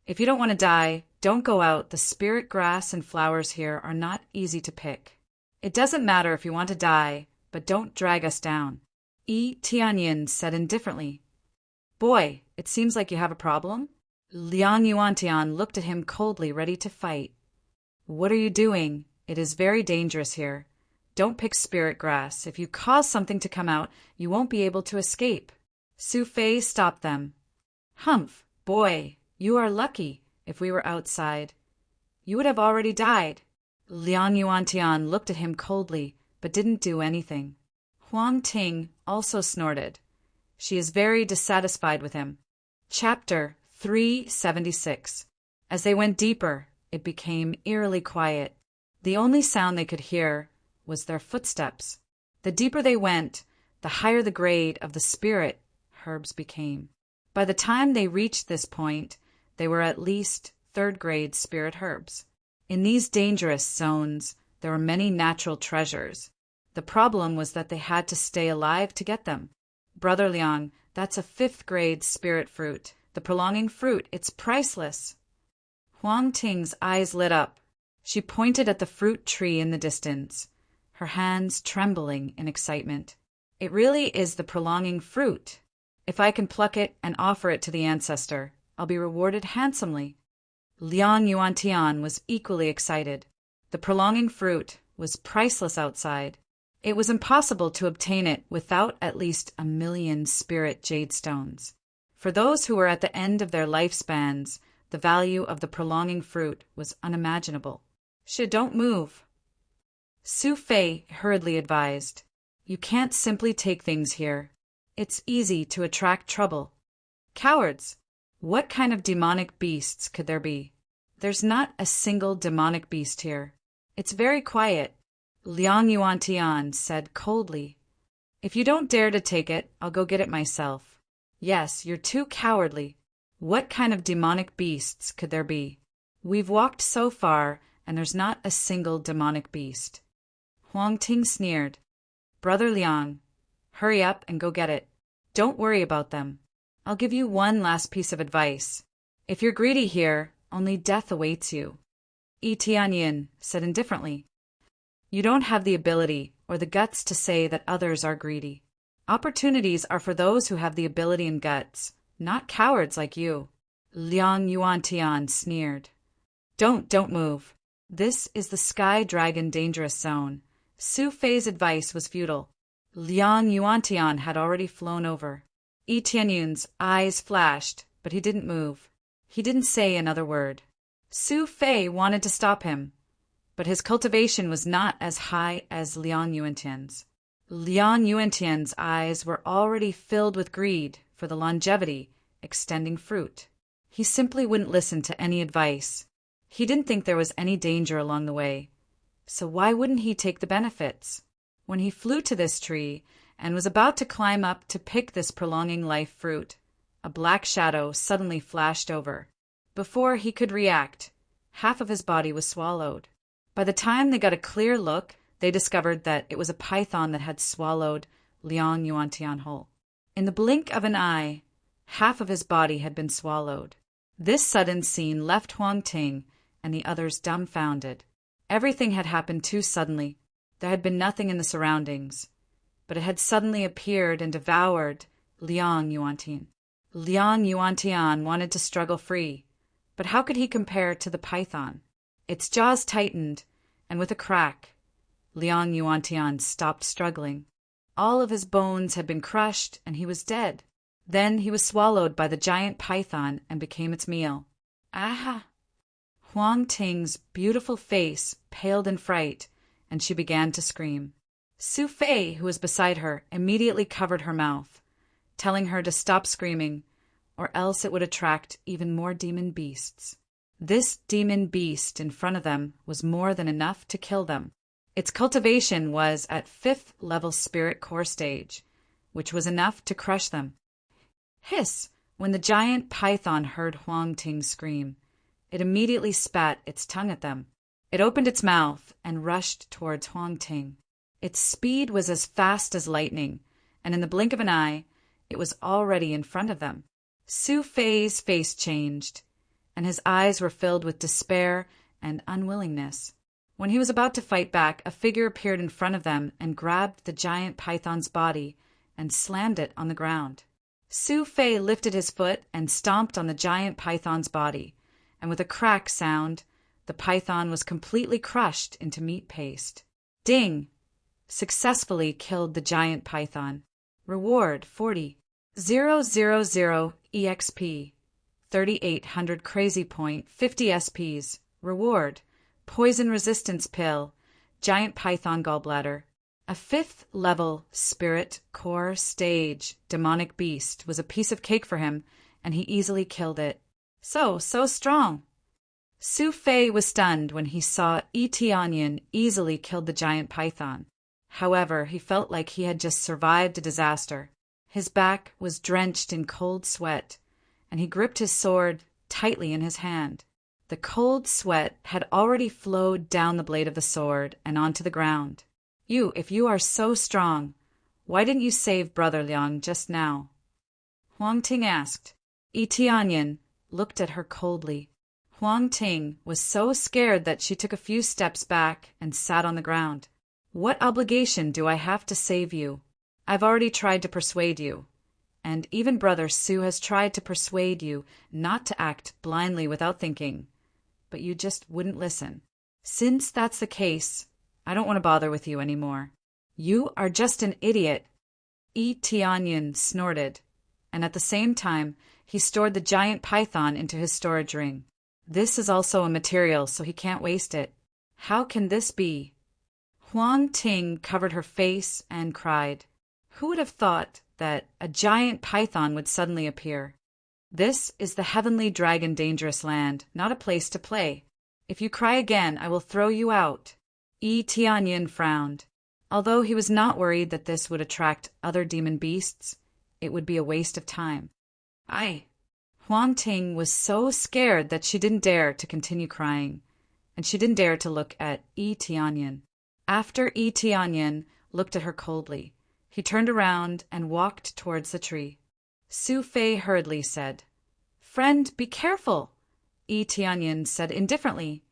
"If you don't want to die, don't go out. The spirit grass and flowers here are not easy to pick. It doesn't matter if you want to die, but don't drag us down." Yi Tianyan said indifferently. "Boy, it seems like you have a problem." Liang Yuantian looked at him coldly, ready to fight. "What are you doing? It is very dangerous here. Don't pick spirit grass. If you cause something to come out, you won't be able to escape. Su Fei stopped them. Humph, boy, you are lucky. If we were outside, you would have already died. Liang Yuantian looked at him coldly, but didn't do anything. Huang Ting also snorted. She is very dissatisfied with him. Chapter 376. As they went deeper, it became eerily quiet. The only sound they could hear was their footsteps. The deeper they went, the higher the grade of the spirit herbs became. By the time they reached this point, they were at least third-grade spirit herbs. In these dangerous zones, there were many natural treasures. The problem was that they had to stay alive to get them. Brother Liang, that's a fifth-grade spirit fruit. The prolonging fruit, it's priceless. Huang Ting's eyes lit up. She pointed at the fruit tree in the distance, her hands trembling in excitement. It really is the prolonging fruit. If I can pluck it and offer it to the ancestor, I'll be rewarded handsomely. Liang Yuantian was equally excited. The prolonging fruit was priceless outside. It was impossible to obtain it without at least 1,000,000 spirit jade stones. For those who were at the end of their lifespans, the value of the prolonging fruit was unimaginable. Don't move. Su Fei hurriedly advised. You can't simply take things here. It's easy to attract trouble. Cowards! What kind of demonic beasts could there be? There's not a single demonic beast here. It's very quiet. Liang Yuantian said coldly. If you don't dare to take it, I'll go get it myself. Yes, you're too cowardly. What kind of demonic beasts could there be? We've walked so far, and there's not a single demonic beast. Huang Ting sneered. Brother Liang, hurry up and go get it. Don't worry about them. I'll give you one last piece of advice. If you're greedy here, only death awaits you. Yi Tianyin said indifferently. You don't have the ability or the guts to say that others are greedy. Opportunities are for those who have the ability and guts, not cowards like you. Liang Yuantian sneered. Don't move. This is the Sky Dragon Dangerous Zone. Su Fei's advice was futile. Liang Yuantian had already flown over. Yi Tianyun's eyes flashed, but he didn't move. He didn't say another word. Su Fei wanted to stop him, but his cultivation was not as high as Liang Yuantian's. Liang Yuantian's eyes were already filled with greed for the longevity, extending fruit. He simply wouldn't listen to any advice. He didn't think there was any danger along the way. So why wouldn't he take the benefits? When he flew to this tree and was about to climb up to pick this prolonging life fruit, a black shadow suddenly flashed over. Before he could react, half of his body was swallowed. By the time they got a clear look, they discovered that it was a python that had swallowed Liang Yuantian whole. In the blink of an eye, half of his body had been swallowed. This sudden scene left Huang Ting and the others dumbfounded. Everything had happened too suddenly. There had been nothing in the surroundings, but it had suddenly appeared and devoured Liang Yuantian. Liang Yuantian wanted to struggle free, but how could he compare to the python? Its jaws tightened, and with a crack, Liang Yuantian stopped struggling. All of his bones had been crushed, and he was dead. Then he was swallowed by the giant python and became its meal. Ah! Huang Ting's beautiful face paled in fright, and she began to scream. Su Fei, who was beside her, immediately covered her mouth, telling her to stop screaming, or else it would attract even more demon beasts. This demon beast in front of them was more than enough to kill them. Its cultivation was at 5th level spirit core stage, which was enough to crush them. Hiss! When the giant python heard Huang Ting scream, it immediately spat its tongue at them. It opened its mouth and rushed towards Huang Ting. Its speed was as fast as lightning, and in the blink of an eye, it was already in front of them. Su Fei's face changed, and his eyes were filled with despair and unwillingness. When he was about to fight back, a figure appeared in front of them and grabbed the giant python's body and slammed it on the ground. Su Fei lifted his foot and stomped on the giant python's body, and with a crack sound, the python was completely crushed into meat paste. Ding! successfully killed the giant python. Reward 40,000 EXP, 3800 crazy point, 50 SPs. Reward, poison resistance pill, giant python gallbladder. A 5th level spirit core stage demonic beast was a piece of cake for him, and he easily killed it. So strong. Su Fei was stunned when he saw Etianyan easily killed the giant python. However, he felt like he had just survived a disaster. His back was drenched in cold sweat, and he gripped his sword tightly in his hand. The cold sweat had already flowed down the blade of the sword and onto the ground. If you are so strong, why didn't you save Brother Liang just now? Huang Ting asked. Etianyan looked at her coldly. Huang Ting was so scared that she took a few steps back and sat on the ground. What obligation do I have to save you? I've already tried to persuade you. And even Brother Su has tried to persuade you not to act blindly without thinking. But you just wouldn't listen. Since that's the case, I don't want to bother with you anymore. You are just an idiot. Etianyan snorted, and at the same time, he stored the giant python into his storage ring. This is also a material, so he can't waste it. How can this be? Huang Ting covered her face and cried. Who would have thought that a giant python would suddenly appear? This is the Heavenly Dragon Dangerous Land, not a place to play. If you cry again, I will throw you out. Etianyan frowned. Although he was not worried that this would attract other demon beasts, it would be a waste of time. Huang Ting was so scared that she didn't dare to continue crying, and she didn't dare to look at Etianyan. After Etianyan looked at her coldly, he turned around and walked towards the tree. Su Fei hurriedly said, Friend, be careful. Etianyan said indifferently,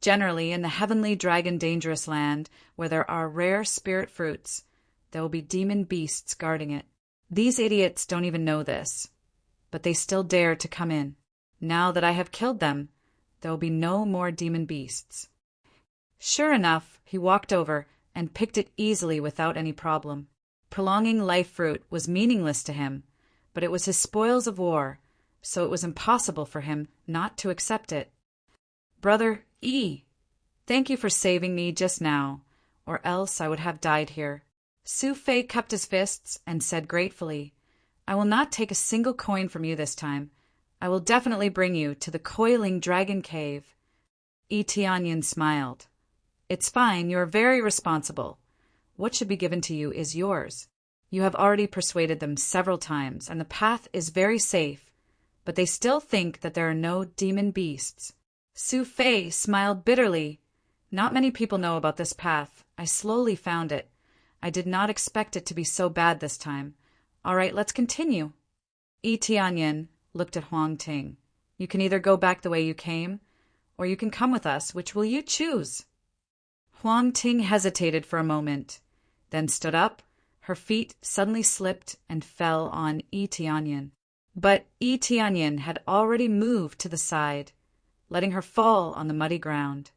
Generally, in the Heavenly Dragon Dangerous Land, where there are rare spirit fruits, there will be demon beasts guarding it. These idiots don't even know this, but they still dare to come in. Now that I have killed them, there will be no more demon beasts. Sure enough, he walked over and picked it easily without any problem. Prolonging life fruit was meaningless to him, but it was his spoils of war, so it was impossible for him not to accept it. Brother thank you for saving me just now, or else I would have died here. Su Fei cupped his fists and said gratefully, I will not take a single coin from you this time. I will definitely bring you to the Coiling Dragon Cave. Etianyan smiled. It's fine, you are very responsible. What should be given to you is yours. You have already persuaded them several times, and the path is very safe, but they still think that there are no demon beasts. Su Fei smiled bitterly. Not many people know about this path. I slowly found it. I did not expect it to be so bad this time. All right, let's continue. Etianyan looked at Huang Ting. You can either go back the way you came, or you can come with us. Which will you choose? Huang Ting hesitated for a moment, then stood up. Her feet suddenly slipped and fell on Etianyan. But Etianyan had already moved to the side, letting her fall on the muddy ground.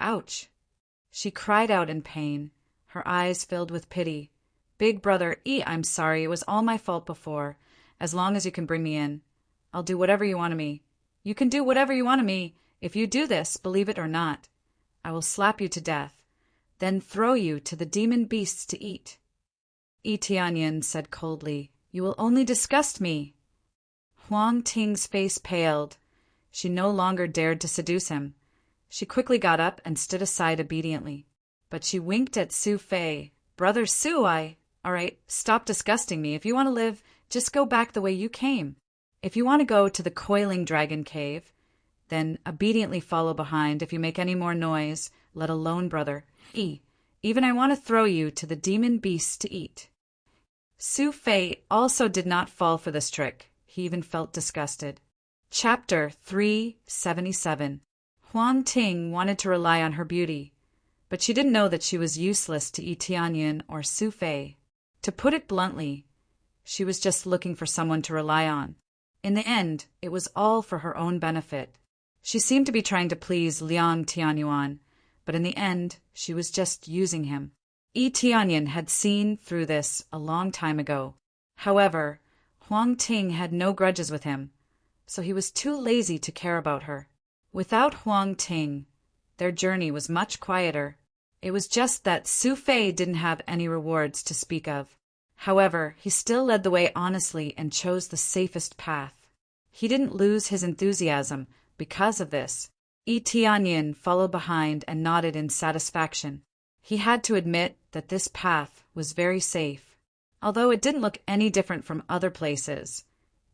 Ouch! She cried out in pain, her eyes filled with pity. Big brother I'm sorry, it was all my fault before. As long as you can bring me in, I'll do whatever you want of me. You can do whatever you want of me. If you do this, believe it or not, I will slap you to death, then throw you to the demon beasts to eat. Etianyan said coldly, You will only disgust me. Huang Ting's face paled. She no longer dared to seduce him. She quickly got up and stood aside obediently. But she winked at Su Fei. Brother Su, all right, stop disgusting me. If you want to live, just go back the way you came. If you want to go to the Coiling Dragon Cave, then obediently follow behind. If you make any more noise, let alone brother even I want to throw you to the demon beasts to eat. Su Fei also did not fall for this trick. He even felt disgusted. Chapter 377. Huang Ting wanted to rely on her beauty, but she didn't know that she was useless to Etianyan or Su Fei. To put it bluntly, she was just looking for someone to rely on. In the end, it was all for her own benefit. She seemed to be trying to please Liang Tianyuan, but in the end, she was just using him. Tianyan had seen through this a long time ago. However, Huang Ting had no grudges with him, so he was too lazy to care about her. Without Huang Ting, their journey was much quieter. It was just that Su Fei didn't have any rewards to speak of. However, he still led the way honestly and chose the safest path. He didn't lose his enthusiasm because of this. Tianyan followed behind and nodded in satisfaction. He had to admit that this path was very safe. Although it didn't look any different from other places,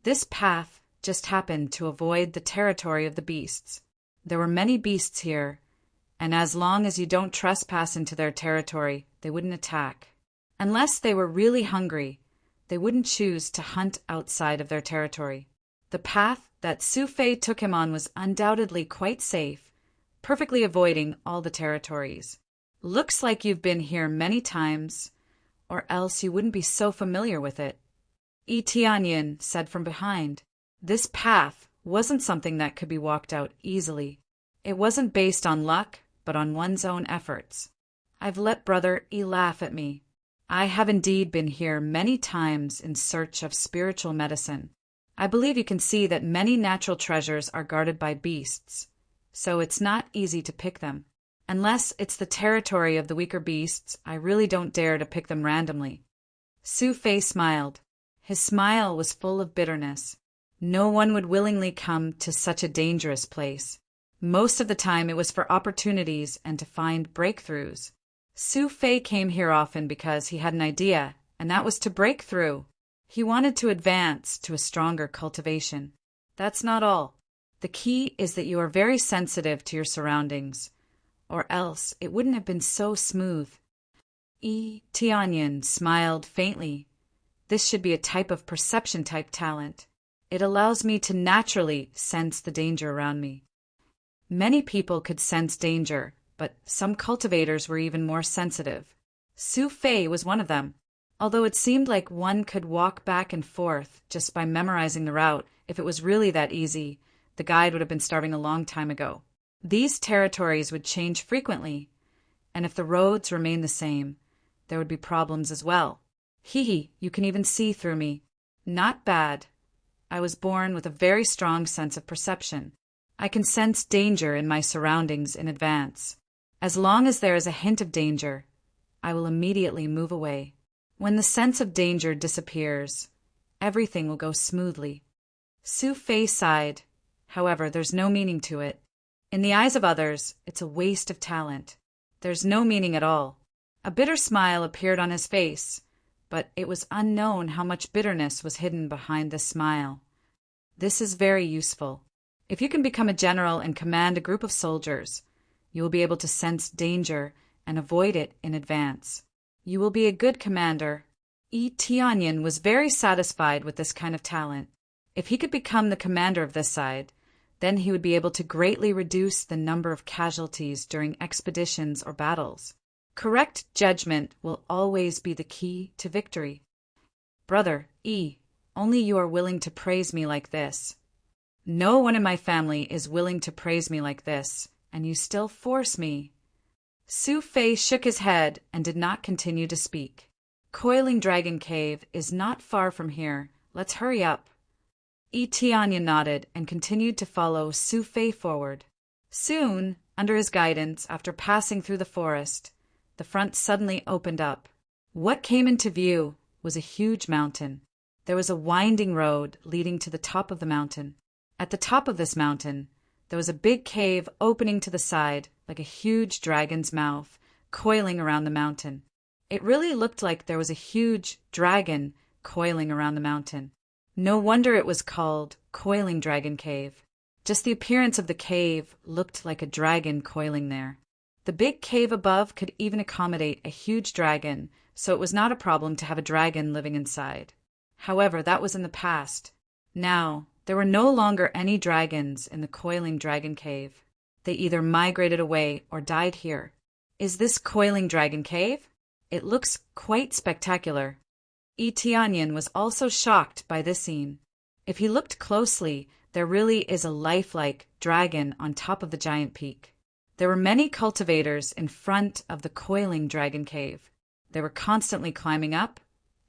this path just happened to avoid the territory of the beasts. There were many beasts here, and as long as you don't trespass into their territory, they wouldn't attack. Unless they were really hungry, they wouldn't choose to hunt outside of their territory. The path that Su Fei took him on was undoubtedly quite safe, perfectly avoiding all the territories. Looks like you've been here many times, or else you wouldn't be so familiar with it. Tianyan said from behind. This path wasn't something that could be walked out easily. It wasn't based on luck, but on one's own efforts. I've let Brother E laugh at me. I have indeed been here many times in search of spiritual medicine. I believe you can see that many natural treasures are guarded by beasts, so it's not easy to pick them. Unless it's the territory of the weaker beasts, I really don't dare to pick them randomly. Su Fei smiled. His smile was full of bitterness. No one would willingly come to such a dangerous place. Most of the time it was for opportunities and to find breakthroughs. Su Fei came here often because he had an idea, and that was to break through. He wanted to advance to a stronger cultivation. That's not all. The key is that you are very sensitive to your surroundings, or else it wouldn't have been so smooth. Tianyan smiled faintly. This should be a type of perception-type talent. It allows me to naturally sense the danger around me. Many people could sense danger, but some cultivators were even more sensitive. Su Fei was one of them. Although it seemed like one could walk back and forth just by memorizing the route, if it was really that easy, the guide would have been starving a long time ago. These territories would change frequently, and if the roads remained the same, there would be problems as well. You can even see through me. Not bad. I was born with a very strong sense of perception. I can sense danger in my surroundings in advance. As long as there is a hint of danger, I will immediately move away. When the sense of danger disappears, everything will go smoothly. Su Fei sighed. However, there's no meaning to it. In the eyes of others, it's a waste of talent. There's no meaning at all. A bitter smile appeared on his face, but it was unknown how much bitterness was hidden behind this smile. This is very useful. If you can become a general and command a group of soldiers, you will be able to sense danger and avoid it in advance. You will be a good commander. Tianyan was very satisfied with this kind of talent. If he could become the commander of this side, then he would be able to greatly reduce the number of casualties during expeditions or battles. Correct judgment will always be the key to victory. Brother E, only you are willing to praise me like this. No one in my family is willing to praise me like this, and you still force me. Su Fei shook his head and did not continue to speak. Coiling Dragon Cave is not far from here. Let's hurry up. Tianyan nodded and continued to follow Su Fei forward. Soon, under his guidance, after passing through the forest, the front suddenly opened up. What came into view was a huge mountain. There was a winding road leading to the top of the mountain. At the top of this mountain, there was a big cave opening to the side, like a huge dragon's mouth, coiling around the mountain. It really looked like there was a huge dragon coiling around the mountain. No wonder it was called Coiling Dragon Cave. Just the appearance of the cave looked like a dragon coiling there. The big cave above could even accommodate a huge dragon, so it was not a problem to have a dragon living inside. However, that was in the past. Now, there were no longer any dragons in the Coiling Dragon Cave. They either migrated away or died here. Is this Coiling Dragon Cave? It looks quite spectacular. Tianyan was also shocked by this scene. If he looked closely, there really is a lifelike dragon on top of the giant peak. There were many cultivators in front of the Coiling Dragon Cave. They were constantly climbing up,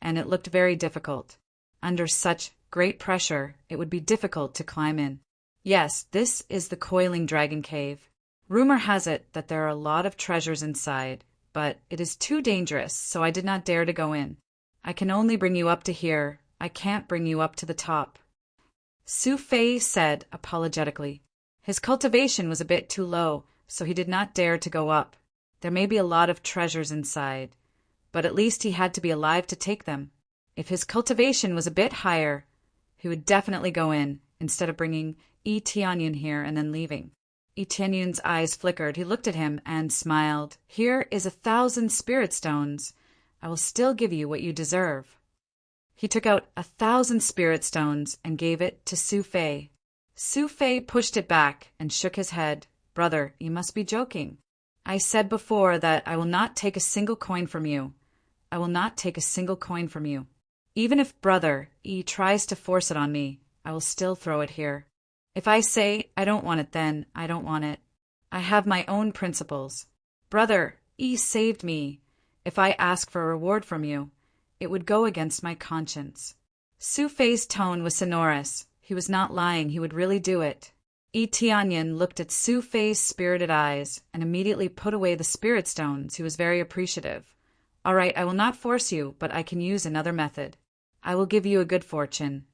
and it looked very difficult. Under such great pressure, it would be difficult to climb in. Yes, this is the Coiling Dragon Cave. Rumor has it that there are a lot of treasures inside, but it is too dangerous, so I did not dare to go in. I can only bring you up to here. I can't bring you up to the top. Su Fei said apologetically. His cultivation was a bit too low, so he did not dare to go up. There may be a lot of treasures inside, but at least he had to be alive to take them. If his cultivation was a bit higher, he would definitely go in, instead of bringing Yi Tianyun here and then leaving. Yi Tianyun's eyes flickered. He looked at him and smiled. Here is 1,000 spirit stones. I will still give you what you deserve. He took out 1,000 spirit stones and gave it to Su Fei. Su Fei pushed it back and shook his head. Brother, you must be joking. I said before that I will not take a single coin from you. I will not take a single coin from you. Even if Brother Yi tries to force it on me, I will still throw it here. If I say I don't want it, then I don't want it. I have my own principles. Brother Yi saved me. If I ask for a reward from you, it would go against my conscience. Su Fei's tone was sonorous. He was not lying. He would really do it. Yi Tianyun looked at Su Fei's spirited eyes and immediately put away the spirit stones. He was very appreciative. All right, I will not force you, but I can use another method. I will give you a good fortune.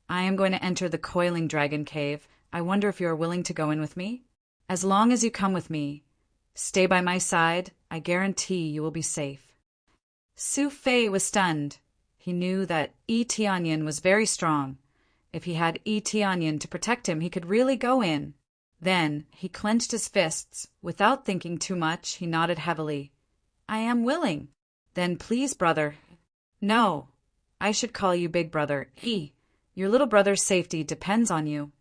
I am going to enter the Coiling Dragon Cave. I wonder if you are willing to go in with me? As long as you come with me, stay by my side, I guarantee you will be safe. Su Fei was stunned. He knew that Yi Tianyun was very strong. If he had Yi Tianyun to protect him, he could really go in. Then he clenched his fists. Without thinking too much, he nodded heavily. I am willing. Then please, brother. No, I should call you Big Brother. Yi. Your little brother's safety depends on you.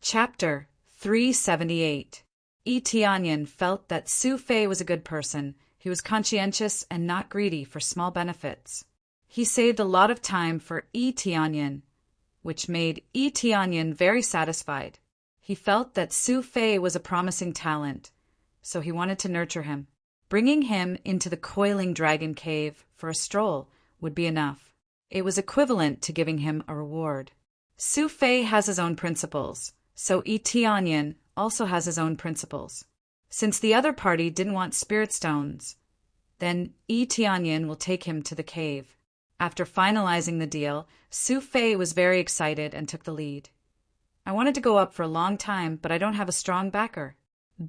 Chapter 378. Yi Tianyun felt that Su Fei was a good person. He was conscientious and not greedy for small benefits. He saved a lot of time for Yi Tianyun, which made Yi Tianyun very satisfied. He felt that Su Fei was a promising talent, so he wanted to nurture him. Bringing him into the Coiling Dragon Cave for a stroll would be enough. It was equivalent to giving him a reward. Su Fei has his own principles, so Yi Tianyun also has his own principles. Since the other party didn't want spirit stones, then Yi Tianyun will take him to the cave. After finalizing the deal, Su Fei was very excited and took the lead. I wanted to go up for a long time, but I don't have a strong backer.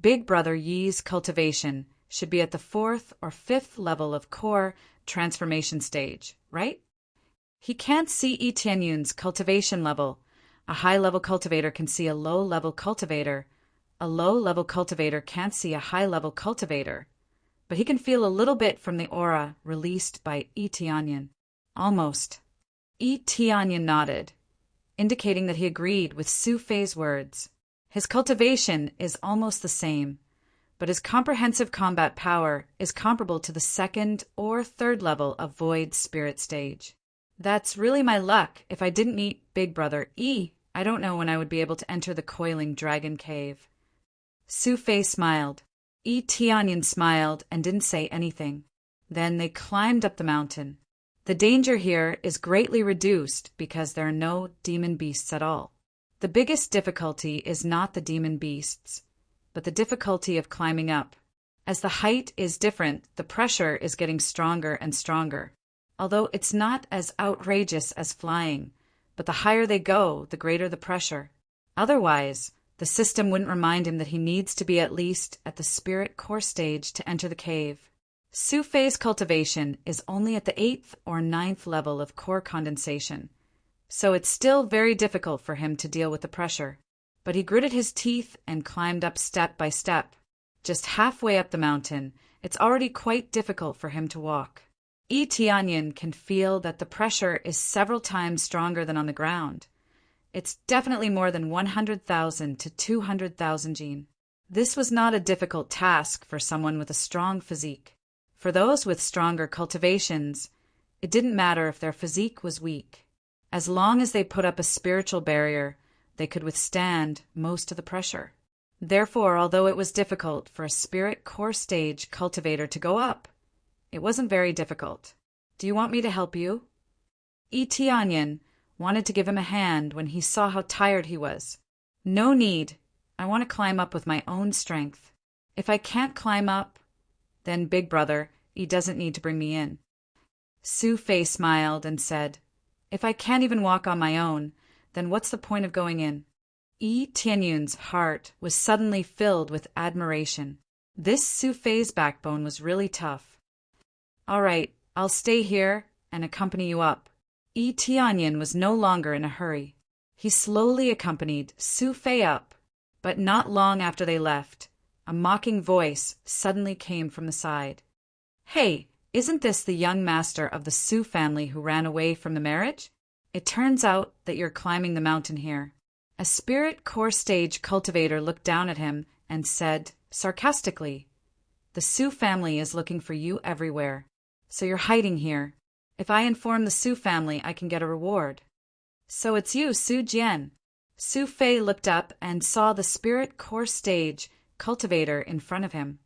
Big Brother Yi's cultivation should be at the 4th or 5th level of core transformation stage, right? He can't see Yi Tianyun's cultivation level. A high-level cultivator can see a low-level cultivator. A low-level cultivator can't see a high-level cultivator. But he can feel a little bit from the aura released by Yi Tianyun. Almost. Yi Tianyun nodded, indicating that he agreed with Su Fei's words. His cultivation is almost the same, but his comprehensive combat power is comparable to the 2nd or 3rd level of Void Spirit stage. That's really my luck. If I didn't meet Big Brother Yi, I don't know when I would be able to enter the Coiling Dragon Cave. Su Fei smiled. Yi Tianyun smiled and didn't say anything. Then they climbed up the mountain. The danger here is greatly reduced because there are no demon beasts at all. The biggest difficulty is not the demon beasts, but the difficulty of climbing up. As the height is different, the pressure is getting stronger and stronger. Although it's not as outrageous as flying, but the higher they go, the greater the pressure. Otherwise, the system wouldn't remind him that he needs to be at least at the spirit core stage to enter the cave. Su Fei's cultivation is only at the 8th or 9th level of core condensation, so it's still very difficult for him to deal with the pressure. But he gritted his teeth and climbed up step by step. Just halfway up the mountain, it's already quite difficult for him to walk. Yi Tianyun can feel that the pressure is several times stronger than on the ground. It's definitely more than 100,000 to 200,000 jin. This was not a difficult task for someone with a strong physique. For those with stronger cultivations, it didn't matter if their physique was weak. As long as they put up a spiritual barrier, they could withstand most of the pressure. Therefore, although it was difficult for a spirit core stage cultivator to go up, It wasn't very difficult. Do you want me to help you? Tianyan wanted to give him a hand when he saw how tired he was. No need. I want to climb up with my own strength. If I can't climb up, then Big Brother, he doesn't need to bring me in. Su Fei smiled and said, If I can't even walk on my own, then what's the point of going in? Tianyun's heart was suddenly filled with admiration. This Su Fei's backbone was really tough. All right, I'll stay here and accompany you up. Tianyan was no longer in a hurry. He slowly accompanied Su Fei up, but not long after they left, a mocking voice suddenly came from the side. Hey, isn't this the young master of the Su family who ran away from the marriage? It turns out that you're climbing the mountain here. A spirit core stage cultivator looked down at him and said, sarcastically, The Su family is looking for you everywhere, so you're hiding here. If I inform the Su family, I can get a reward. So it's you, Su Jian. Su Fei looked up and saw the spirit core stage cultivator in front of him.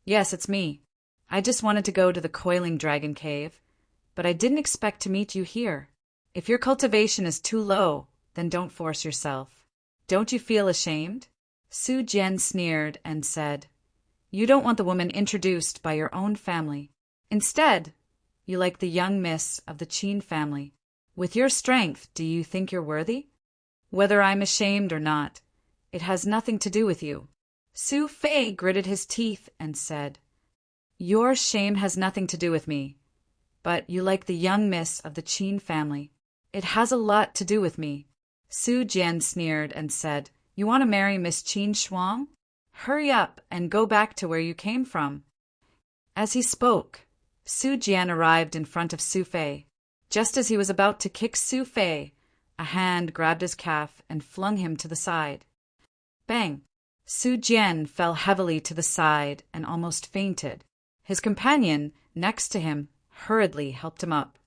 Yes, it's me. I just wanted to go to the coiling dragon cave, but I didn't expect to meet you here. If your cultivation is too low, then don't force yourself. Don't you feel ashamed? Su Jian sneered and said, You don't want the woman introduced by your own family. Instead, you like the young miss of the Qin family. With your strength, do you think you're worthy? Whether I'm ashamed or not, it has nothing to do with you. Su Fei gritted his teeth and said, Your shame has nothing to do with me, but you like the young miss of the Qin family. It has a lot to do with me. Su Jian sneered and said, You want to marry Miss Qin Shuang? Hurry up and go back to where you came from. As he spoke, Su Jian arrived in front of Su Fei. Just as he was about to kick Su Fei, a hand grabbed his calf and flung him to the side. Bang! Su Jian fell heavily to the side and almost fainted. His companion, next to him, hurriedly helped him up.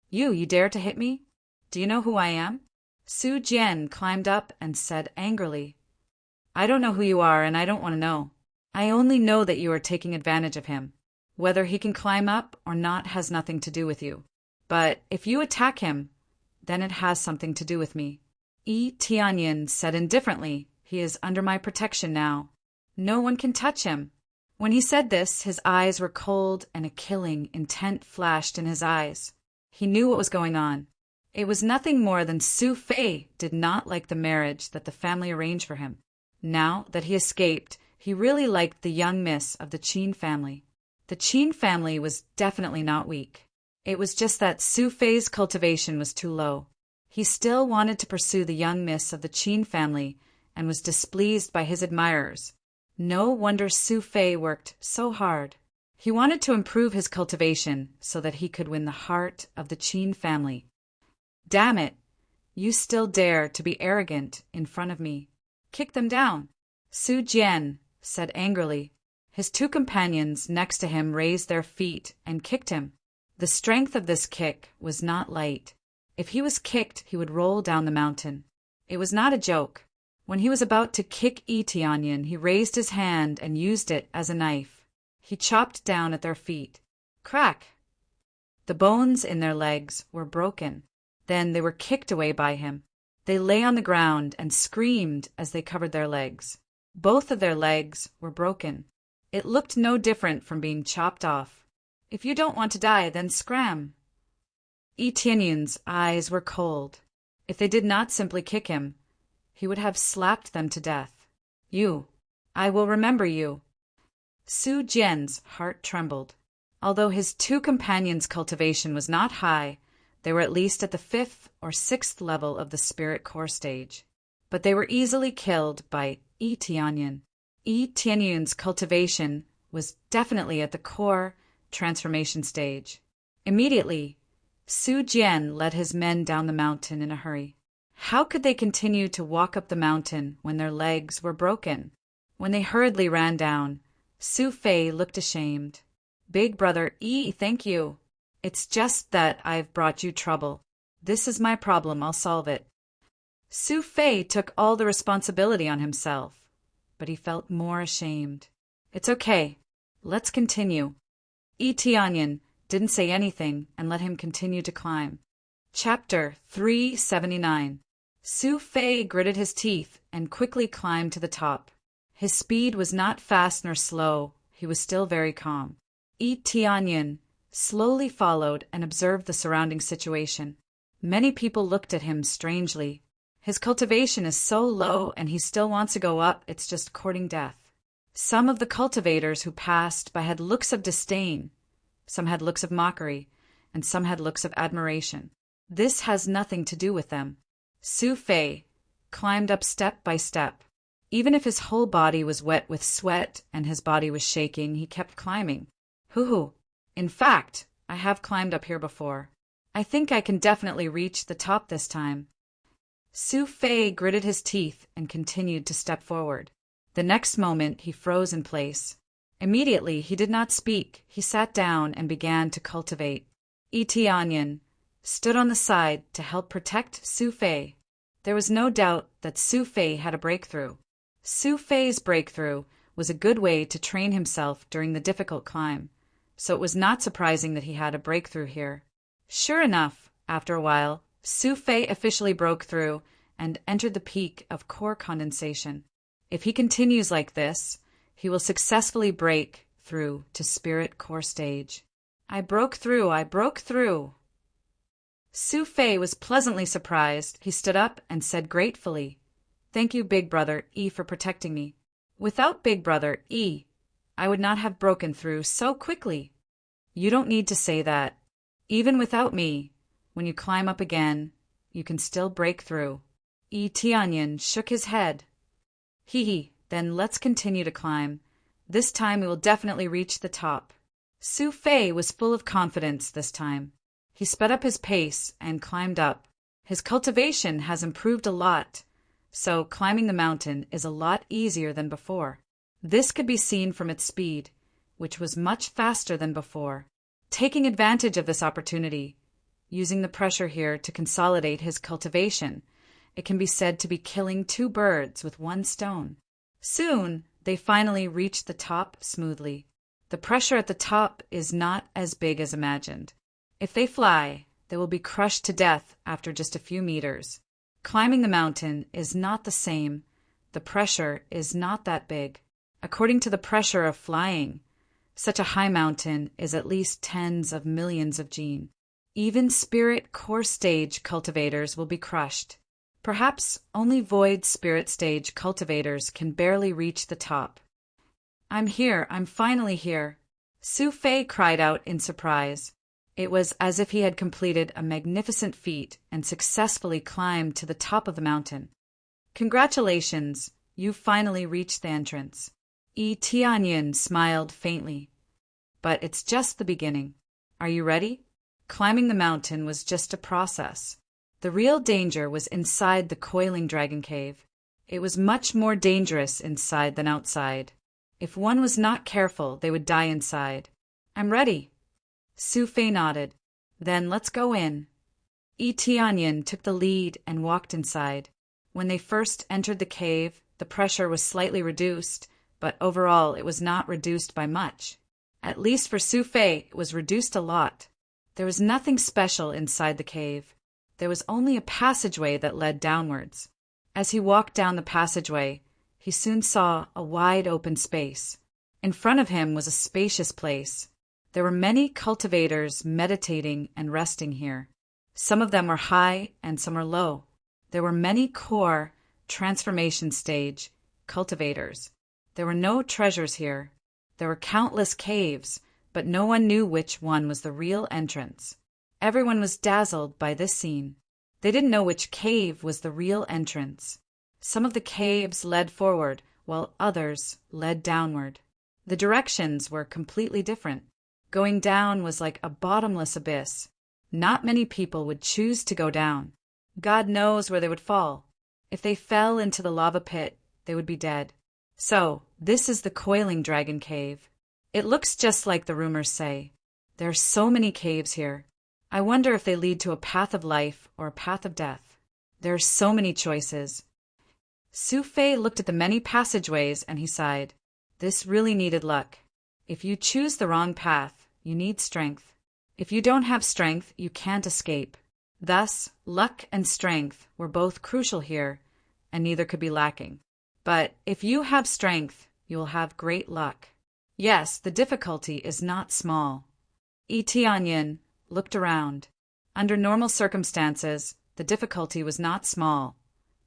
You dare to hit me? Do you know who I am? Su Jian climbed up and said angrily, I don't know who you are and I don't want to know. I only know that you are taking advantage of him. Whether he can climb up or not has nothing to do with you. But if you attack him, then it has something to do with me. Tianyan said indifferently, He is under my protection now. No one can touch him. When he said this, his eyes were cold and a killing intent flashed in his eyes. He knew what was going on. It was nothing more than Su Fei did not like the marriage that the family arranged for him. Now that he escaped, he really liked the young miss of the Qin family. The Qin family was definitely not weak. It was just that Su Fei's cultivation was too low. He still wanted to pursue the young miss of the Qin family and was displeased by his admirers. No wonder Su Fei worked so hard. He wanted to improve his cultivation so that he could win the heart of the Qin family. Damn it! You still dare to be arrogant in front of me. Kick them down. Su Jian said angrily. His two companions next to him raised their feet and kicked him. The strength of this kick was not light. If he was kicked, he would roll down the mountain. It was not a joke. When he was about to kick Tianyan, he raised his hand and used it as a knife. He chopped down at their feet. Crack! The bones in their legs were broken. Then they were kicked away by him. They lay on the ground and screamed as they covered their legs. Both of their legs were broken. It looked no different from being chopped off. If you don't want to die, then scram. Tianyan's eyes were cold. If they did not simply kick him, he would have slapped them to death. I will remember you. Su Jian's heart trembled. Although his two companions' cultivation was not high, they were at least at the 5th or 6th level of the spirit core stage. But they were easily killed by Tianyan. Tianyan's cultivation was definitely at the core transformation stage. Immediately, Su Jian led his men down the mountain in a hurry. How could they continue to walk up the mountain when their legs were broken? When they hurriedly ran down, Su Fei looked ashamed. Big brother, thank you. It's just that I've brought you trouble. This is my problem, I'll solve it. Su Fei took all the responsibility on himself, but he felt more ashamed. It's okay. Let's continue. Etianyan didn't say anything and let him continue to climb. Chapter 379. Su Fei gritted his teeth and quickly climbed to the top. His speed was not fast nor slow, he was still very calm. Etianyan slowly followed and observed the surrounding situation. Many people looked at him strangely. His cultivation is so low and he still wants to go up, it's just courting death. Some of the cultivators who passed by had looks of disdain, some had looks of mockery, and some had looks of admiration. This has nothing to do with them. Su Fei climbed up step by step. Even if his whole body was wet with sweat and his body was shaking, he kept climbing. Hoo-hoo. In fact, I have climbed up here before. I think I can definitely reach the top this time. Su Fei gritted his teeth and continued to step forward. The next moment he froze in place. Immediately he did not speak. He sat down and began to cultivate. Etianyan stood on the side to help protect Su Fei. There was no doubt that Su Fei had a breakthrough. Su Fei's breakthrough was a good way to train himself during the difficult climb, so it was not surprising that he had a breakthrough here. Sure enough, after a while, Su Fei officially broke through and entered the peak of core condensation. If he continues like this, he will successfully break through to spirit core stage. I broke through, I broke through. Su Fei was pleasantly surprised. He stood up and said gratefully, "Thank you, Big Brother E, for protecting me. Without Big Brother E, I would not have broken through so quickly." You don't need to say that. Even without me, when you climb up again, you can still break through. Etianyan shook his head. Hee, then let's continue to climb. This time we will definitely reach the top. Su Fei was full of confidence this time. He sped up his pace and climbed up. His cultivation has improved a lot, so climbing the mountain is a lot easier than before. This could be seen from its speed, which was much faster than before. Taking advantage of this opportunity, using the pressure here to consolidate his cultivation, it can be said to be killing two birds with one stone. Soon, they finally reached the top smoothly. The pressure at the top is not as big as imagined. If they fly, they will be crushed to death after just a few meters. Climbing the mountain is not the same. The pressure is not that big. According to the pressure of flying, such a high mountain is at least tens of millions of gene. Even spirit core stage cultivators will be crushed. Perhaps only void spirit stage cultivators can barely reach the top. I'm here, I'm finally here. Su Fei cried out in surprise. It was as if he had completed a magnificent feat and successfully climbed to the top of the mountain. Congratulations, you finally reached the entrance. Etianyan smiled faintly. But it's just the beginning. Are you ready? Climbing the mountain was just a process. The real danger was inside the coiling dragon cave. It was much more dangerous inside than outside. If one was not careful, they would die inside. I'm ready. Su Fei nodded. Then let's go in. Etianyan took the lead and walked inside. When they first entered the cave, the pressure was slightly reduced, but overall it was not reduced by much. At least for Su Fei, it was reduced a lot. There was nothing special inside the cave. There was only a passageway that led downwards. As he walked down the passageway, he soon saw a wide open space. In front of him was a spacious place. There were many cultivators meditating and resting here. Some of them were high and some were low. There were many core, transformation stage, cultivators. There were no treasures here. There were countless caves, but no one knew which one was the real entrance. Everyone was dazzled by this scene. They didn't know which cave was the real entrance. Some of the caves led forward, while others led downward. The directions were completely different. Going down was like a bottomless abyss. Not many people would choose to go down. God knows where they would fall. If they fell into the lava pit, they would be dead. So, this is the Coiling Dragon Cave. It looks just like the rumors say. There are so many caves here. I wonder if they lead to a path of life or a path of death. There are so many choices. Su Fei looked at the many passageways and he sighed. This really needed luck. If you choose the wrong path, you need strength. If you don't have strength, you can't escape. Thus, luck and strength were both crucial here, and neither could be lacking. But if you have strength, you will have great luck. Yes, the difficulty is not small. Tianyin looked around. Under normal circumstances, the difficulty was not small.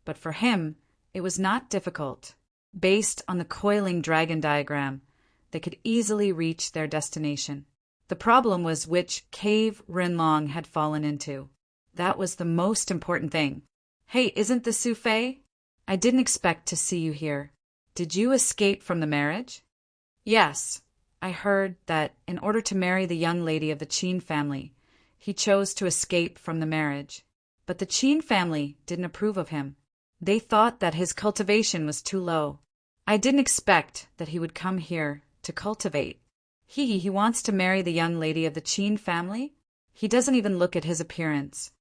But for him, it was not difficult. Based on the coiling dragon diagram, they could easily reach their destination. The problem was which cave Rinlong had fallen into. That was the most important thing. Hey, isn't this Su Fei? I didn't expect to see you here. Did you escape from the marriage? Yes. I heard that in order to marry the young lady of the Qin family, he chose to escape from the marriage. But the Qin family didn't approve of him. They thought that his cultivation was too low. I didn't expect that he would come here to cultivate. He wants to marry the young lady of the Qin family? He doesn't even look at his appearance.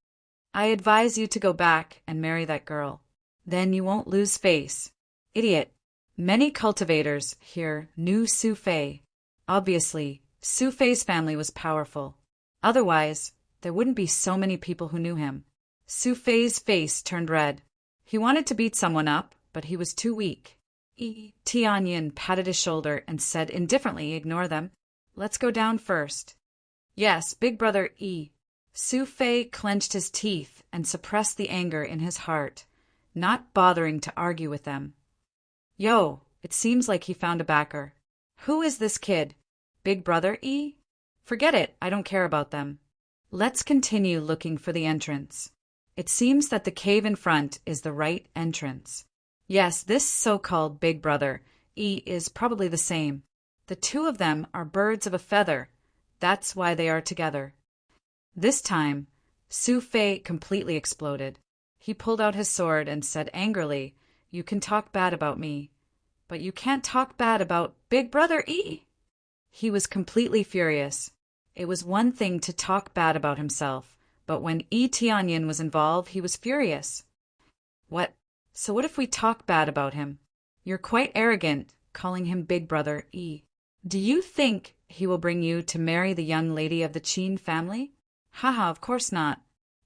I advise you to go back and marry that girl. Then you won't lose face. Idiot. Many cultivators here knew Su Fei. Obviously, Su Fei's family was powerful. Otherwise, there wouldn't be so many people who knew him. Su Fei's face turned red. He wanted to beat someone up, but he was too weak. Tianyin patted his shoulder and said indifferently, ignore them. Let's go down first. Yes, big brother E. Su Fei clenched his teeth and suppressed the anger in his heart, not bothering to argue with them. Yo, it seems like he found a backer. Who is this kid? Big brother E? Forget it, I don't care about them. Let's continue looking for the entrance. It seems that the cave in front is the right entrance. Yes, this so-called big brother E is probably the same. The two of them are birds of a feather. That's why they are together. This time, Su Fei completely exploded. He pulled out his sword and said angrily, You can talk bad about me, but you can't talk bad about Big Brother E. He was completely furious. It was one thing to talk bad about himself, but when Tianyin was involved, he was furious. What? So what if we talk bad about him? You're quite arrogant, calling him Big Brother E. Do you think he will bring you to marry the young lady of the Qin family? Haha, of course not.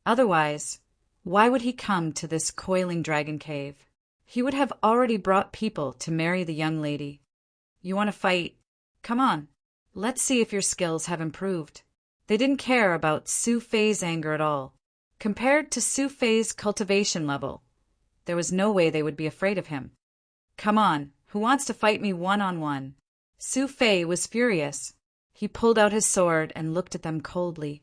Otherwise, why would he come to this coiling dragon cave? He would have already brought people to marry the young lady. You want to fight? Come on. Let's see if your skills have improved. They didn't care about Su Fei's anger at all. Compared to Su Fei's cultivation level, there was no way they would be afraid of him. Come on, who wants to fight me one-on-one? Su Fei was furious. He pulled out his sword and looked at them coldly.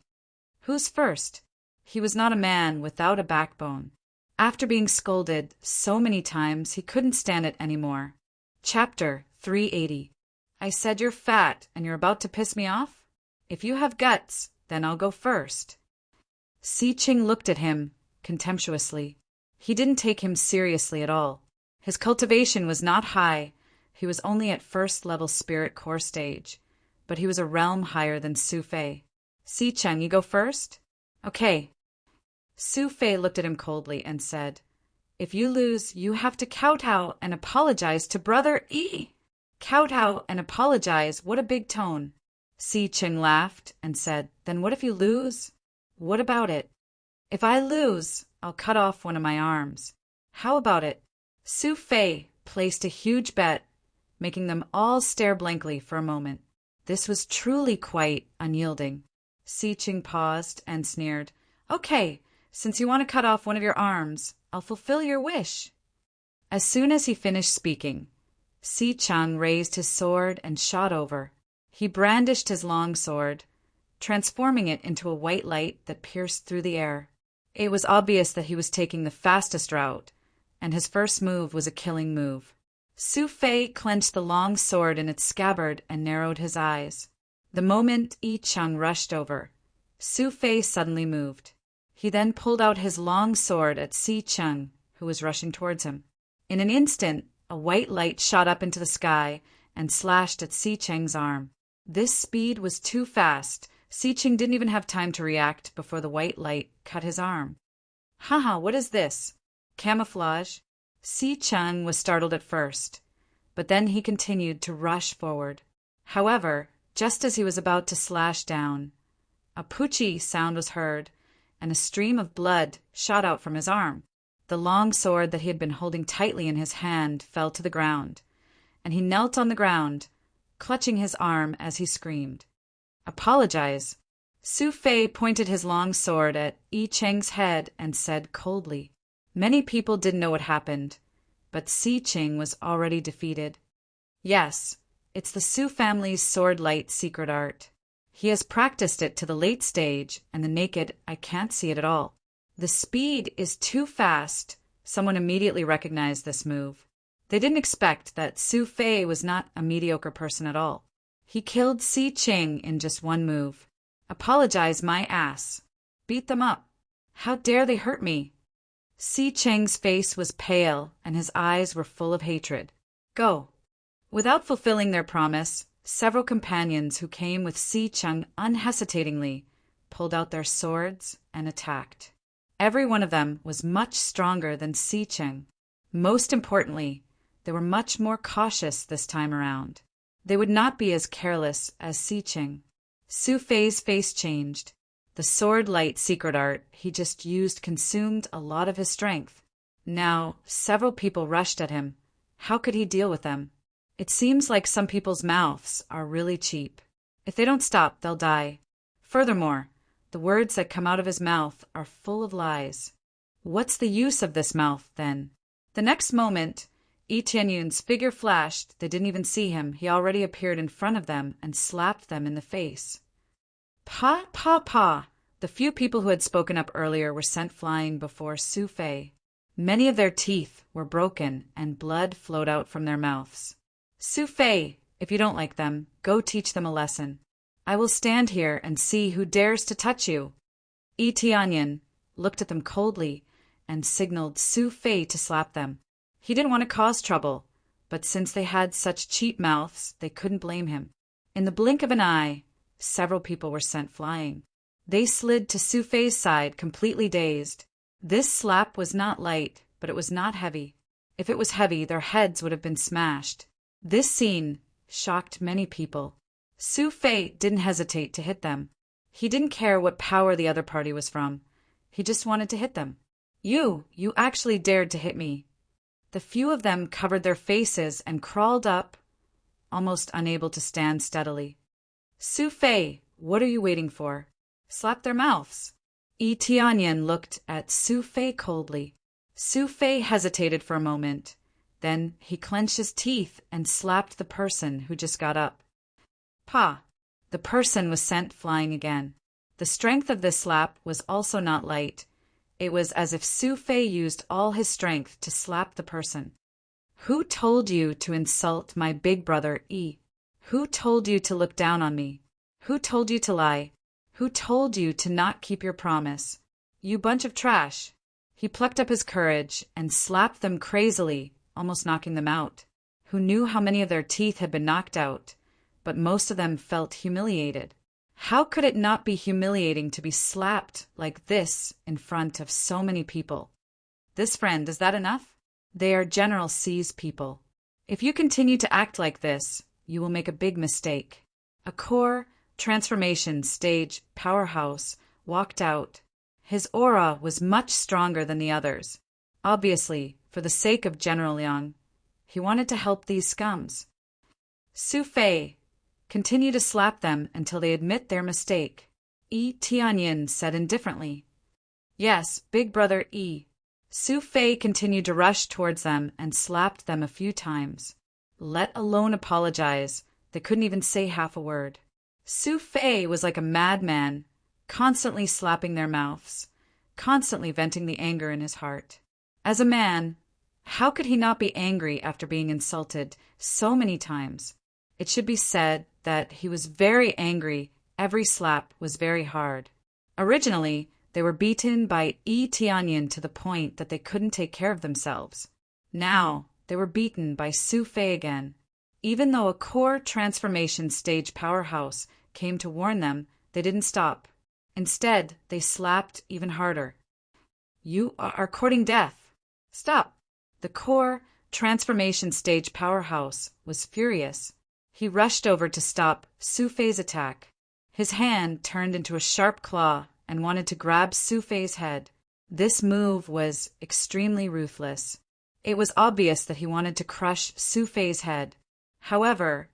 Who's first? He was not a man without a backbone. After being scolded so many times, he couldn't stand it anymore. Chapter 380. I said you're fat and you're about to piss me off? If you have guts, then I'll go first. Si Qing looked at him contemptuously. He didn't take him seriously at all. His cultivation was not high. He was only at first-level spirit core stage, but he was a realm higher than Su Fei. Si Qing, you go first? Okay. Su Fei looked at him coldly and said, If you lose, you have to kowtow and apologize to Brother E. Kowtow and apologize, what a big tone. Si Qing laughed and said, Then what if you lose? What about it? If I lose, I'll cut off one of my arms. How about it? Su Fei placed a huge bet, making them all stare blankly for a moment. This was truly quite unyielding. Si Qing paused and sneered. Okay, since you want to cut off one of your arms, I'll fulfill your wish. As soon as he finished speaking, Si Qing raised his sword and shot over. He brandished his long sword, transforming it into a white light that pierced through the air. It was obvious that he was taking the fastest route, and his first move was a killing move. Su Fei clenched the long sword in its scabbard and narrowed his eyes. The moment Yi Cheng rushed over, Su Fei suddenly moved. He then pulled out his long sword at Si Qing, who was rushing towards him. In an instant, a white light shot up into the sky and slashed at Si Qing's arm. This speed was too fast. Si Qing didn't even have time to react before the white light cut his arm. Haha, what is this? Camouflage? Si Qing was startled at first, but then he continued to rush forward. However, Just as he was about to slash down, a poochie sound was heard, and a stream of blood shot out from his arm. The long sword that he had been holding tightly in his hand fell to the ground, and he knelt on the ground, clutching his arm as he screamed, "Apologize." Su Fei pointed his long sword at Yi Cheng's head and said coldly. Many people didn't know what happened, but Si Ching was already defeated. Yes, it's the Su family's sword light secret art. He has practiced it to the late stage, and the naked I can't see it at all. The speed is too fast. Someone immediately recognized this move. They didn't expect that Su Fei was not a mediocre person at all. He killed Si Ching in just one move. Apologize my ass. Beat them up. How dare they hurt me? Si Cheng's face was pale and his eyes were full of hatred. Go. Without fulfilling their promise, several companions who came with Si Cheng unhesitatingly pulled out their swords and attacked. Every one of them was much stronger than Si Cheng. Most importantly, they were much more cautious this time around. They would not be as careless as Si Cheng. Su Fei's face changed. The sword light secret art he just used consumed a lot of his strength. Now, several people rushed at him. How could he deal with them? It seems like some people's mouths are really cheap. If they don't stop, they'll die. Furthermore, the words that come out of his mouth are full of lies. What's the use of this mouth, then? The next moment, Yi Tianyun's figure flashed. They didn't even see him. He already appeared in front of them and slapped them in the face. Pa, pa, pa! The few people who had spoken up earlier were sent flying before Su Fei. Many of their teeth were broken and blood flowed out from their mouths. Su Fei, if you don't like them, go teach them a lesson. I will stand here and see who dares to touch you. Yi Tianyan looked at them coldly and signaled Su Fei to slap them. He didn't want to cause trouble, but since they had such cheap mouths, they couldn't blame him. In the blink of an eye, several people were sent flying. They slid to Su Fei's side, completely dazed. This slap was not light, but it was not heavy. If it was heavy, their heads would have been smashed. This scene shocked many people. Su Fei didn't hesitate to hit them. He didn't care what power the other party was from. He just wanted to hit them. You actually dared to hit me. The few of them covered their faces and crawled up, almost unable to stand steadily. Su Fei, what are you waiting for? Slap their mouths. Yi Tianyan looked at Su Fei coldly. Su Fei hesitated for a moment. Then he clenched his teeth and slapped the person who just got up. Pa! The person was sent flying again. The strength of this slap was also not light. It was as if Su Fei used all his strength to slap the person. Who told you to insult my big brother, Yi? Who told you to look down on me? Who told you to lie? Who told you to not keep your promise? You bunch of trash. He plucked up his courage and slapped them crazily, almost knocking them out. Who knew how many of their teeth had been knocked out, but most of them felt humiliated. How could it not be humiliating to be slapped like this in front of so many people? This friend, is that enough? They are General C's people. If you continue to act like this, you will make a big mistake. A core transformation stage powerhouse walked out. His aura was much stronger than the others. Obviously, for the sake of General Liang, he wanted to help these scums. Su Fei, continue to slap them until they admit their mistake. Yi Tianyan said indifferently. Yes, big brother Yi. Su Fei continued to rush towards them and slapped them a few times. Let alone apologize, they couldn't even say half a word. Su Fei was like a madman, constantly slapping their mouths, constantly venting the anger in his heart. As a man, how could he not be angry after being insulted so many times? It should be said that he was very angry. Every slap was very hard. Originally, they were beaten by Yi Tianyan to the point that they couldn't take care of themselves. Now, they were beaten by Su Fei again. Even though a core transformation stage powerhouse came to warn them, they didn't stop. Instead, they slapped even harder. You are courting death. Stop. The core transformation stage powerhouse was furious. He rushed over to stop Su Fei's attack. His hand turned into a sharp claw and wanted to grab Su Fei's head. This move was extremely ruthless. It was obvious that he wanted to crush Su Fei's head. However,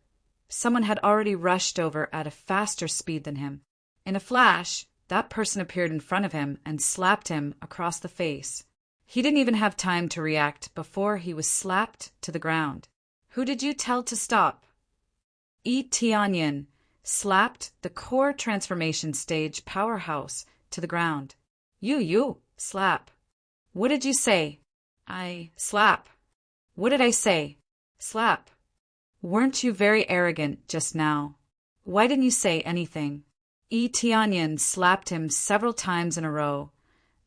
someone had already rushed over at a faster speed than him. In a flash, that person appeared in front of him and slapped him across the face. He didn't even have time to react before he was slapped to the ground. Who did you tell to stop? Yi Tianyin slapped the core transformation stage powerhouse to the ground. You, slap. What did you say? I slap. What did I say? Slap. Weren't you very arrogant just now? Why didn't you say anything? Yi Tianyin slapped him several times in a row.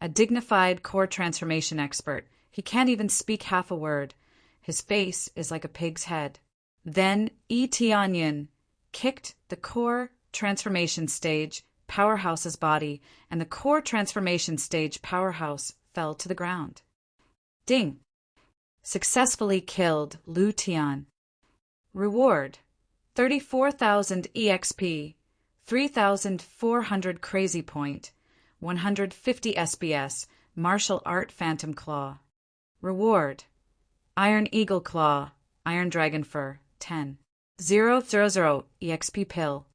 A dignified core transformation expert. He can't even speak half a word. His face is like a pig's head. Then Yi Tianyin kicked the core transformation stage powerhouse's body, and the core transformation stage powerhouse fell to the ground. Ding! Successfully killed Lu Tian. Reward: 34,000 EXP, 3,400 Crazy Point, 150 SBS, Martial Art Phantom Claw. Reward: Iron Eagle Claw, Iron Dragon Fur, 10. 000 EXP Pill.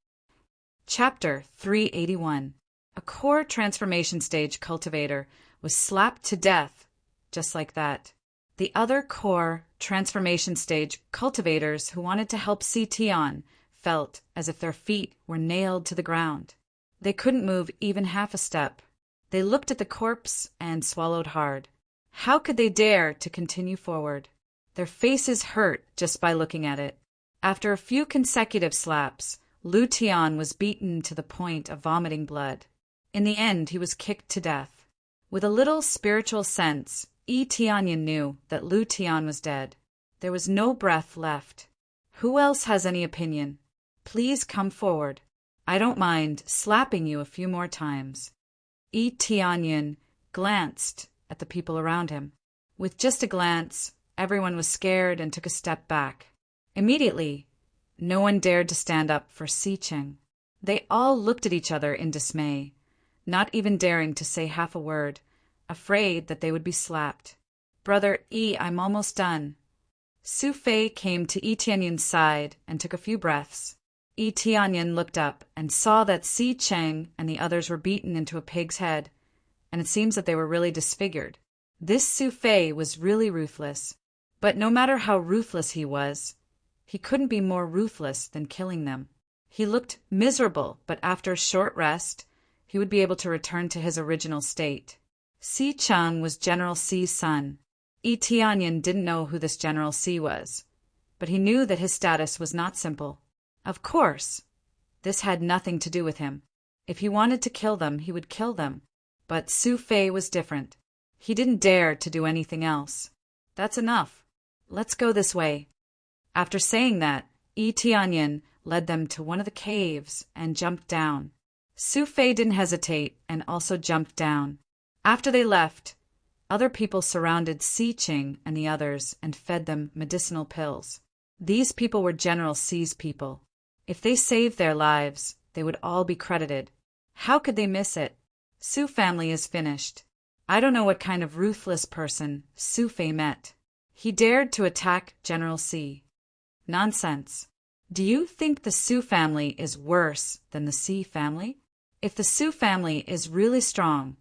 Chapter 381. A core transformation stage cultivator was slapped to death, just like that. The other core transformation stage cultivators who wanted to help Si Tian felt as if their feet were nailed to the ground. They couldn't move even half a step. They looked at the corpse and swallowed hard. How could they dare to continue forward? Their faces hurt just by looking at it. After a few consecutive slaps, Lu Tian was beaten to the point of vomiting blood. In the end, he was kicked to death. With a little spiritual sense, Yi Tianyin knew that Lu Tian was dead. There was no breath left. Who else has any opinion? Please come forward. I don't mind slapping you a few more times. Yi Tianyin glanced at the people around him. With just a glance, everyone was scared and took a step back. Immediately, no one dared to stand up for Si Cheng. They all looked at each other in dismay, not even daring to say half a word, afraid that they would be slapped. Brother Yi, I'm almost done. Su Fei came to Yi Tianyin's side and took a few breaths. Yi Tianyin looked up and saw that Si Cheng and the others were beaten into a pig's head, and it seems that they were really disfigured. This Su Fei was really ruthless, but no matter how ruthless he was, he couldn't be more ruthless than killing them. He looked miserable, but after a short rest, he would be able to return to his original state. Si Cheng was General Si's son. Yi Tianyin didn't know who this General Si was, but he knew that his status was not simple. Of course, this had nothing to do with him. If he wanted to kill them, he would kill them. But Su Fei was different. He didn't dare to do anything else. That's enough. Let's go this way. After saying that, Yi Tianyin led them to one of the caves and jumped down. Su Fei didn't hesitate and also jumped down. After they left, other people surrounded Si Cheng and the others and fed them medicinal pills. These people were General Si's people. If they saved their lives, they would all be credited. How could they miss it? Su family is finished. I don't know what kind of ruthless person Su Fei met. He dared to attack General Si. Nonsense. Do you think the Su family is worse than the Si family? If the Su family is really strong,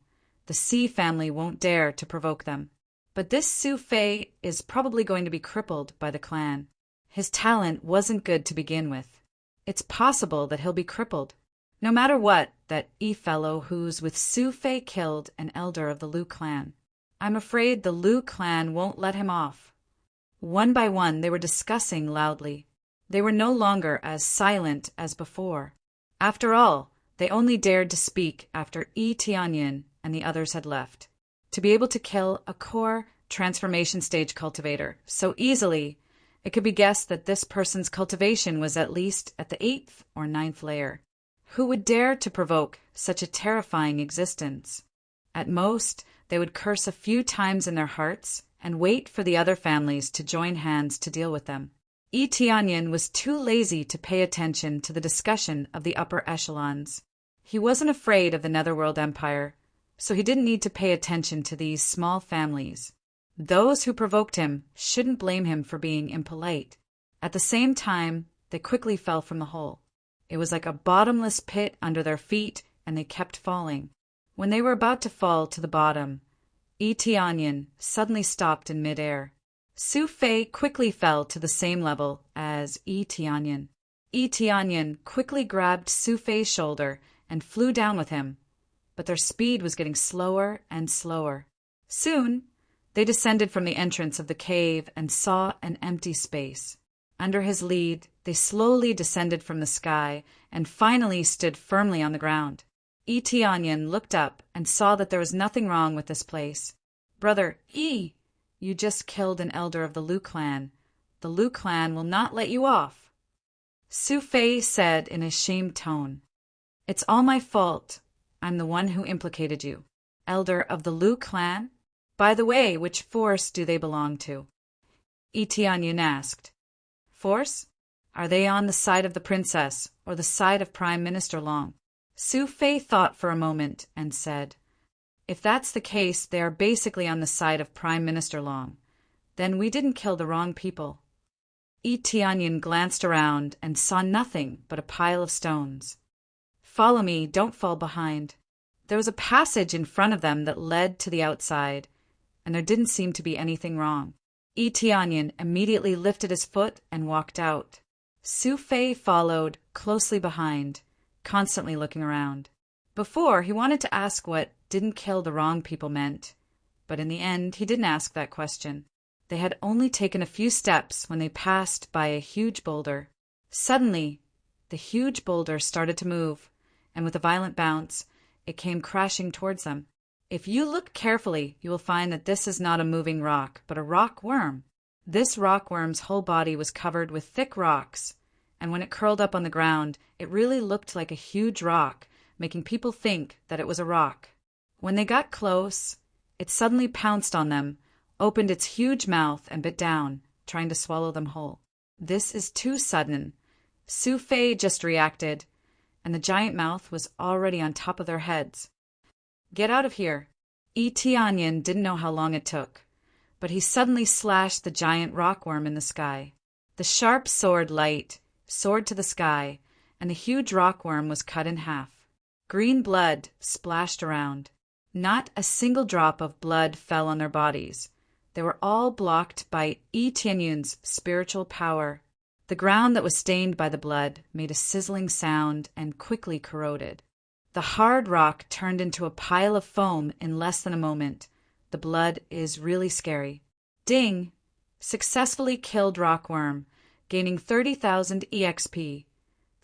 the Si family won't dare to provoke them. But this Su Fei is probably going to be crippled by the clan. His talent wasn't good to begin with. It's possible that he'll be crippled. No matter what, that Yi fellow who's with Su Fei killed an elder of the Lu clan. I'm afraid the Lu clan won't let him off. One by one, they were discussing loudly. They were no longer as silent as before. After all, they only dared to speak after Yi Tianyin and the others had left. To be able to kill a core transformation stage cultivator so easily, it could be guessed that this person's cultivation was at least at the 8th or 9th layer. Who would dare to provoke such a terrifying existence? At most, they would curse a few times in their hearts and wait for the other families to join hands to deal with them. Tianyin was too lazy to pay attention to the discussion of the upper echelons. He wasn't afraid of the Netherworld Empire, so he didn't need to pay attention to these small families. Those who provoked him shouldn't blame him for being impolite. At the same time, they quickly fell from the hole. It was like a bottomless pit under their feet, and they kept falling. When they were about to fall to the bottom, Tianyin suddenly stopped in midair. Su Fei quickly fell to the same level as Tianyin. Tianyin quickly grabbed Su Fei's shoulder and flew down with him, but their speed was getting slower and slower. Soon, they descended from the entrance of the cave and saw an empty space. Under his lead, they slowly descended from the sky and finally stood firmly on the ground. Tianyin looked up and saw that there was nothing wrong with this place. "Brother Yi, you just killed an elder of the Liu clan. The Liu clan will not let you off." Su Fei said in a shamed tone, "It's all my fault. I'm the one who implicated you. Elder of the Liu clan? By the way, which force do they belong to?" Tianyin asked. "Force? Are they on the side of the princess or the side of Prime Minister Long?" Su Fei thought for a moment and said, "If that's the case, they are basically on the side of Prime Minister Long. Then we didn't kill the wrong people." Tianyin glanced around and saw nothing but a pile of stones. "Follow me, don't fall behind." There was a passage in front of them that led to the outside, and there didn't seem to be anything wrong. Tianyin immediately lifted his foot and walked out. Su Fei followed closely behind, constantly looking around. Before, he wanted to ask what "didn't kill the wrong people" meant, but in the end he didn't ask that question. They had only taken a few steps when they passed by a huge boulder. Suddenly, the huge boulder started to move, and with a violent bounce, it came crashing towards them. If you look carefully, you will find that this is not a moving rock, but a rock worm. This rock worm's whole body was covered with thick rocks, and when it curled up on the ground, it really looked like a huge rock, making people think that it was a rock. When they got close, it suddenly pounced on them, opened its huge mouth and bit down, trying to swallow them whole. This is too sudden. Su Fei just reacted, and the giant mouth was already on top of their heads. "Get out of here." Tianyin didn't know how long it took, but he suddenly slashed the giant rockworm in the sky. The sharp sword light soared to the sky, and the huge rockworm was cut in half. Green blood splashed around. Not a single drop of blood fell on their bodies. They were all blocked by Tianyin's spiritual power. The ground that was stained by the blood made a sizzling sound and quickly corroded. The hard rock turned into a pile of foam in less than a moment. The blood is really scary. Ding! Successfully killed rockworm, gaining 30,000 EXP,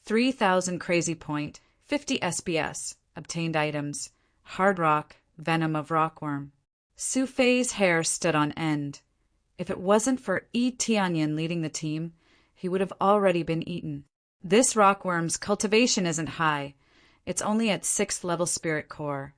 3,000 crazy point, 50 SPS, obtained items, hard rock, venom of rockworm. Su Fei's hair stood on end. If it wasn't for Tianyin leading the team, he would have already been eaten. This rockworm's cultivation isn't high. It's only at 6th level spirit core,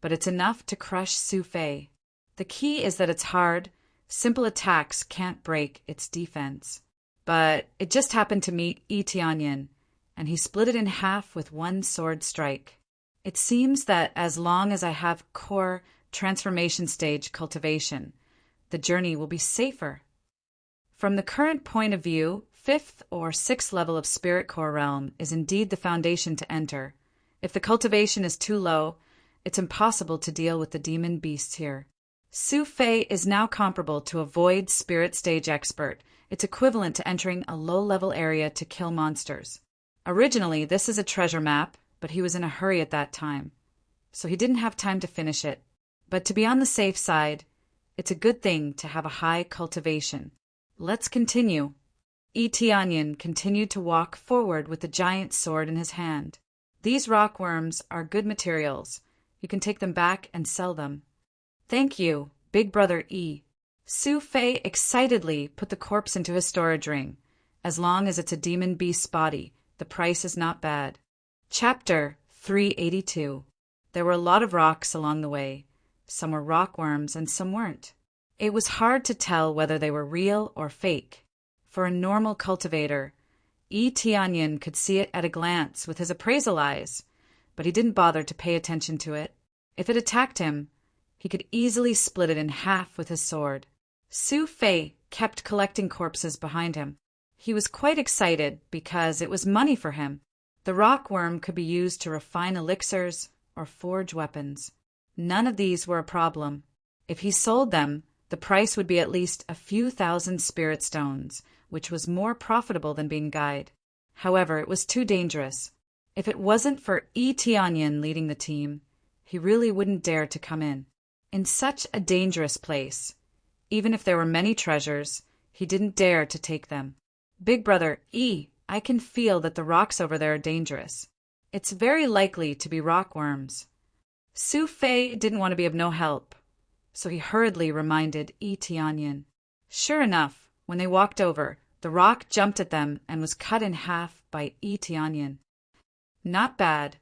but it's enough to crush Su Fei. The key is that it's hard. Simple attacks can't break its defense. But it just happened to meet Tianyin, and he split it in half with one sword strike. It seems that as long as I have core transformation stage cultivation, the journey will be safer. From the current point of view, 5th or 6th level of Spirit Core Realm is indeed the foundation to enter. If the cultivation is too low, it's impossible to deal with the demon beasts here. Su Fei is now comparable to a Void Spirit Stage Expert. It's equivalent to entering a low-level area to kill monsters. Originally, this is a treasure map, but he was in a hurry at that time, so he didn't have time to finish it. But to be on the safe side, it's a good thing to have a high cultivation. Let's continue. Tianyin continued to walk forward with the giant sword in his hand. These rockworms are good materials. You can take them back and sell them. Thank you, Big Brother E. Su Fei excitedly put the corpse into his storage ring. As long as it's a demon beast's body, the price is not bad. Chapter 382. There were a lot of rocks along the way. Some were rockworms and some weren't. It was hard to tell whether they were real or fake. For a normal cultivator, Tianyin could see it at a glance with his appraisal eyes, but he didn't bother to pay attention to it. If it attacked him, he could easily split it in half with his sword. Su Fei kept collecting corpses behind him. He was quite excited because it was money for him. The rockworm could be used to refine elixirs or forge weapons. None of these were a problem. If he sold them, the price would be at least a few thousand spirit stones, which was more profitable than being guide. However, it was too dangerous. If it wasn't for Tianyin leading the team, he really wouldn't dare to come in. In such a dangerous place, even if there were many treasures, he didn't dare to take them. Big brother, I can feel that the rocks over there are dangerous. It's very likely to be rockworms. Su Fei didn't want to be of no help, so he hurriedly reminded Tianyin. Sure enough, when they walked over, the rock jumped at them and was cut in half by Tianyin. Not bad.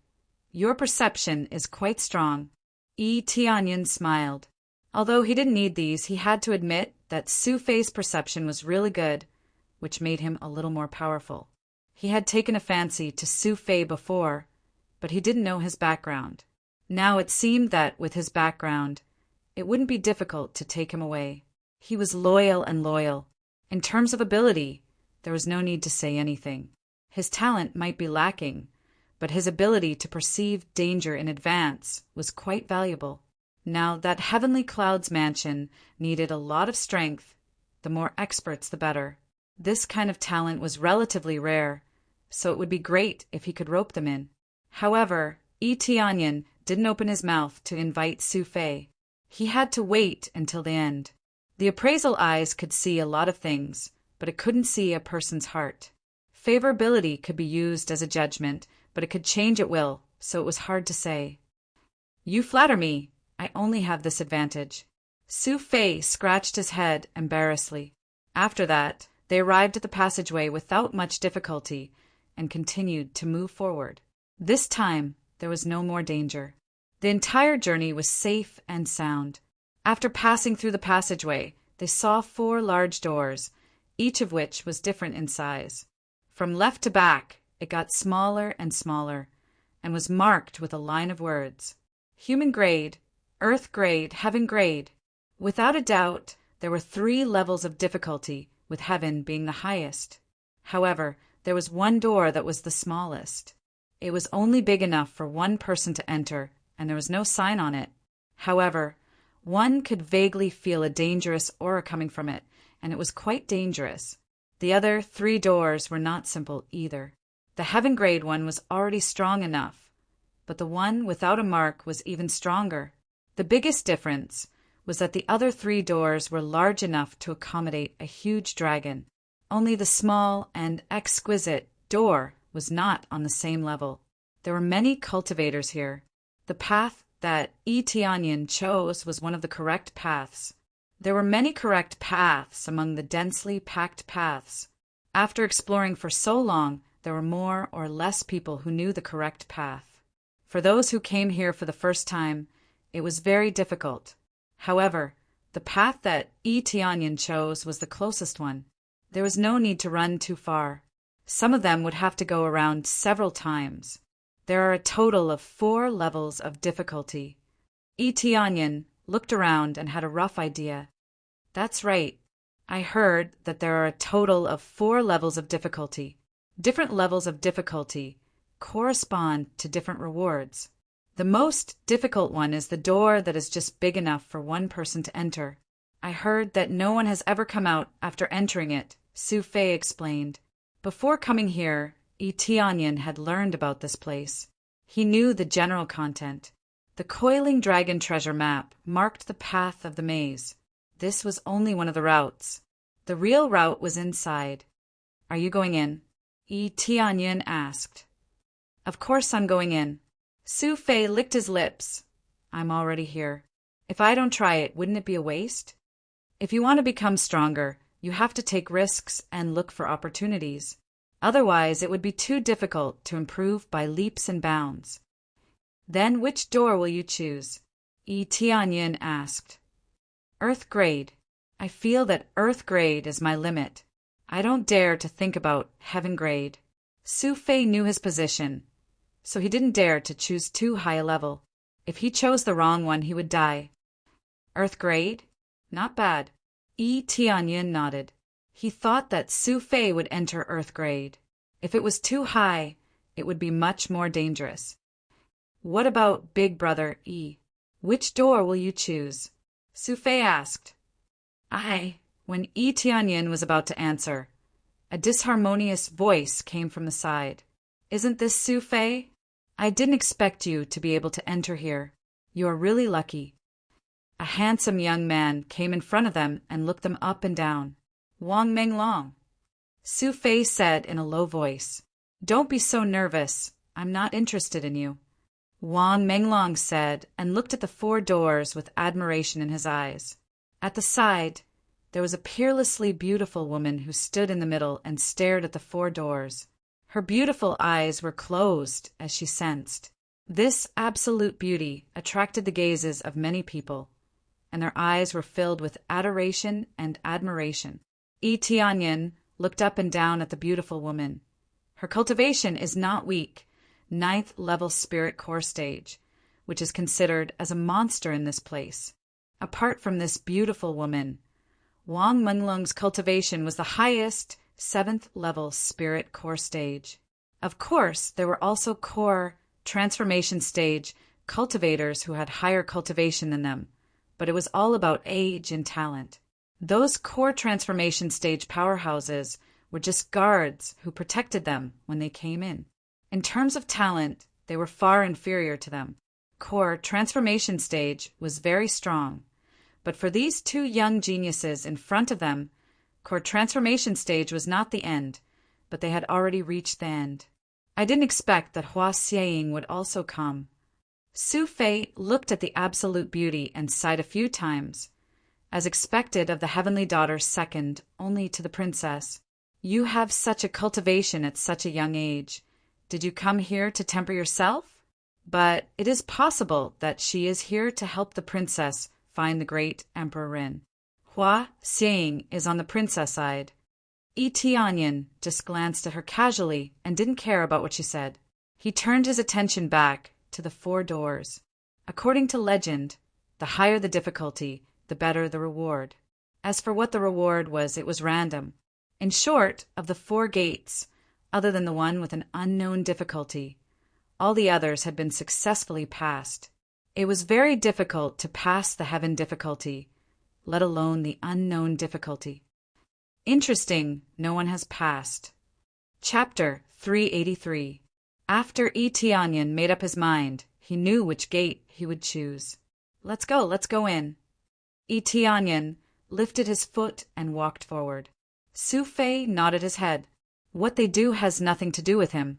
Your perception is quite strong. Tianyin smiled. Although he didn't need these, he had to admit that Su Fei's perception was really good, which made him a little more powerful. He had taken a fancy to Su Fei before, but he didn't know his background. Now it seemed that, with his background, it wouldn't be difficult to take him away. He was loyal. In terms of ability, there was no need to say anything. His talent might be lacking, but his ability to perceive danger in advance was quite valuable. Now, that Heavenly Clouds mansion needed a lot of strength. The more experts, the better. This kind of talent was relatively rare, so it would be great if he could rope them in. However, Tianyin didn't open his mouth to invite Su Fei. He had to wait until the end. The appraisal eyes could see a lot of things, but it couldn't see a person's heart. Favorability could be used as a judgment, but it could change at will, so it was hard to say. You flatter me. I only have this advantage. Su Fei scratched his head embarrassedly. After that, they arrived at the passageway without much difficulty and continued to move forward. This time, there was no more danger. The entire journey was safe and sound. After passing through the passageway, they saw 4 large doors, each of which was different in size. From left to back, it got smaller and smaller, and was marked with a line of words. Human grade, Earth grade, Heaven grade. Without a doubt, there were 3 levels of difficulty, with Heaven being the highest. However, there was one door that was the smallest. It was only big enough for one person to enter, and there was no sign on it. However, one could vaguely feel a dangerous aura coming from it, and it was quite dangerous. The other 3 doors were not simple either. The Heaven grade one was already strong enough, but the one without a mark was even stronger. The biggest difference was that the other 3 doors were large enough to accommodate a huge dragon. Only the small and exquisite door was not on the same level. There were many cultivators here. The path that Tianyin chose was one of the correct paths. There were many correct paths among the densely packed paths. After exploring for so long, there were more or less people who knew the correct path. For those who came here for the first time, it was very difficult. However, the path that Tianyin chose was the closest one. There was no need to run too far. Some of them would have to go around several times. There are a total of 4 levels of difficulty. Tianyin looked around and had a rough idea. That's right. I heard that there are a total of 4 levels of difficulty. Different levels of difficulty correspond to different rewards. The most difficult one is the door that is just big enough for one person to enter. I heard that no one has ever come out after entering it, Su Fei explained. Before coming here, Tianyin had learned about this place. He knew the general content. The coiling dragon treasure map marked the path of the maze. This was only one of the routes. The real route was inside. Are you going in? Tianyin asked. Of course I'm going in. Su Fei licked his lips. I'm already here. If I don't try it, wouldn't it be a waste? If you want to become stronger, you have to take risks and look for opportunities. Otherwise, it would be too difficult to improve by leaps and bounds. Then which door will you choose? Tianyin asked. Earth grade. I feel that Earth grade is my limit. I don't dare to think about heaven grade. Su Fei knew his position, so he didn't dare to choose too high a level. If he chose the wrong one, he would die. Earth grade? Not bad. Yi Tianyin nodded. He thought that Su Fei would enter Earth grade. If it was too high, it would be much more dangerous. What about Big Brother Yi? Which door will you choose? Su Fei asked. When Yi Tianyin was about to answer, a disharmonious voice came from the side. Isn't this Su Fei? I didn't expect you to be able to enter here. You're really lucky. A handsome young man came in front of them and looked them up and down. Wang Menglong. Su Fei said in a low voice. Don't be so nervous. I'm not interested in you. Wang Menglong said and looked at the 4 doors with admiration in his eyes. At the side, there was a peerlessly beautiful woman who stood in the middle and stared at the 4 doors. Her beautiful eyes were closed as she sensed. This absolute beauty attracted the gazes of many people, and their eyes were filled with adoration and admiration. Yi Tianyin looked up and down at the beautiful woman. Her cultivation is not weak, 9th level spirit core stage, which is considered as a monster in this place. Apart from this beautiful woman, Wang Menglong's cultivation was the highest 7th level spirit core stage. Of course, there were also core transformation stage cultivators who had higher cultivation than them, but it was all about age and talent. Those core transformation stage powerhouses were just guards who protected them when they came in. In terms of talent, they were far inferior to them. Core transformation stage was very strong, but for these 2 young geniuses in front of them, core transformation stage was not the end, but they had already reached the end. I didn't expect that Hua Xieying would also come. Su Fei looked at the absolute beauty and sighed a few times, as expected of the heavenly daughter second only to the princess. You have such a cultivation at such a young age. Did you come here to temper yourself? But it is possible that she is here to help the princess find the great Emperor Rin. Hua Xieying is on the princess side. Yi Tianyin just glanced at her casually and didn't care about what she said. He turned his attention back to the 4 doors. According to legend, the higher the difficulty, the better the reward. As for what the reward was, it was random. In short, of the 4 gates, other than the one with an unknown difficulty, all the others had been successfully passed. It was very difficult to pass the heaven difficulty, let alone the unknown difficulty. Interesting, no one has passed. Chapter 383. After Yi Tianyin made up his mind, he knew which gate he would choose. Let's go in. Yi Tianyin lifted his foot and walked forward. Su Fei nodded his head. What they do has nothing to do with him.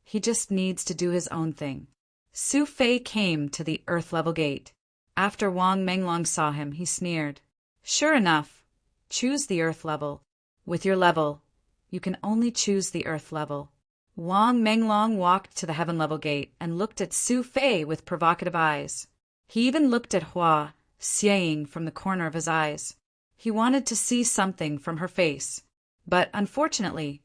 He just needs to do his own thing. Su Fei came to the earth-level gate. After Wang Menglong saw him, he sneered. Sure enough, choose the earth level. With your level, you can only choose the earth level. Wang Menglong walked to the heaven level gate and looked at Su Fei with provocative eyes. He even looked at Hua Xieying from the corner of his eyes. He wanted to see something from her face, but unfortunately,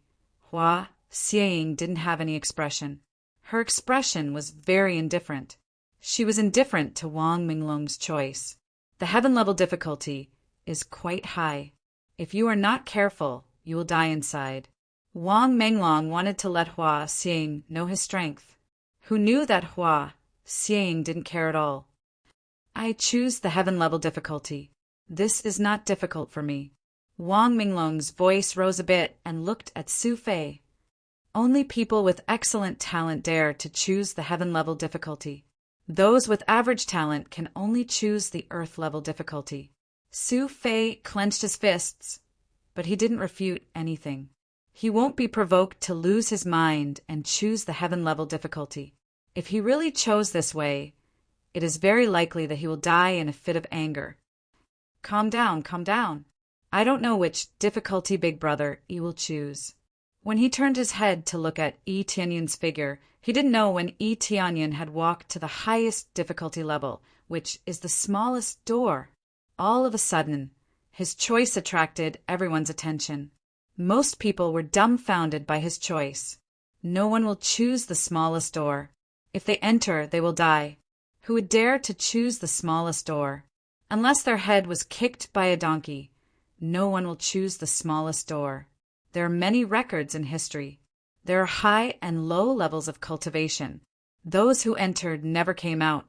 Hua Xieying didn't have any expression. Her expression was very indifferent. She was indifferent to Wang Menglong's choice. The heaven level difficulty is quite high. If you are not careful, you will die inside. Wang Menglong wanted to let Hua Xieying know his strength, who knew that Hua Xieying didn't care at all. I choose the heaven level difficulty. This is not difficult for me. Wang Menglong's voice rose a bit and looked at Su Fei. Only people with excellent talent dare to choose the heaven level difficulty. Those with average talent can only choose the earth level difficulty. Su Fei clenched his fists, but he didn't refute anything. He won't be provoked to lose his mind and choose the heaven level difficulty. If he really chose this way, it is very likely that he will die in a fit of anger. Calm down. I don't know which difficulty Big Brother Yi will choose. When he turned his head to look at Yi Tianyin's figure, he didn't know when Yi Tianyin had walked to the highest difficulty level, which is the smallest door. All of a sudden, his choice attracted everyone's attention. Most people were dumbfounded by his choice. No one will choose the smallest door. If they enter, they will die. Who would dare to choose the smallest door? Unless their head was kicked by a donkey, no one will choose the smallest door. There are many records in history. There are high and low levels of cultivation. Those who entered never came out.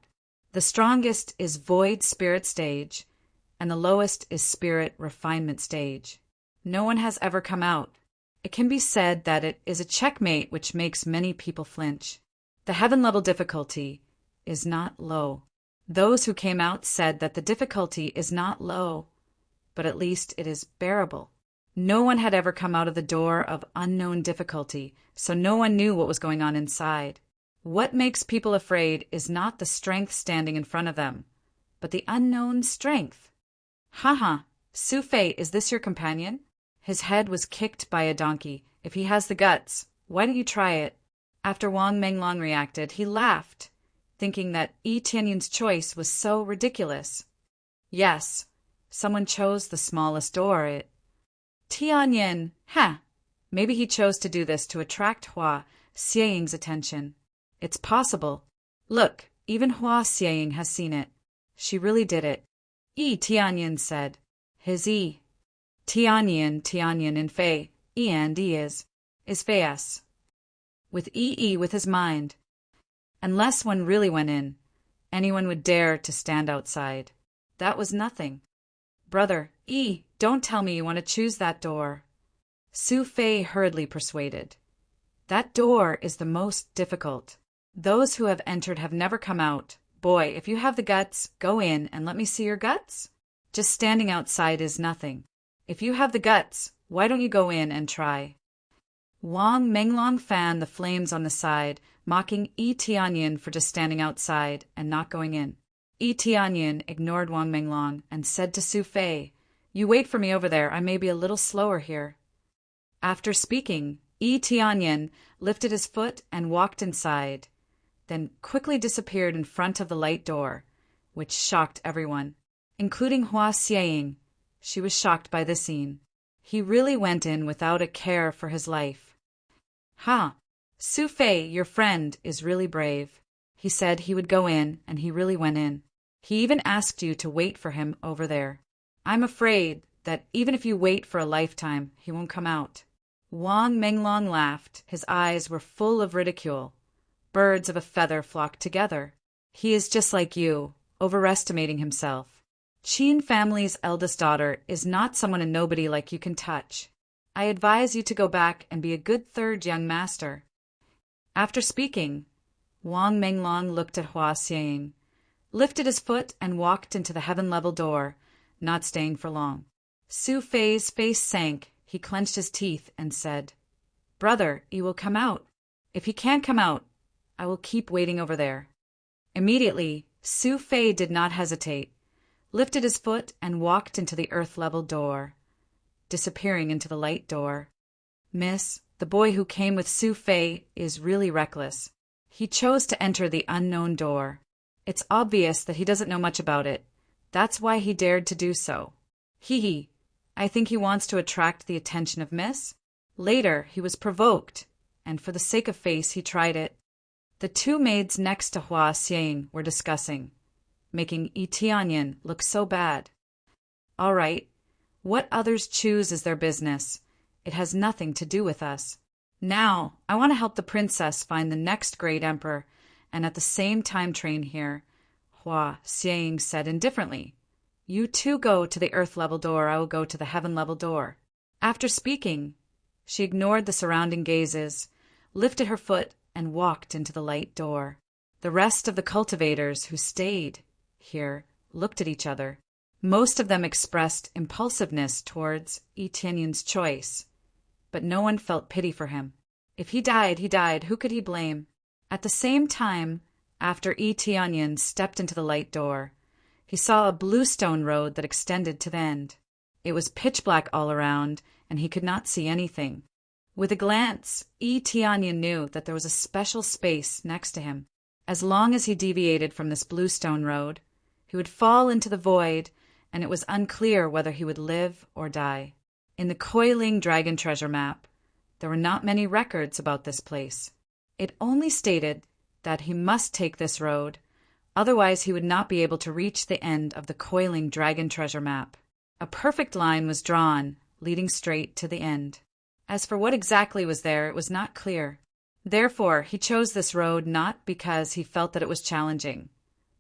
The strongest is void spirit stage, and the lowest is spirit refinement stage. No one has ever come out. It can be said that it is a checkmate which makes many people flinch. The heaven level difficulty is not low. Those who came out said that the difficulty is not low, but at least it is bearable. No one had ever come out of the door of unknown difficulty, so no one knew what was going on inside. What makes people afraid is not the strength standing in front of them, but the unknown strength. Haha, Su Fei, is this your companion? His head was kicked by a donkey. If he has the guts, why don't you try it? After Wang Menglong reacted, he laughed, thinking that Yi Tianyin's choice was so ridiculous. Yes, someone chose the smallest door. Tianyin, maybe he chose to do this to attract Hua Xieying's attention. It's possible. Look, even Hua Xieying has seen it. She really did it. Yi Tianyin said. His Yi. Tianyin in Fei, E and E is Fei-S. With E with his mind. Unless one really went in, anyone would dare to stand outside. That was nothing. Brother, E, don't tell me you want to choose that door. Su Fei hurriedly persuaded. That door is the most difficult. Those who have entered have never come out. Boy, if you have the guts, go in and let me see your guts. Just standing outside is nothing. If you have the guts, why don't you go in and try? Wang Menglong fanned the flames on the side, mocking Yi Tianyin for just standing outside and not going in. Yi Tianyin ignored Wang Menglong and said to Su Fei, "You wait for me over there, I may be a little slower here." After speaking, Yi Tianyin lifted his foot and walked inside, then quickly disappeared in front of the light door, which shocked everyone, including Hua Xieying. She was shocked by the scene. He really went in without a care for his life. Su Fei, your friend, is really brave. He said he would go in, and he really went in. He even asked you to wait for him over there. I'm afraid that even if you wait for a lifetime, he won't come out. Wang Menglong laughed. His eyes were full of ridicule. Birds of a feather flock together. He is just like you, overestimating himself. Qin family's eldest daughter is not someone a nobody like you can touch. I advise you to go back and be a good third young master. After speaking, Wang Menglong looked at Hua Xieying, lifted his foot and walked into the heaven-level door, not staying for long. Su Fei's face sank. He clenched his teeth and said, "Brother, he will come out. If he can't come out, I will keep waiting over there." Immediately, Su Fei did not hesitate, lifted his foot and walked into the earth-level door, disappearing into the light door. Miss, the boy who came with Su Fei is really reckless. He chose to enter the unknown door. It's obvious that he doesn't know much about it. That's why he dared to do so. Hee. I think he wants to attract the attention of Miss. Later, he was provoked, and for the sake of face, he tried it. The two maids next to Hua Xieying were discussing, making Yi Tianyin look so bad. All right, what others choose is their business. It has nothing to do with us. Now, I want to help the princess find the next great emperor, and at the same time train here, Hua Xieying said indifferently. You two go to the earth-level door, I will go to the heaven-level door. After speaking, she ignored the surrounding gazes, lifted her foot, and walked into the light door. The rest of the cultivators who stayed here looked at each other. Most of them expressed impulsiveness towards Yi Tianyin's choice, but no one felt pity for him. If he died, he died. Who could he blame? At the same time, after Yi Tianyin stepped into the light door, he saw a bluestone road that extended to the end. It was pitch black all around, and he could not see anything. With a glance, Yi Tianyin knew that there was a special space next to him. As long as he deviated from this bluestone road, he would fall into the void, and it was unclear whether he would live or die. In the Coiling Dragon treasure map, there were not many records about this place. It only stated that he must take this road, otherwise he would not be able to reach the end of the Coiling Dragon treasure map. A perfect line was drawn, leading straight to the end. As for what exactly was there, it was not clear. Therefore, he chose this road not because he felt that it was challenging,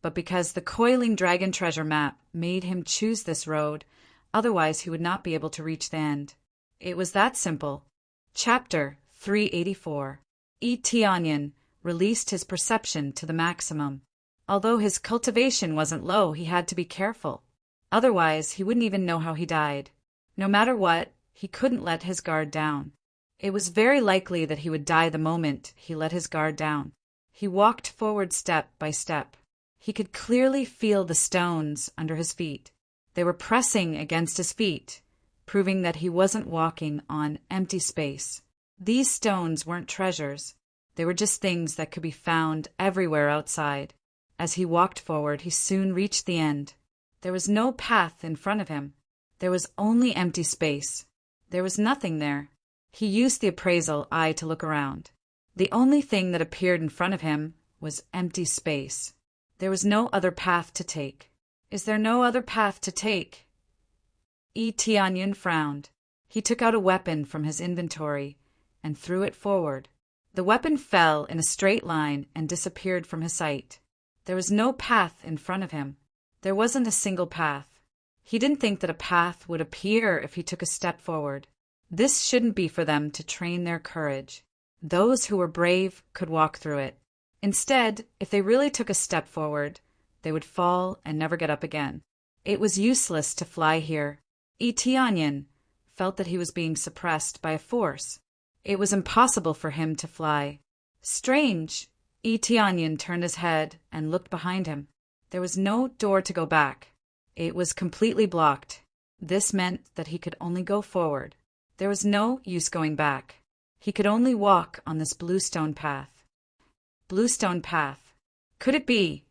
but because the Coiling Dragon treasure map made him choose this road, otherwise he would not be able to reach the end. It was that simple. Chapter 384. Tianyan released his perception to the maximum. Although his cultivation wasn't low, he had to be careful. Otherwise, he wouldn't even know how he died. No matter what, he couldn't let his guard down. It was very likely that he would die the moment he let his guard down. He walked forward step by step. He could clearly feel the stones under his feet. They were pressing against his feet, proving that he wasn't walking on empty space. These stones weren't treasures. They were just things that could be found everywhere outside. As he walked forward, he soon reached the end. There was no path in front of him. There was only empty space. There was nothing there. He used the appraisal eye to look around. The only thing that appeared in front of him was empty space. There was no other path to take. Is there no other path to take? Tianyan frowned. He took out a weapon from his inventory and threw it forward. The weapon fell in a straight line and disappeared from his sight. There was no path in front of him. There wasn't a single path. He didn't think that a path would appear if he took a step forward. This shouldn't be for them to train their courage. Those who were brave could walk through it. Instead, if they really took a step forward, they would fall and never get up again. It was useless to fly here. Tianyan felt that he was being suppressed by a force. It was impossible for him to fly. Strange! Tianyan turned his head and looked behind him. There was no door to go back. It was completely blocked. This meant that he could only go forward. There was no use going back. He could only walk on this bluestone path. Bluestone path. Could it be?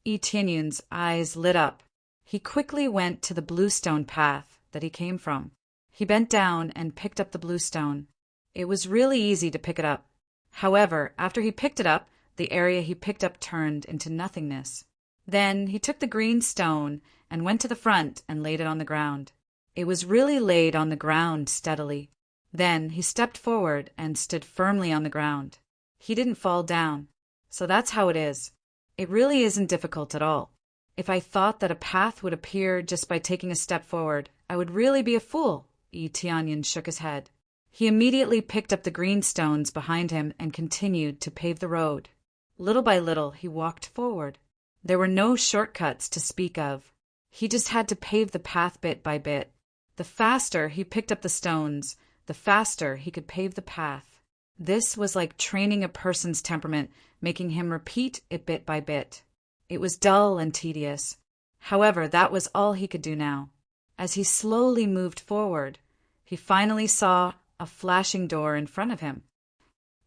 Tianyan's eyes lit up. He quickly went to the bluestone path that he came from. He bent down and picked up the bluestone. It was really easy to pick it up. However, after he picked it up, the area he picked up turned into nothingness. Then he took the green stone and went to the front and laid it on the ground. It was really laid on the ground steadily. Then he stepped forward and stood firmly on the ground. He didn't fall down. So that's how it is. It really isn't difficult at all. If I thought that a path would appear just by taking a step forward, I would really be a fool. Tianyan shook his head. He immediately picked up the green stones behind him and continued to pave the road. Little by little, he walked forward. There were no shortcuts to speak of. He just had to pave the path bit by bit. The faster he picked up the stones, the faster he could pave the path. This was like training a person's temperament, making him repeat it bit by bit. It was dull and tedious. However, that was all he could do now. As he slowly moved forward, he finally saw a flashing door in front of him.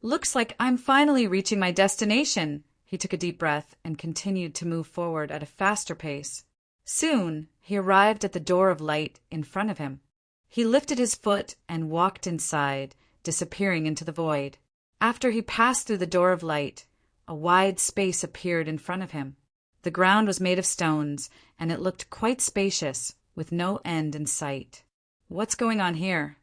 Looks like I'm finally reaching my destination. He took a deep breath and continued to move forward at a faster pace. Soon, he arrived at the door of light in front of him. He lifted his foot and walked inside, disappearing into the void. After he passed through the door of light, a wide space appeared in front of him. The ground was made of stones, and it looked quite spacious, with no end in sight. What's going on here?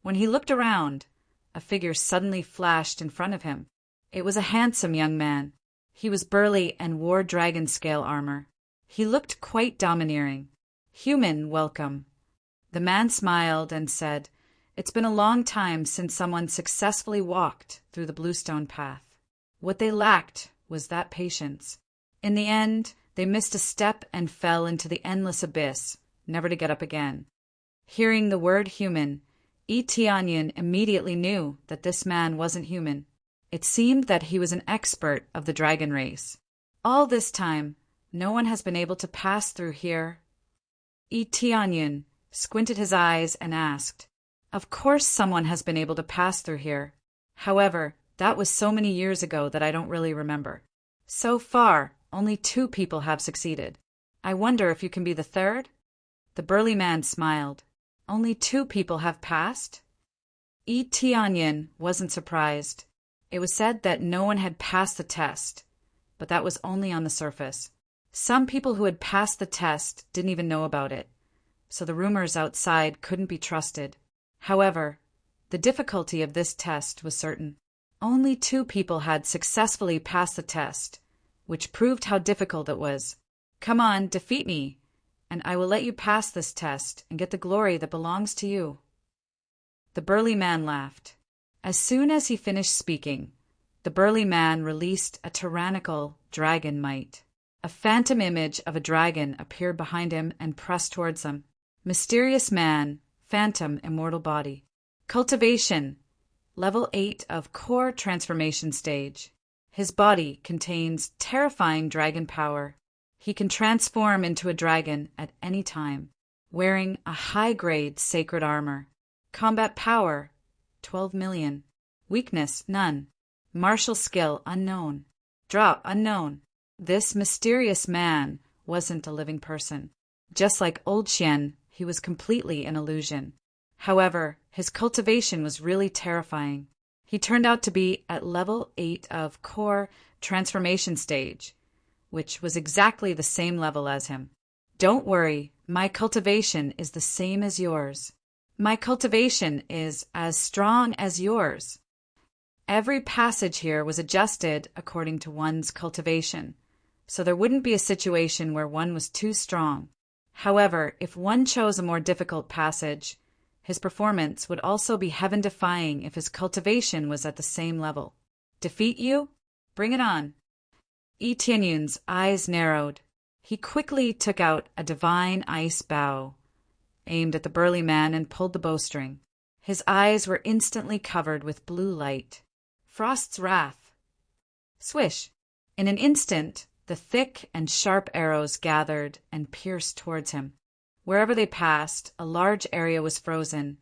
When he looked around, a figure suddenly flashed in front of him. It was a handsome young man. He was burly and wore dragon scale armor. He looked quite domineering. "Human, welcome." The man smiled and said, "It's been a long time since someone successfully walked through the bluestone path." What they lacked was that patience. In the end, they missed a step and fell into the endless abyss, never to get up again. Hearing the word human, Tianyan immediately knew that this man wasn't human. It seemed that he was an expert of the dragon race. All this time, no one has been able to pass through here. Tianyan squinted his eyes and asked, "Of course someone has been able to pass through here. However, that was so many years ago that I don't really remember. So far, only 2 people have succeeded. I wonder if you can be the third?" The burly man smiled. Only 2 people have passed? Tianyin wasn't surprised. It was said that no one had passed the test, but that was only on the surface. Some people who had passed the test didn't even know about it, so the rumors outside couldn't be trusted. However, the difficulty of this test was certain. Only 2 people had successfully passed the test, which proved how difficult it was. Come on, defeat me, and I will let you pass this test and get the glory that belongs to you. The burly man laughed. As soon as he finished speaking, the burly man released a tyrannical dragon might. A phantom image of a dragon appeared behind him and pressed towards him. Mysterious man, phantom immortal body. Cultivation, level 8 of core transformation stage. His body contains terrifying dragon power. He can transform into a dragon at any time, wearing a high-grade sacred armor. Combat power, 12 million. Weakness, none. Martial skill, unknown. Drop, unknown. This mysterious man wasn't a living person. Just like Old Xian, he was completely an illusion. However, his cultivation was really terrifying. He turned out to be at level 8 of core transformation stage, which was exactly the same level as him. Don't worry, my cultivation is the same as yours. My cultivation is as strong as yours. Every passage here was adjusted according to one's cultivation, so there wouldn't be a situation where one was too strong. However, if one chose a more difficult passage, his performance would also be heaven-defying if his cultivation was at the same level. Defeat you? Bring it on. Tianyun's eyes narrowed. He quickly took out a divine ice bow, aimed at the burly man, and pulled the bowstring. His eyes were instantly covered with blue light. Frost's wrath. Swish! In an instant, the thick and sharp arrows gathered and pierced towards him. Wherever they passed, a large area was frozen,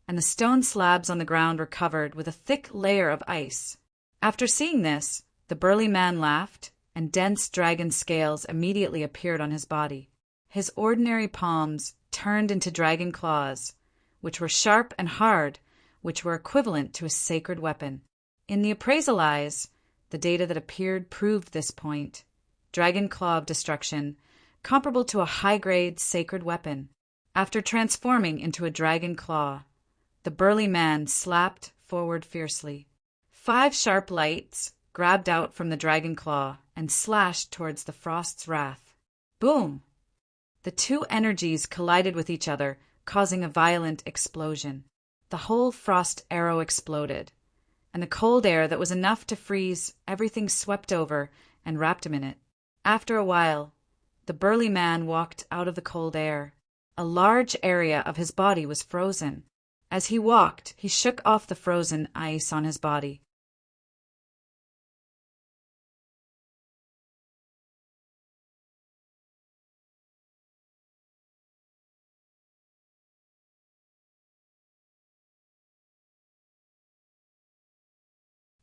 and the stone slabs on the ground were covered with a thick layer of ice. After seeing this, the burly man laughed, and dense dragon scales immediately appeared on his body. His ordinary palms turned into dragon claws, which were sharp and hard, which were equivalent to a sacred weapon. In the appraisal eyes, the data that appeared proved this point. Dragon claw of destruction, comparable to a high-grade sacred weapon. After transforming into a dragon claw, the burly man slapped forward fiercely. 5 sharp lights grabbed out from the dragon claw and slashed towards the Frost's wrath. Boom! The 2 energies collided with each other, causing a violent explosion. The whole frost arrow exploded, and the cold air that was enough to freeze everything swept over and wrapped him in it. After a while, the burly man walked out of the cold air. A large area of his body was frozen. As he walked, he shook off the frozen ice on his body.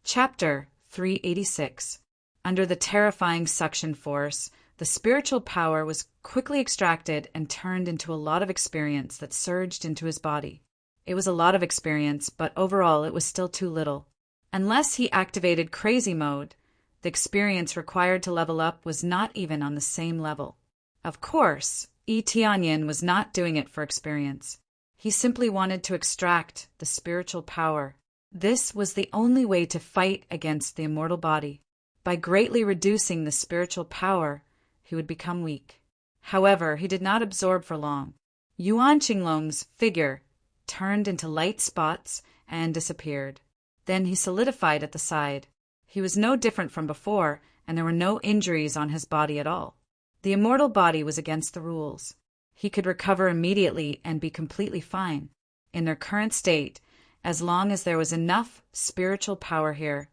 Chapter 386. Under the terrifying suction force, the spiritual power was quickly extracted and turned into a lot of experience that surged into his body. It was a lot of experience, but overall it was still too little. Unless he activated crazy mode, the experience required to level up was not even on the same level. Of course, Tianyin was not doing it for experience. He simply wanted to extract the spiritual power. This was the only way to fight against the immortal body. By greatly reducing the spiritual power, he would become weak. However, he did not absorb for long. Yuan Qinglong's figure turned into light spots and disappeared. Then he solidified at the side. He was no different from before, and there were no injuries on his body at all. The immortal body was against the rules. He could recover immediately and be completely fine. In their current state, as long as there was enough spiritual power here,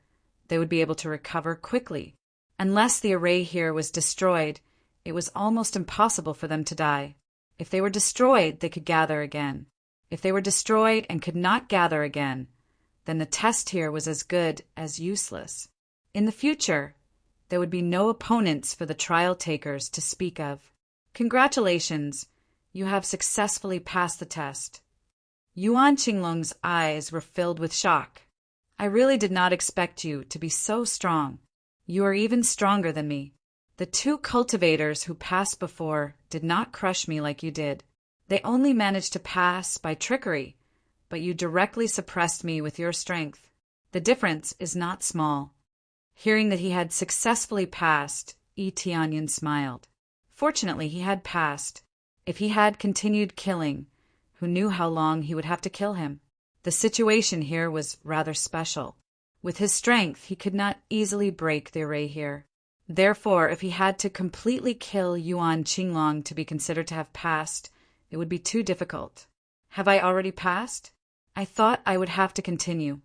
they would be able to recover quickly. Unless the array here was destroyed, it was almost impossible for them to die. If they were destroyed, they could gather again. If they were destroyed and could not gather again, then the test here was as good as useless. In the future, there would be no opponents for the trial takers to speak of. Congratulations, you have successfully passed the test. Yuan Qinglong's eyes were filled with shock. I really did not expect you to be so strong. You are even stronger than me. The two cultivators who passed before did not crush me like you did. They only managed to pass by trickery, but you directly suppressed me with your strength. The difference is not small. Hearing that he had successfully passed, Yi Tianyan smiled. Fortunately, he had passed. If he had continued killing, who knew how long he would have to kill him? The situation here was rather special. With his strength, he could not easily break the array here. Therefore, if he had to completely kill Yuan Qinglong to be considered to have passed, it would be too difficult. Have I already passed? I thought I would have to continue.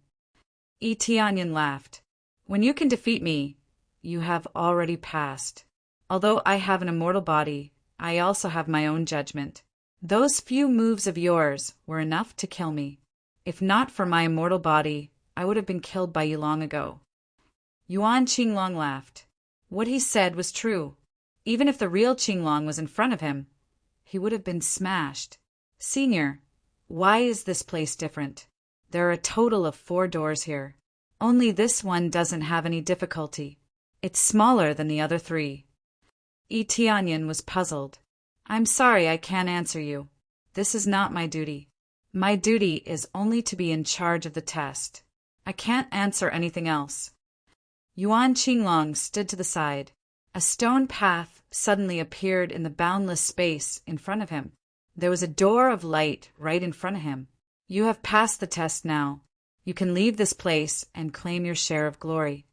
Yi Tianyan laughed. When you can defeat me, you have already passed. Although I have an immortal body, I also have my own judgment. Those few moves of yours were enough to kill me. If not for my immortal body, I would have been killed by you long ago. Yuan Qinglong laughed. What he said was true. Even if the real Qinglong was in front of him, he would have been smashed. Senior, why is this place different? There are a total of 4 doors here. Only this one doesn't have any difficulty. It's smaller than the other 3. Yi Tianyan was puzzled. I'm sorry I can't answer you. This is not my duty. My duty is only to be in charge of the test. I can't answer anything else. Yuan Qinglong stood to the side. A stone path suddenly appeared in the boundless space in front of him. There was a door of light right in front of him. You have passed the test now. You can leave this place and claim your share of glory.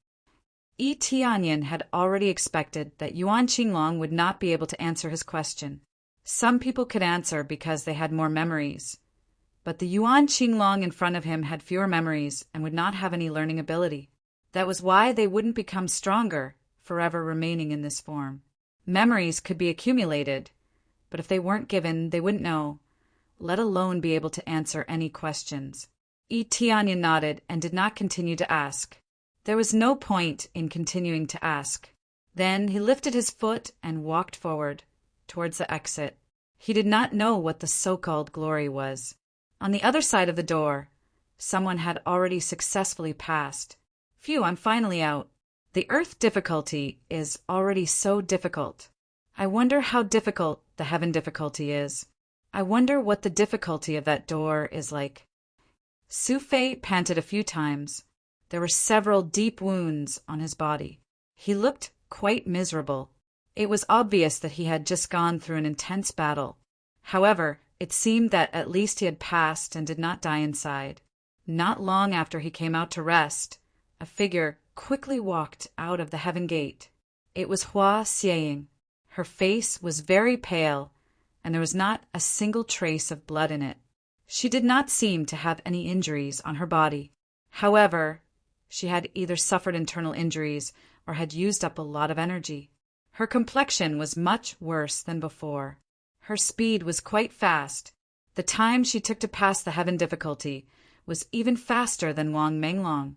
Yi Tianyan had already expected that Yuan Qinglong would not be able to answer his question. Some people could answer because they had more memories. But the Yuan Qinglong in front of him had fewer memories and would not have any learning ability. That was why they wouldn't become stronger, forever remaining in this form. Memories could be accumulated, but if they weren't given, they wouldn't know, let alone be able to answer any questions. Yi Tianyan nodded and did not continue to ask. There was no point in continuing to ask. Then he lifted his foot and walked forward, towards the exit. He did not know what the so-called glory was. On the other side of the door, someone had already successfully passed. Phew, I'm finally out. The earth difficulty is already so difficult. I wonder how difficult the heaven difficulty is. I wonder what the difficulty of that door is like. Su Fei panted a few times. There were several deep wounds on his body. He looked quite miserable. It was obvious that he had just gone through an intense battle. However, it seemed that at least he had passed and did not die inside. Not long after he came out to rest, a figure quickly walked out of the heaven gate. It was Hua Xieying. Her face was very pale, and there was not a single trace of blood in it. She did not seem to have any injuries on her body. However, she had either suffered internal injuries or had used up a lot of energy. Her complexion was much worse than before. Her speed was quite fast. The time she took to pass the heaven difficulty was even faster than Wang Menglong,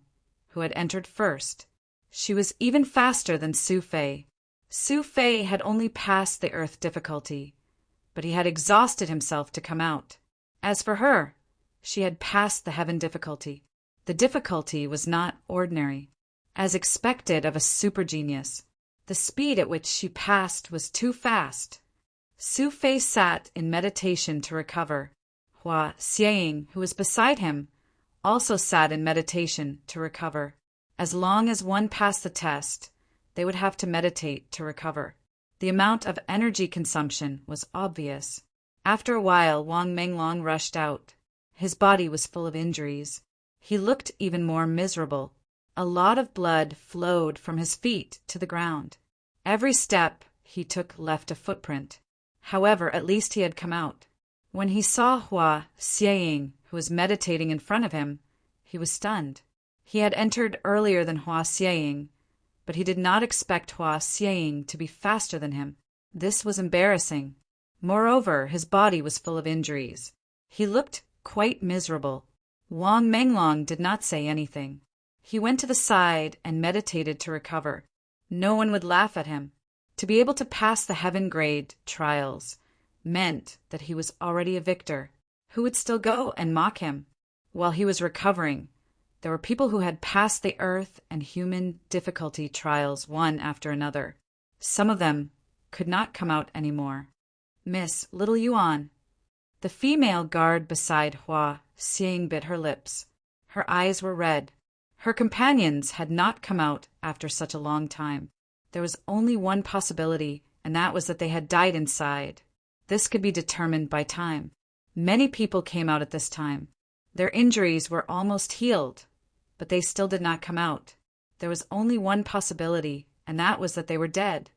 who had entered first. She was even faster than Su Fei. Su Fei had only passed the earth difficulty, but he had exhausted himself to come out. As for her, she had passed the heaven difficulty. The difficulty was not ordinary. As expected of a super genius, the speed at which she passed was too fast. Su Fei sat in meditation to recover. Hua Xieying, who was beside him, also sat in meditation to recover. As long as one passed the test, they would have to meditate to recover. The amount of energy consumption was obvious. After a while, Wang Menglong rushed out. His body was full of injuries. He looked even more miserable. A lot of blood flowed from his feet to the ground. Every step he took left a footprint. However, at least he had come out. When he saw Hua Xieying, who was meditating in front of him, he was stunned. He had entered earlier than Hua Xieying, but he did not expect Hua Xieying to be faster than him. This was embarrassing. Moreover, his body was full of injuries. He looked quite miserable. Wang Menglong did not say anything. He went to the side and meditated to recover. No one would laugh at him. To be able to pass the heaven grade trials meant that he was already a victor. Who would still go and mock him? While he was recovering, there were people who had passed the earth and human difficulty trials one after another. Some of them could not come out any more. Miss Little Yuan. The female guard beside Hua Xing bit her lips. Her eyes were red. Her companions had not come out after such a long time. There was only one possibility, and that was that they had died inside. This could be determined by time. Many people came out at this time. Their injuries were almost healed, but they still did not come out. There was only one possibility, and that was that they were dead.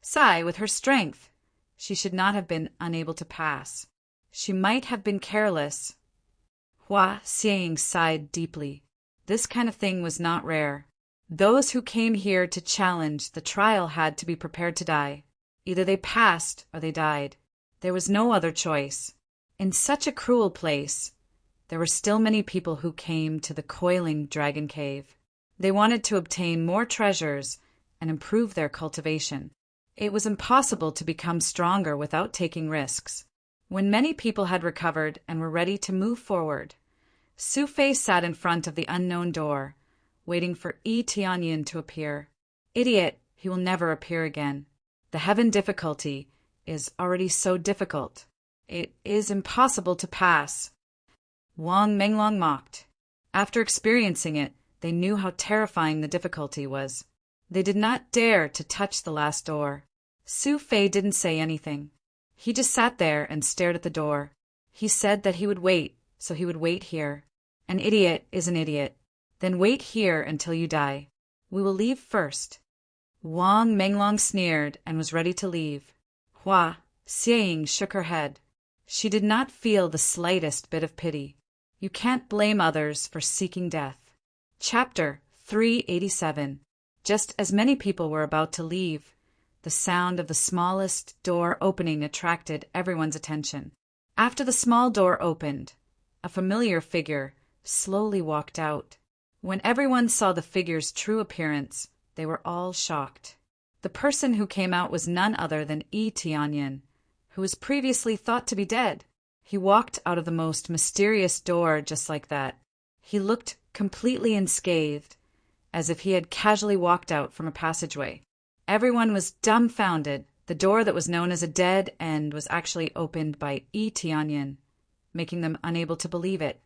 Sai, with her strength, she should not have been unable to pass. She might have been careless. Hua Xing sighed deeply. This kind of thing was not rare. Those who came here to challenge the trial had to be prepared to die. Either they passed or they died. There was no other choice. In such a cruel place, there were still many people who came to the coiling dragon cave. They wanted to obtain more treasures and improve their cultivation. It was impossible to become stronger without taking risks. When many people had recovered and were ready to move forward, Su Fei sat in front of the unknown door, waiting for Yi Tianyin to appear. Idiot, he will never appear again. The heaven difficulty is already so difficult. It is impossible to pass. Wang Menglong mocked. After experiencing it, they knew how terrifying the difficulty was. They did not dare to touch the last door. Su Fei didn't say anything. He just sat there and stared at the door. He said that he would wait, so he would wait here. An idiot is an idiot. Then wait here until you die. We will leave first. Wang Menglong sneered and was ready to leave. Hua Xing shook her head. She did not feel the slightest bit of pity. You can't blame others for seeking death. Chapter 387. Just as many people were about to leave, the sound of the smallest door opening attracted everyone's attention. After the small door opened, a familiar figure slowly walked out. When everyone saw the figure's true appearance, they were all shocked. The person who came out was none other than Yi Tianyin, who was previously thought to be dead. He walked out of the most mysterious door just like that. He looked completely unscathed, as if he had casually walked out from a passageway. Everyone was dumbfounded. The door that was known as a dead end was actually opened by Yi Tianyin, making them unable to believe it.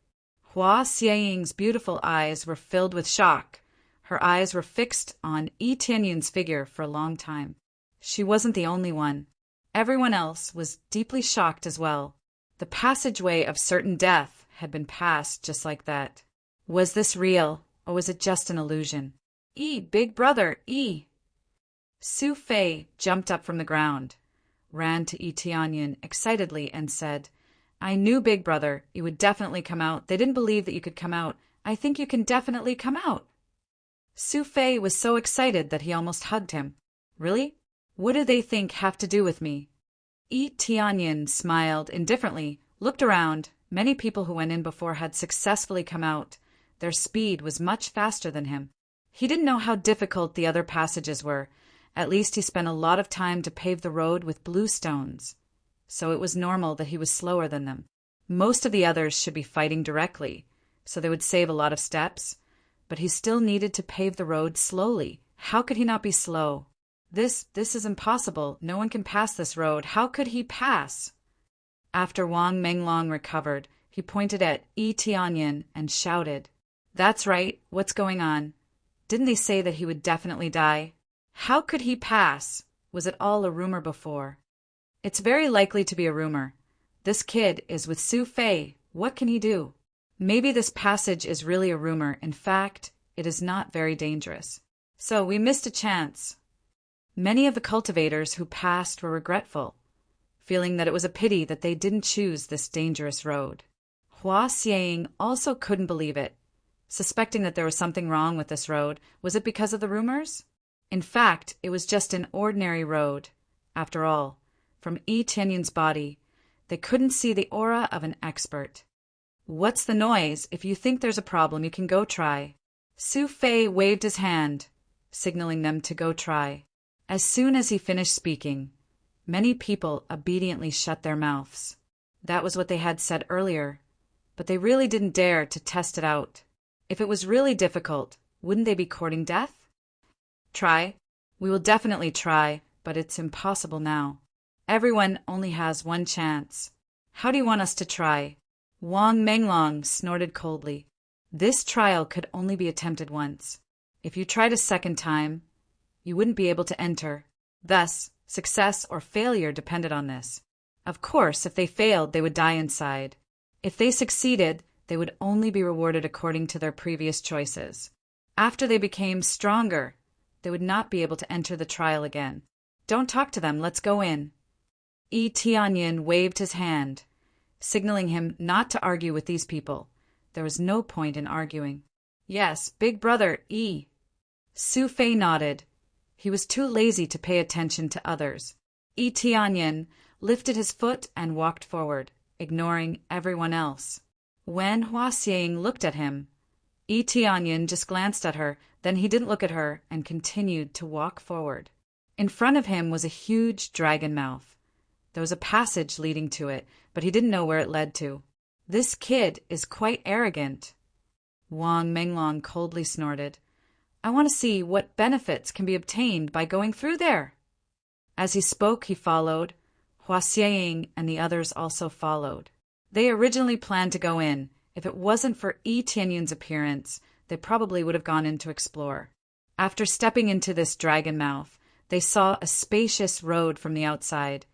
Hua Xianying's beautiful eyes were filled with shock. Her eyes were fixed on Yi Tianyin's figure for a long time. She wasn't the only one. Everyone else was deeply shocked as well. The passageway of certain death had been passed just like that. Was this real, or was it just an illusion? Yi, big brother, Yi! Su Fei jumped up from the ground, ran to Yi Tianyin excitedly and said, I knew, big brother, you would definitely come out. They didn't believe that you could come out. I think you can definitely come out. Su Fei was so excited that he almost hugged him. Really? What do they think have to do with me? Yi Tianyin smiled indifferently, looked around. Many people who went in before had successfully come out. Their speed was much faster than him. He didn't know how difficult the other passages were. At least he spent a lot of time to pave the road with blue stones. So it was normal that he was slower than them. Most of the others should be fighting directly, so they would save a lot of steps. But he still needed to pave the road slowly. How could he not be slow? This is impossible. No one can pass this road. How could he pass? After Wang Menglong recovered, he pointed at Yi Tianyin and shouted, That's right. What's going on? Didn't they say that he would definitely die? How could he pass? Was it all a rumor before? It's very likely to be a rumor. This kid is with Su Fei. What can he do? Maybe this passage is really a rumor. In fact, it is not very dangerous. So we missed a chance. Many of the cultivators who passed were regretful, feeling that it was a pity that they didn't choose this dangerous road. Hua Xianying also couldn't believe it, suspecting that there was something wrong with this road. Was it because of the rumors? In fact, it was just an ordinary road. After all, from Yi Tianyin's body, they couldn't see the aura of an expert. What's the noise? If you think there's a problem, you can go try. Su Fei waved his hand, signaling them to go try. As soon as he finished speaking, many people obediently shut their mouths. That was what they had said earlier, but they really didn't dare to test it out. If it was really difficult, wouldn't they be courting death? Try. We will definitely try, but it's impossible now. Everyone only has one chance. How do you want us to try? Wang Menglong snorted coldly. This trial could only be attempted once. If you tried a second time, you wouldn't be able to enter. Thus, success or failure depended on this. Of course, if they failed, they would die inside. If they succeeded, they would only be rewarded according to their previous choices. After they became stronger, they would not be able to enter the trial again. Don't talk to them, let's go in. Yi Tianyin waved his hand, signaling him not to argue with these people. There was no point in arguing. Yes, big brother, Yi. Su Fei nodded. He was too lazy to pay attention to others. Yi Tianyin lifted his foot and walked forward, ignoring everyone else. When Huaxiang looked at him, Yi Tianyin just glanced at her, then he didn't look at her and continued to walk forward. In front of him was a huge dragon mouth. There was a passage leading to it, but he didn't know where it led to. This kid is quite arrogant. Wang Menglong coldly snorted. I want to see what benefits can be obtained by going through there. As he spoke, he followed. Huaxiang and the others also followed. They originally planned to go in. If it wasn't for Yi Tianyin's appearance, they probably would have gone in to explore. After stepping into this dragon mouth, they saw a spacious road from the outside.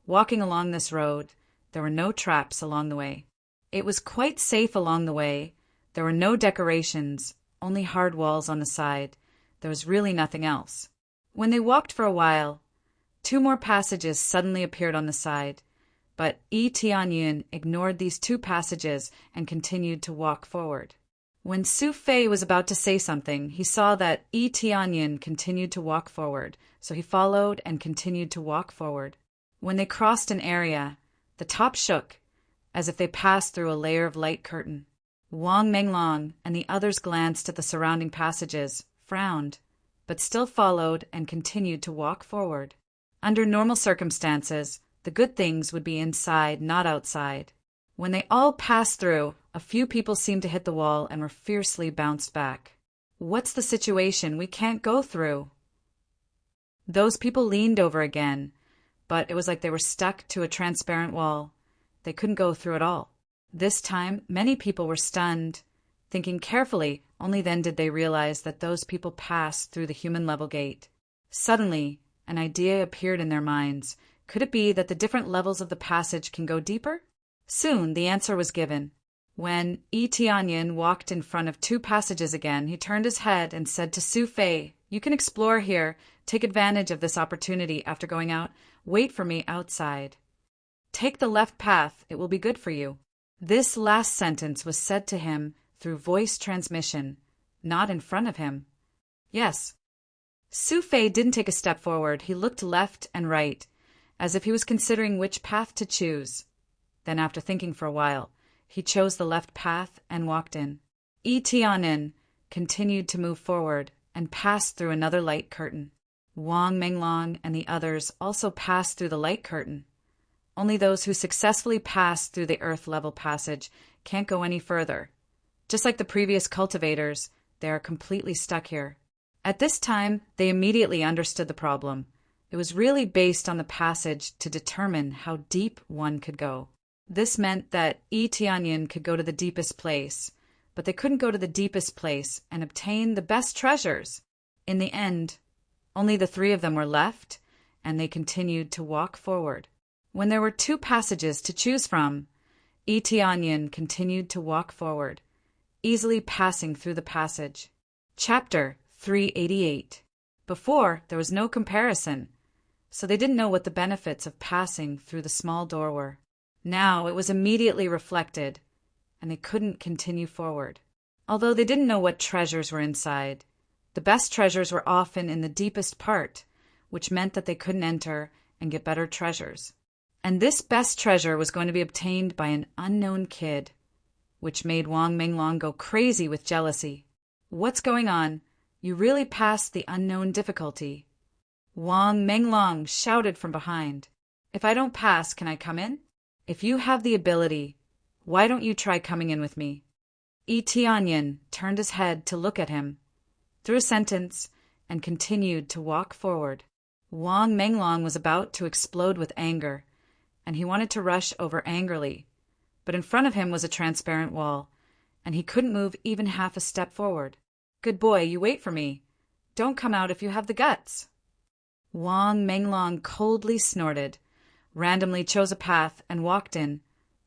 Walking along this road, there were no traps along the way. It was quite safe along the way. There were no decorations, only hard walls on the side. There was really nothing else. When they walked for a while, 2 more passages suddenly appeared on the side, but Yi Tianyin ignored these 2 passages and continued to walk forward. When Su Fei was about to say something, he saw that Yi Tianyin continued to walk forward, so he followed and continued to walk forward. When they crossed an area, the top shook, as if they passed through a layer of light curtain. Wang Menglong and the others glanced at the surrounding passages, frowned, but still followed and continued to walk forward. Under normal circumstances, the good things would be inside, not outside. When they all passed through, a few people seemed to hit the wall and were fiercely bounced back. What's the situation? We can't go through. Those people leaned over again, but it was like they were stuck to a transparent wall. They couldn't go through at all. This time, many people were stunned. Thinking carefully, only then did they realize that those people passed through the human-level gate. Suddenly, an idea appeared in their minds. Could it be that the different levels of the passage can go deeper? Soon, the answer was given. When Yi Tianyin walked in front of 2 passages again, he turned his head and said to Su Fei, "You can explore here. Take advantage of this opportunity after going out. Wait for me outside. Take the left path. It will be good for you." This last sentence was said to him through voice transmission, not in front of him. Yes. Su Fei didn't take a step forward. He looked left and right, as if he was considering which path to choose. Then, after thinking for a while, he chose the left path and walked in. Yi Tianyin continued to move forward and passed through another light curtain. Wang Menglong and the others also passed through the light curtain. Only those who successfully pass through the earth-level passage can't go any further. Just like the previous cultivators, they are completely stuck here. At this time, they immediately understood the problem. It was really based on the passage to determine how deep one could go. This meant that Yi Tianyin could go to the deepest place, but they couldn't go to the deepest place and obtain the best treasures. In the end, only the 3 of them were left, and they continued to walk forward. When there were 2 passages to choose from, Yi Tianyin continued to walk forward, easily passing through the passage. Chapter 388. Before, there was no comparison, so they didn't know what the benefits of passing through the small door were. Now it was immediately reflected, and they couldn't continue forward. Although they didn't know what treasures were inside, the best treasures were often in the deepest part, which meant that they couldn't enter and get better treasures. And this best treasure was going to be obtained by an unknown kid, which made Wang Menglong go crazy with jealousy. "What's going on? You really passed the unknown difficulty." Wang Menglong shouted from behind. "If I don't pass, can I come in?" If you have the ability, why don't you try coming in with me? Tianyin turned his head to look at him, through a sentence, and continued to walk forward. Wang Menglong was about to explode with anger, and he wanted to rush over angrily, but in front of him was a transparent wall, and he couldn't move even half a step forward. Good boy, you wait for me. Don't come out if you have the guts. Wang Menglong coldly snorted, randomly chose a path, and walked in,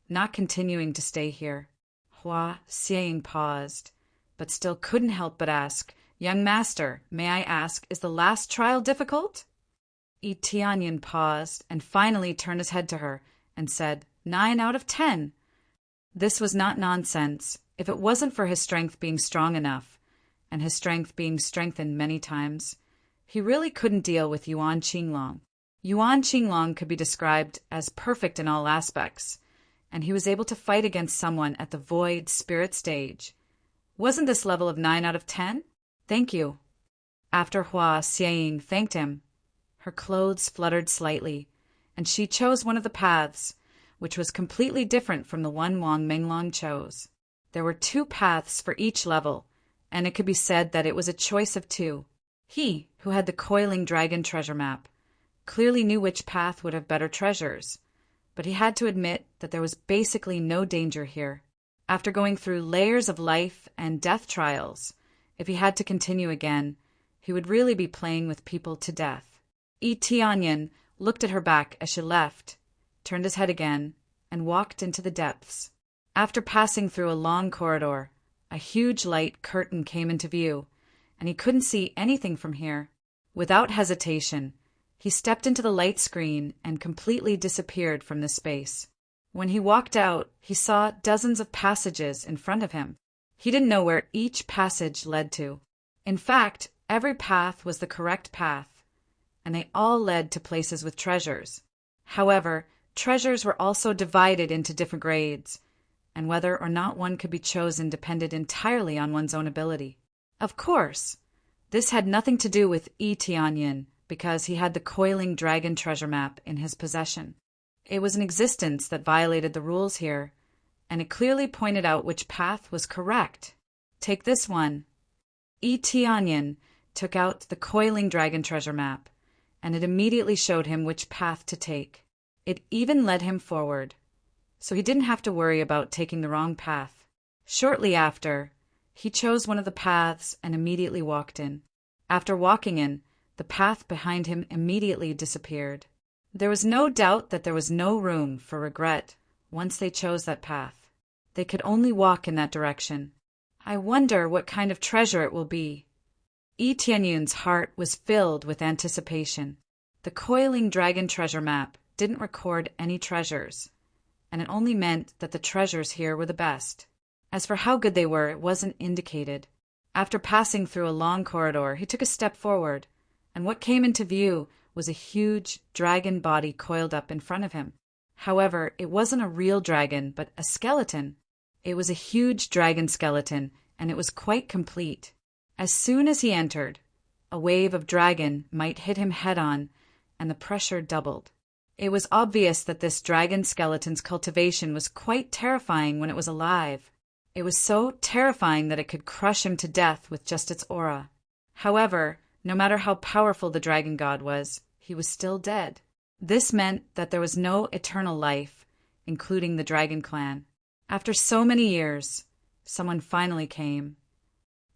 not continuing to stay here. Hua Xiang paused, but still couldn't help but ask, Young master, may I ask, is the last trial difficult? Tianyin paused and finally turned his head to her and said, 9 out of 10. This was not nonsense. If it wasn't for his strength being strong enough, and his strength being strengthened many times, he really couldn't deal with Yuan Qinglong. Yuan Qinglong could be described as perfect in all aspects, and he was able to fight against someone at the void spirit stage. Wasn't this level of 9 out of 10? Thank you. After Hua Xiang thanked him, her clothes fluttered slightly, and she chose one of the paths, which was completely different from the one Wang Menglong chose. There were 2 paths for each level, and it could be said that it was a choice of 2. He, who had the coiling dragon treasure map, clearly knew which path would have better treasures, but he had to admit that there was basically no danger here. After going through layers of life and death trials, if he had to continue again, he would really be playing with people to death. Tianyin looked at her back as she left, turned his head again, and walked into the depths. After passing through a long corridor, a huge light curtain came into view, and he couldn't see anything from here. Without hesitation, he stepped into the light screen and completely disappeared from the space. When he walked out, he saw dozens of passages in front of him. He didn't know where each passage led to. In fact, every path was the correct path, and they all led to places with treasures. However, treasures were also divided into different grades, and whether or not one could be chosen depended entirely on one's own ability. Of course, this had nothing to do with Tianyin, because he had the coiling dragon treasure map in his possession. It was an existence that violated the rules here, and it clearly pointed out which path was correct. Take this one. Tianyin took out the coiling dragon treasure map, and it immediately showed him which path to take. It even led him forward, so he didn't have to worry about taking the wrong path. Shortly after, he chose one of the paths and immediately walked in. After walking in, the path behind him immediately disappeared. There was no doubt that there was no room for regret once they chose that path. They could only walk in that direction. I wonder what kind of treasure it will be. Tianyun's heart was filled with anticipation. The coiling dragon treasure map didn't record any treasures, and it only meant that the treasures here were the best. As for how good they were, it wasn't indicated. After passing through a long corridor, he took a step forward, and what came into view was a huge dragon body coiled up in front of him. However, it wasn't a real dragon, but a skeleton. It was a huge dragon skeleton, and it was quite complete. As soon as he entered, a wave of dragon might hit him head-on, and the pressure doubled. It was obvious that this dragon skeleton's cultivation was quite terrifying when it was alive. It was so terrifying that it could crush him to death with just its aura. However, no matter how powerful the dragon god was, he was still dead. This meant that there was no eternal life, including the dragon clan. After so many years, someone finally came.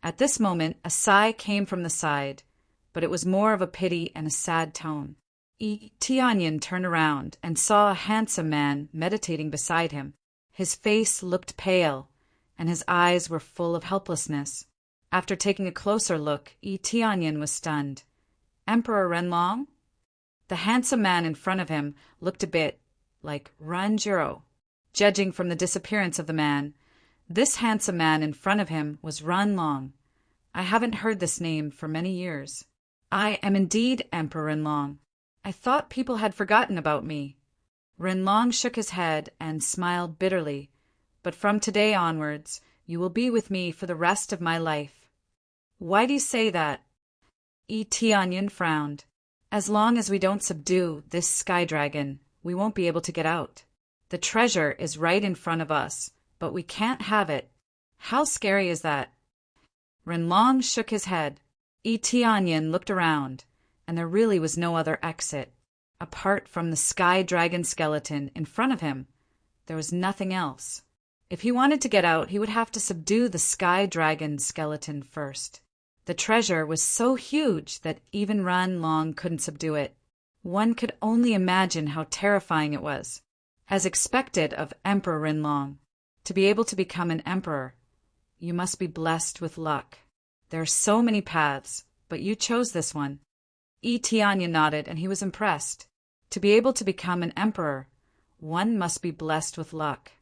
At this moment, a sigh came from the side, but it was more of a pity and a sad tone. Tianyin turned around and saw a handsome man meditating beside him. His face looked pale, and his eyes were full of helplessness. After taking a closer look, Tianyin was stunned. Emperor Renlong? The handsome man in front of him looked a bit like Ranjiro. Judging from the disappearance of the man, this handsome man in front of him was Renlong. I haven't heard this name for many years. I am indeed Emperor Renlong. I thought people had forgotten about me. Renlong shook his head and smiled bitterly. But from today onwards, you will be with me for the rest of my life. Why do you say that? Tianyin frowned. As long as we don't subdue this sky dragon, we won't be able to get out. The treasure is right in front of us, but we can't have it. How scary is that? Renlong shook his head. Tianyin looked around, and there really was no other exit. Apart from the sky dragon skeleton in front of him, there was nothing else. If he wanted to get out, he would have to subdue the sky dragon skeleton first. The treasure was so huge that even Renlong couldn't subdue it. One could only imagine how terrifying it was. As expected of Emperor Renlong, to be able to become an emperor, you must be blessed with luck. There are so many paths, but you chose this one. Tianyin nodded, and he was impressed. To be able to become an emperor, one must be blessed with luck.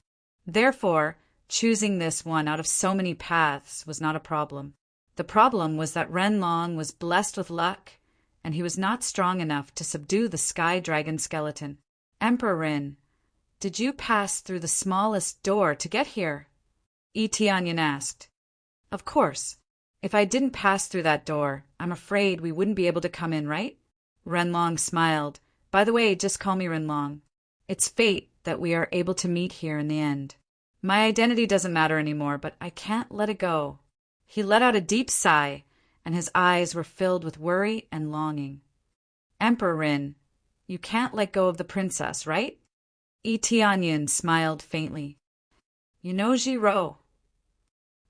Therefore, choosing this one out of so many paths was not a problem. The problem was that Renlong was blessed with luck, and he was not strong enough to subdue the sky dragon skeleton. Emperor Ren, did you pass through the smallest door to get here? Tianyin asked. Of course. If I didn't pass through that door, I'm afraid we wouldn't be able to come in, right? Renlong smiled. By the way, just call me Renlong. It's fate that we are able to meet here in the end. My identity doesn't matter anymore, but I can't let it go. He let out a deep sigh, and his eyes were filled with worry and longing. Emperor Ren, you can't let go of the princess, right? Tianyin smiled faintly. You know Jiro.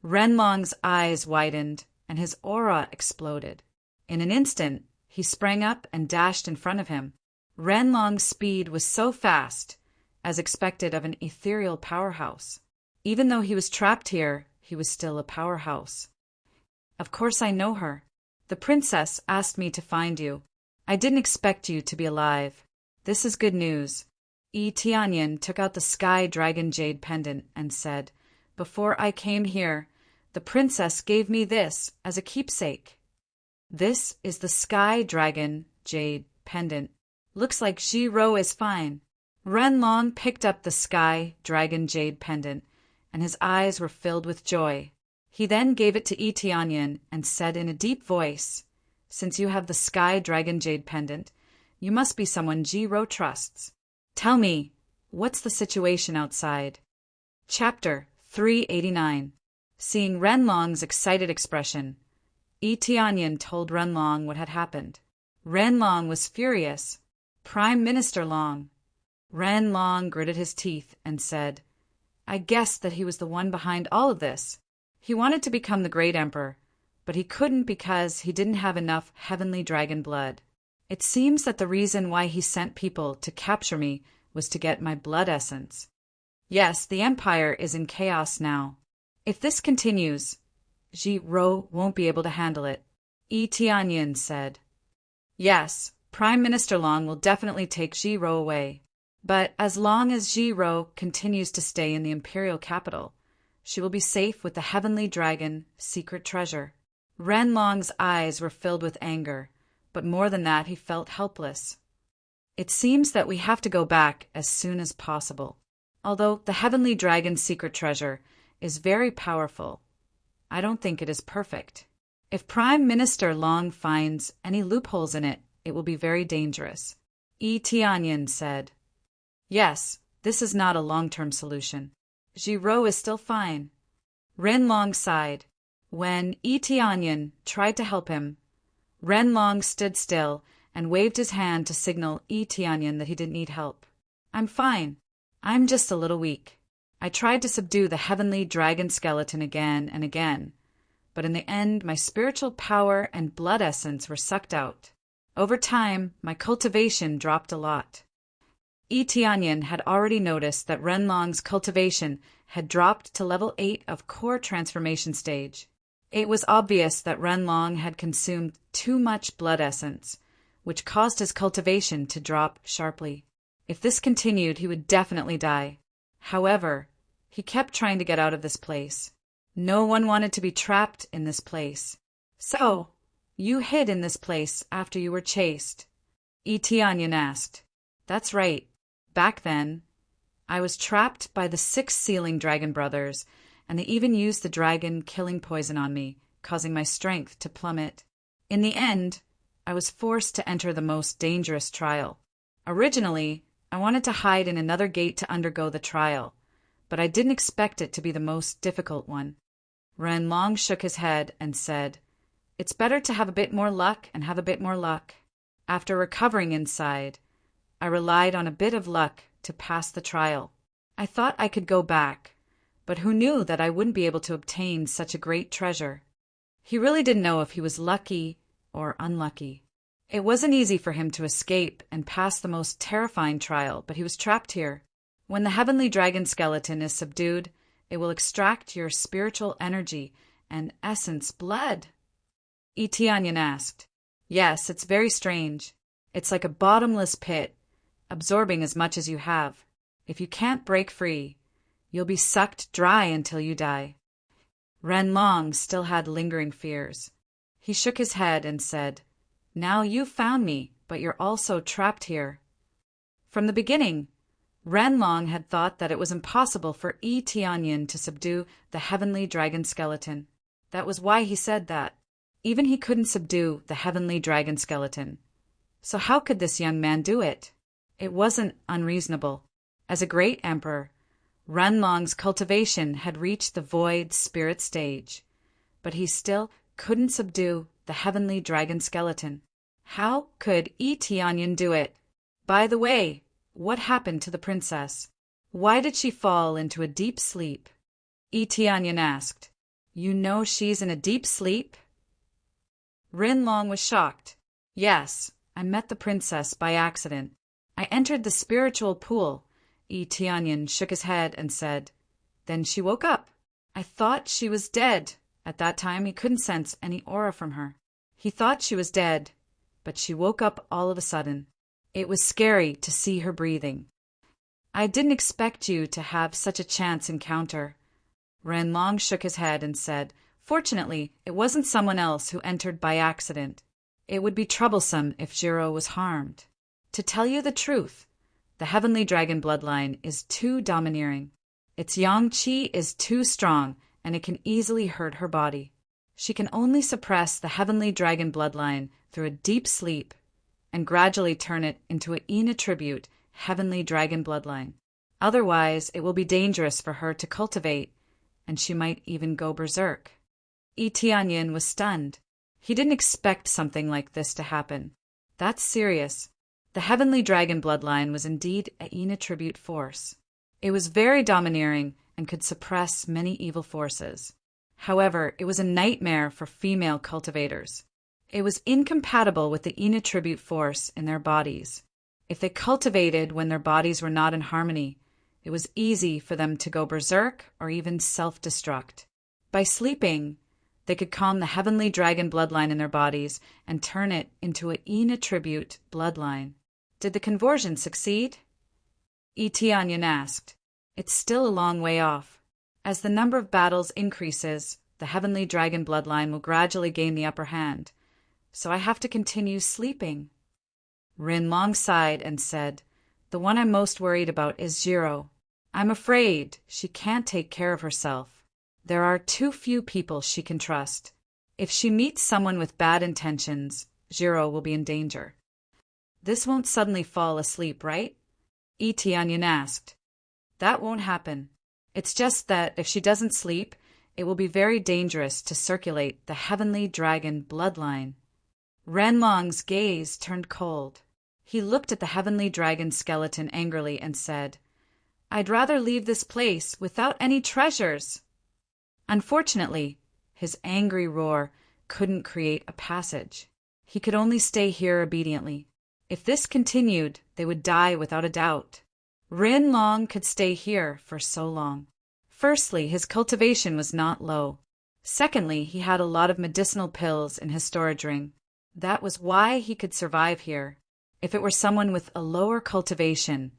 Renlong's eyes widened, and his aura exploded. In an instant, he sprang up and dashed in front of him. Renlong's speed was so fast, as expected of an ethereal powerhouse. Even though he was trapped here, he was still a powerhouse. Of course I know her. The princess asked me to find you. I didn't expect you to be alive. This is good news. Tianyin took out the sky dragon jade pendant and said, Before I came here, the princess gave me this as a keepsake. This is the sky dragon jade pendant. Looks like Jiro is fine. Renlong picked up the sky dragon jade pendant, and his eyes were filled with joy. He then gave it to Tianyin and said in a deep voice, Since you have the sky dragon jade pendant, you must be someone Jiro trusts. Tell me, what's the situation outside? Chapter 389. Seeing Renlong's excited expression, Tianyin told Renlong what had happened. Renlong was furious. Prime Minister Long. Renlong gritted his teeth and said, I guessed that he was the one behind all of this. He wanted to become the great emperor, but he couldn't because he didn't have enough heavenly dragon blood. It seems that the reason why he sent people to capture me was to get my blood essence. Yes, the empire is in chaos now. If this continues, Jiro won't be able to handle it. Tianyin said. Yes, Prime Minister Long will definitely take Jiro away. But as long as Jiro continues to stay in the imperial capital, she will be safe with the heavenly dragon secret treasure. Renlong's eyes were filled with anger, but more than that, he felt helpless. It seems that we have to go back as soon as possible. Although the heavenly dragon secret treasure is very powerful, I don't think it is perfect. If Prime Minister Long finds any loopholes in it, it will be very dangerous. Tianyin said. Yes, this is not a long-term solution. Jiro is still fine. Renlong sighed. When Tianyin tried to help him, Renlong stood still and waved his hand to signal Tianyin that he didn't need help. I'm fine. I'm just a little weak. I tried to subdue the heavenly dragon skeleton again and again, but in the end my spiritual power and blood essence were sucked out. Over time, my cultivation dropped a lot. Tianyin had already noticed that Renlong's cultivation had dropped to level 8 of core transformation stage. It was obvious that Renlong had consumed too much blood essence, which caused his cultivation to drop sharply. If this continued, he would definitely die. However, he kept trying to get out of this place. No one wanted to be trapped in this place. So, you hid in this place after you were chased? Tianyin asked. That's right. Back then, I was trapped by the 6 Sealing Dragon Brothers, and they even used the dragon killing poison on me, causing my strength to plummet. In the end, I was forced to enter the most dangerous trial. Originally, I wanted to hide in another gate to undergo the trial, but I didn't expect it to be the most difficult one. Ren Long shook his head and said, "It's better to have a bit more luck and have a bit more luck." After recovering inside, I relied on a bit of luck to pass the trial. I thought I could go back, but who knew that I wouldn't be able to obtain such a great treasure? He really didn't know if he was lucky or unlucky. It wasn't easy for him to escape and pass the most terrifying trial, but he was trapped here. When the heavenly dragon skeleton is subdued, it will extract your spiritual energy and essence blood. Etianyan asked. Yes, it's very strange. It's like a bottomless pit, absorbing as much as you have. If you can't break free, you'll be sucked dry until you die. Ren Long still had lingering fears. He shook his head and said, "Now you've found me, but you're also trapped here." From the beginning, Ren Long had thought that it was impossible for Etianyan to subdue the heavenly dragon skeleton. That was why he said that. Even he couldn't subdue the heavenly dragon skeleton. So how could this young man do it? It wasn't unreasonable. As a great emperor, Ren Long's cultivation had reached the void spirit stage, but he still couldn't subdue the heavenly dragon skeleton. How could Etianyan do it? By the way, what happened to the princess? Why did she fall into a deep sleep? Etianyan asked. You know she's in a deep sleep? Ren Long was shocked. Yes, I met the princess by accident. I entered the spiritual pool. Etianyan shook his head and said, Then she woke up. I thought she was dead. At that time he couldn't sense any aura from her. He thought she was dead, but she woke up all of a sudden. It was scary to see her breathing. I didn't expect you to have such a chance encounter. Ren Long shook his head and said, Fortunately, it wasn't someone else who entered by accident. It would be troublesome if Jiro was harmed. To tell you the truth, the heavenly dragon bloodline is too domineering. Its yang qi is too strong, and it can easily hurt her body. She can only suppress the heavenly dragon bloodline through a deep sleep and gradually turn it into an inattribute heavenly dragon bloodline. Otherwise, it will be dangerous for her to cultivate, and she might even go berserk. Etianyan was stunned. He didn't expect something like this to happen. That's serious. The heavenly dragon bloodline was indeed an inattribute force. It was very domineering and could suppress many evil forces. However, it was a nightmare for female cultivators. It was incompatible with the inattribute force in their bodies. If they cultivated when their bodies were not in harmony, it was easy for them to go berserk or even self-destruct. By sleeping, they could calm the heavenly dragon bloodline in their bodies and turn it into an inattribute bloodline. Did the conversion succeed? Etianyan asked. It's still a long way off. As the number of battles increases, the heavenly dragon bloodline will gradually gain the upper hand. So I have to continue sleeping. Ren Long sighed and said, The one I'm most worried about is Jiro. I'm afraid she can't take care of herself. There are too few people she can trust. If she meets someone with bad intentions, Jiro will be in danger. This won't suddenly fall asleep, right? Etianyan asked. That won't happen. It's just that if she doesn't sleep, it will be very dangerous to circulate the heavenly dragon bloodline. Ren Long's gaze turned cold. He looked at the heavenly dragon skeleton angrily and said, I'd rather leave this place without any treasures. Unfortunately, his angry roar couldn't create a passage. He could only stay here obediently. If this continued, they would die without a doubt. Ren Long could stay here for so long. Firstly, his cultivation was not low. Secondly, he had a lot of medicinal pills in his storage ring. That was why he could survive here. If it were someone with a lower cultivation,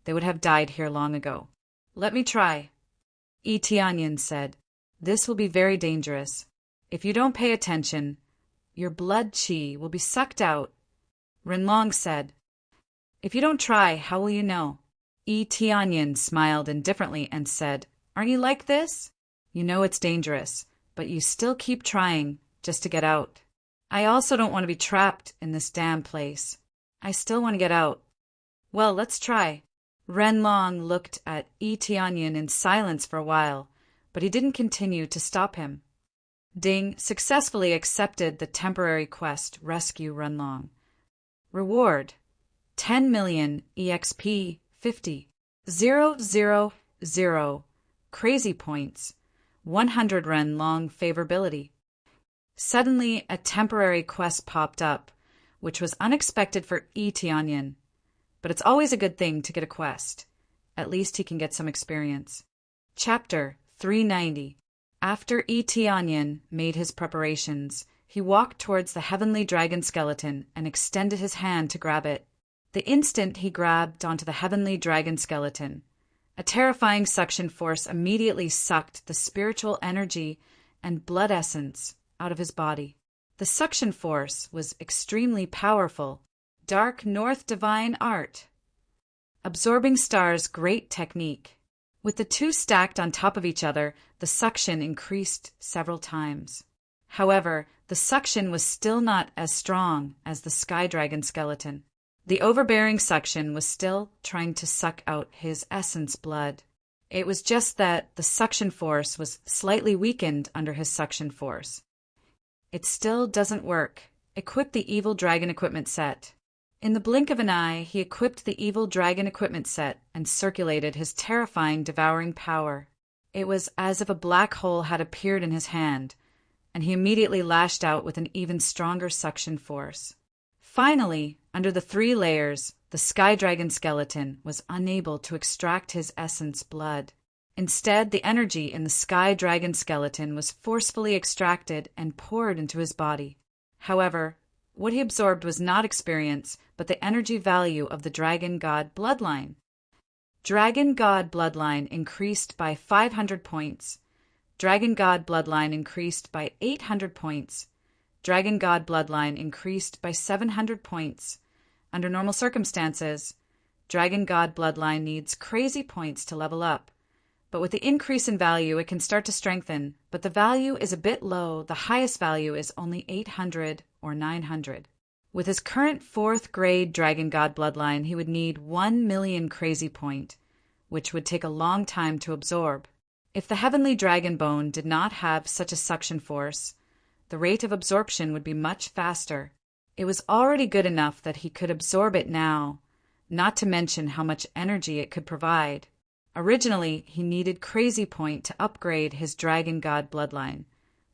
they would have died here long ago. Let me try. Etianyan said, This will be very dangerous. If you don't pay attention, your blood qi will be sucked out. Ren Long said, If you don't try, how will you know? Etianyan smiled indifferently and said, Aren't you like this? You know it's dangerous, but you still keep trying just to get out. I also don't want to be trapped in this damn place. I still want to get out. Well, let's try. Renlong looked at Yi Tianyan in silence for a while, but he didn't continue to stop him. Ding successfully accepted the temporary quest Rescue Renlong. Reward: 10 million EXP 50. 000 Crazy Points. 100 Renlong Favorability. Suddenly, a temporary quest popped up, which was unexpected for Yi Tianyan. But it's always a good thing to get a quest. At least he can get some experience. Chapter 390. After Yi Tianyan made his preparations, he walked towards the heavenly dragon skeleton and extended his hand to grab it. The instant he grabbed onto the heavenly dragon skeleton, a terrifying suction force immediately sucked the spiritual energy and blood essence out of his body. The suction force was extremely powerful. Dark North Divine Art. Absorbing Star's great technique. With the two stacked on top of each other, the suction increased several times. However, the suction was still not as strong as the Sky Dragon skeleton. The overbearing suction was still trying to suck out his essence blood. It was just that the suction force was slightly weakened under his suction force. It still doesn't work. Equip the Evil Dragon equipment set. In the blink of an eye, he equipped the Evil Dragon equipment set and circulated his terrifying devouring power. It was as if a black hole had appeared in his hand, and he immediately lashed out with an even stronger suction force. Finally, under the 3 layers, the Sky Dragon skeleton was unable to extract his essence blood. Instead, the energy in the Sky Dragon skeleton was forcefully extracted and poured into his body. However, what he absorbed was not experience, but the energy value of the Dragon God bloodline. Dragon God bloodline increased by 500 points. Dragon God bloodline increased by 800 points. Dragon God bloodline increased by 700 points. Under normal circumstances, Dragon God bloodline needs crazy points to level up. But with the increase in value, it can start to strengthen, but the value is a bit low. The highest value is only 800 or 900. With his current 4th grade Dragon God bloodline, he would need 1 million crazy point, which would take a long time to absorb. If the heavenly dragon bone did not have such a suction force, the rate of absorption would be much faster. It was already good enough that he could absorb it now, not to mention how much energy it could provide. Originally, he needed Crazy Point to upgrade his Dragon God bloodline.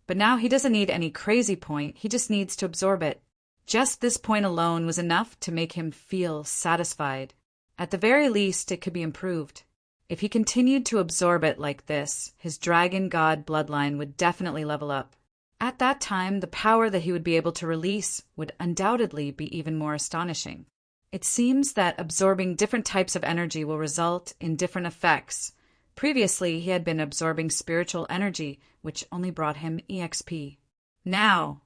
But now he doesn't need any Crazy Point, he just needs to absorb it. Just this point alone was enough to make him feel satisfied. At the very least, it could be improved. If he continued to absorb it like this, his Dragon God bloodline would definitely level up. At that time, the power that he would be able to release would undoubtedly be even more astonishing. It seems that absorbing different types of energy will result in different effects. Previously, he had been absorbing spiritual energy, which only brought him EXP. Now,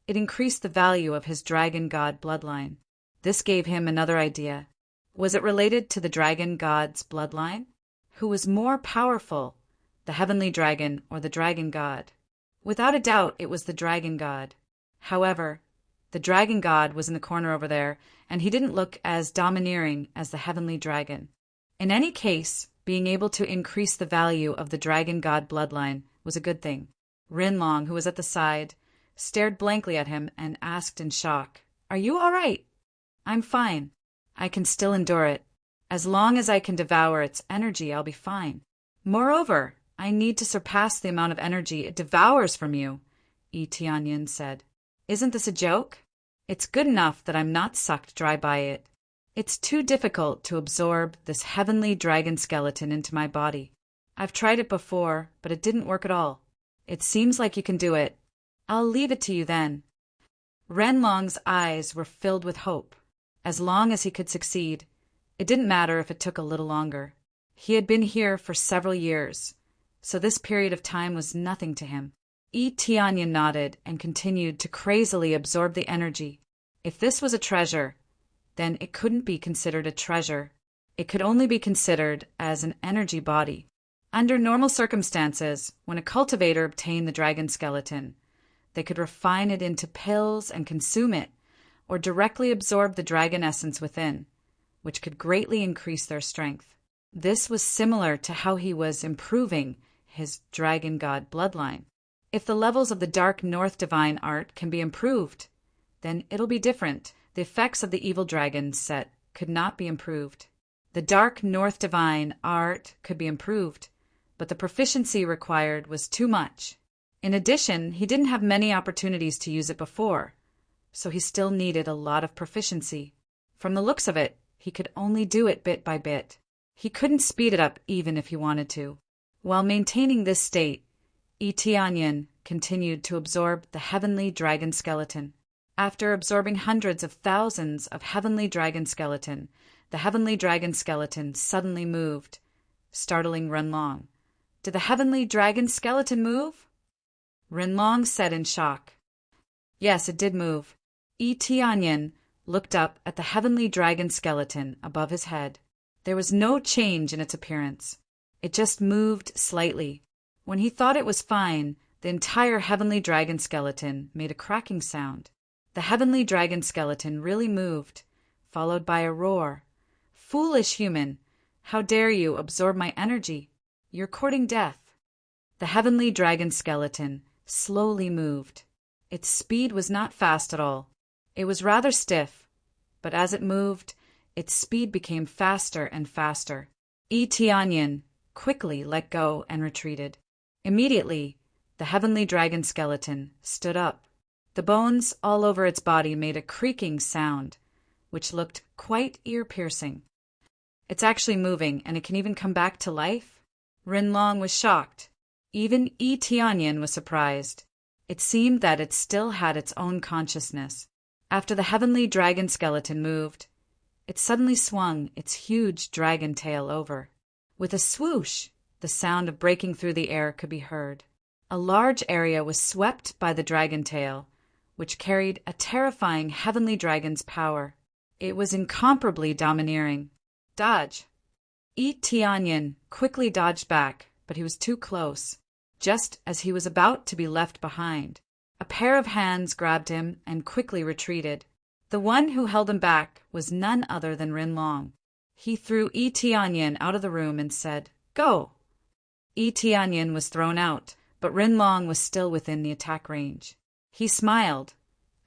it increased the value of his Dragon God bloodline. This gave him another idea. Was it related to the Dragon God's bloodline? Who was more powerful, the Heavenly Dragon or the Dragon God? Without a doubt, it was the Dragon God. However, the Dragon God was in the corner over there, and he didn't look as domineering as the Heavenly Dragon. In any case, being able to increase the value of the Dragon God bloodline was a good thing. Rinlong, who was at the side, stared blankly at him and asked in shock, "Are you all right?" "I'm fine. I can still endure it. As long as I can devour its energy, I'll be fine. Moreover, I need to surpass the amount of energy it devours from you," Yi Tianyan said. "Isn't this a joke? It's good enough that I'm not sucked dry by it. It's too difficult to absorb this heavenly dragon skeleton into my body. I've tried it before, but it didn't work at all. It seems like you can do it. I'll leave it to you then." Renlong's eyes were filled with hope. As long as he could succeed, it didn't matter if it took a little longer. He had been here for several years, so this period of time was nothing to him. Yi Tianyan nodded and continued to crazily absorb the energy. If this was a treasure, then it couldn't be considered a treasure. It could only be considered as an energy body. Under normal circumstances, when a cultivator obtained the dragon skeleton, they could refine it into pills and consume it, or directly absorb the dragon essence within. which could greatly increase their strength. This was similar to how he was improving his dragon god bloodline. If the levels of the Dark North divine art can be improved, then it'll be different. The effects of the evil dragon set could not be improved. The Dark North divine art could be improved, but the proficiency required was too much. In addition, he didn't have many opportunities to use it before, so he still needed a lot of proficiency. From the looks of it, he could only do it bit by bit. He couldn't speed it up even if he wanted to. While maintaining this state, Itianyan continued to absorb the heavenly dragon skeleton. After absorbing hundreds of thousands of heavenly dragon skeleton, the heavenly dragon skeleton suddenly moved, startling Renlong. Did the heavenly dragon skeleton move? Renlong said in shock. Yes, it did move. Itianyan looked up at the heavenly dragon skeleton above his head. There was no change in its appearance. It just moved slightly. When he thought it was fine, the entire heavenly dragon skeleton made a cracking sound. The heavenly dragon skeleton really moved, followed by a roar. Foolish human! How dare you absorb my energy? You're courting death. The heavenly dragon skeleton slowly moved. Its speed was not fast at all. It was rather stiff, but as it moved, its speed became faster and faster. Itianyan quickly let go and retreated. Immediately, the heavenly dragon skeleton stood up. The bones all over its body made a creaking sound, which looked quite ear-piercing. It's actually moving, and it can even come back to life? Renlong was shocked. Even Itianyan was surprised. It seemed that it still had its own consciousness. After the heavenly dragon skeleton moved, it suddenly swung its huge dragon tail over. With a swoosh, the sound of breaking through the air could be heard. A large area was swept by the dragon tail, which carried a terrifying heavenly dragon's power. It was incomparably domineering. Dodge! Itianyan quickly dodged back, but he was too close. Just as he was about to be left behind, a pair of hands grabbed him and quickly retreated. The one who held him back was none other than Renlong. He threw Itianyan out of the room and said, "Go!" Itianyan was thrown out, but Renlong was still within the attack range. He smiled,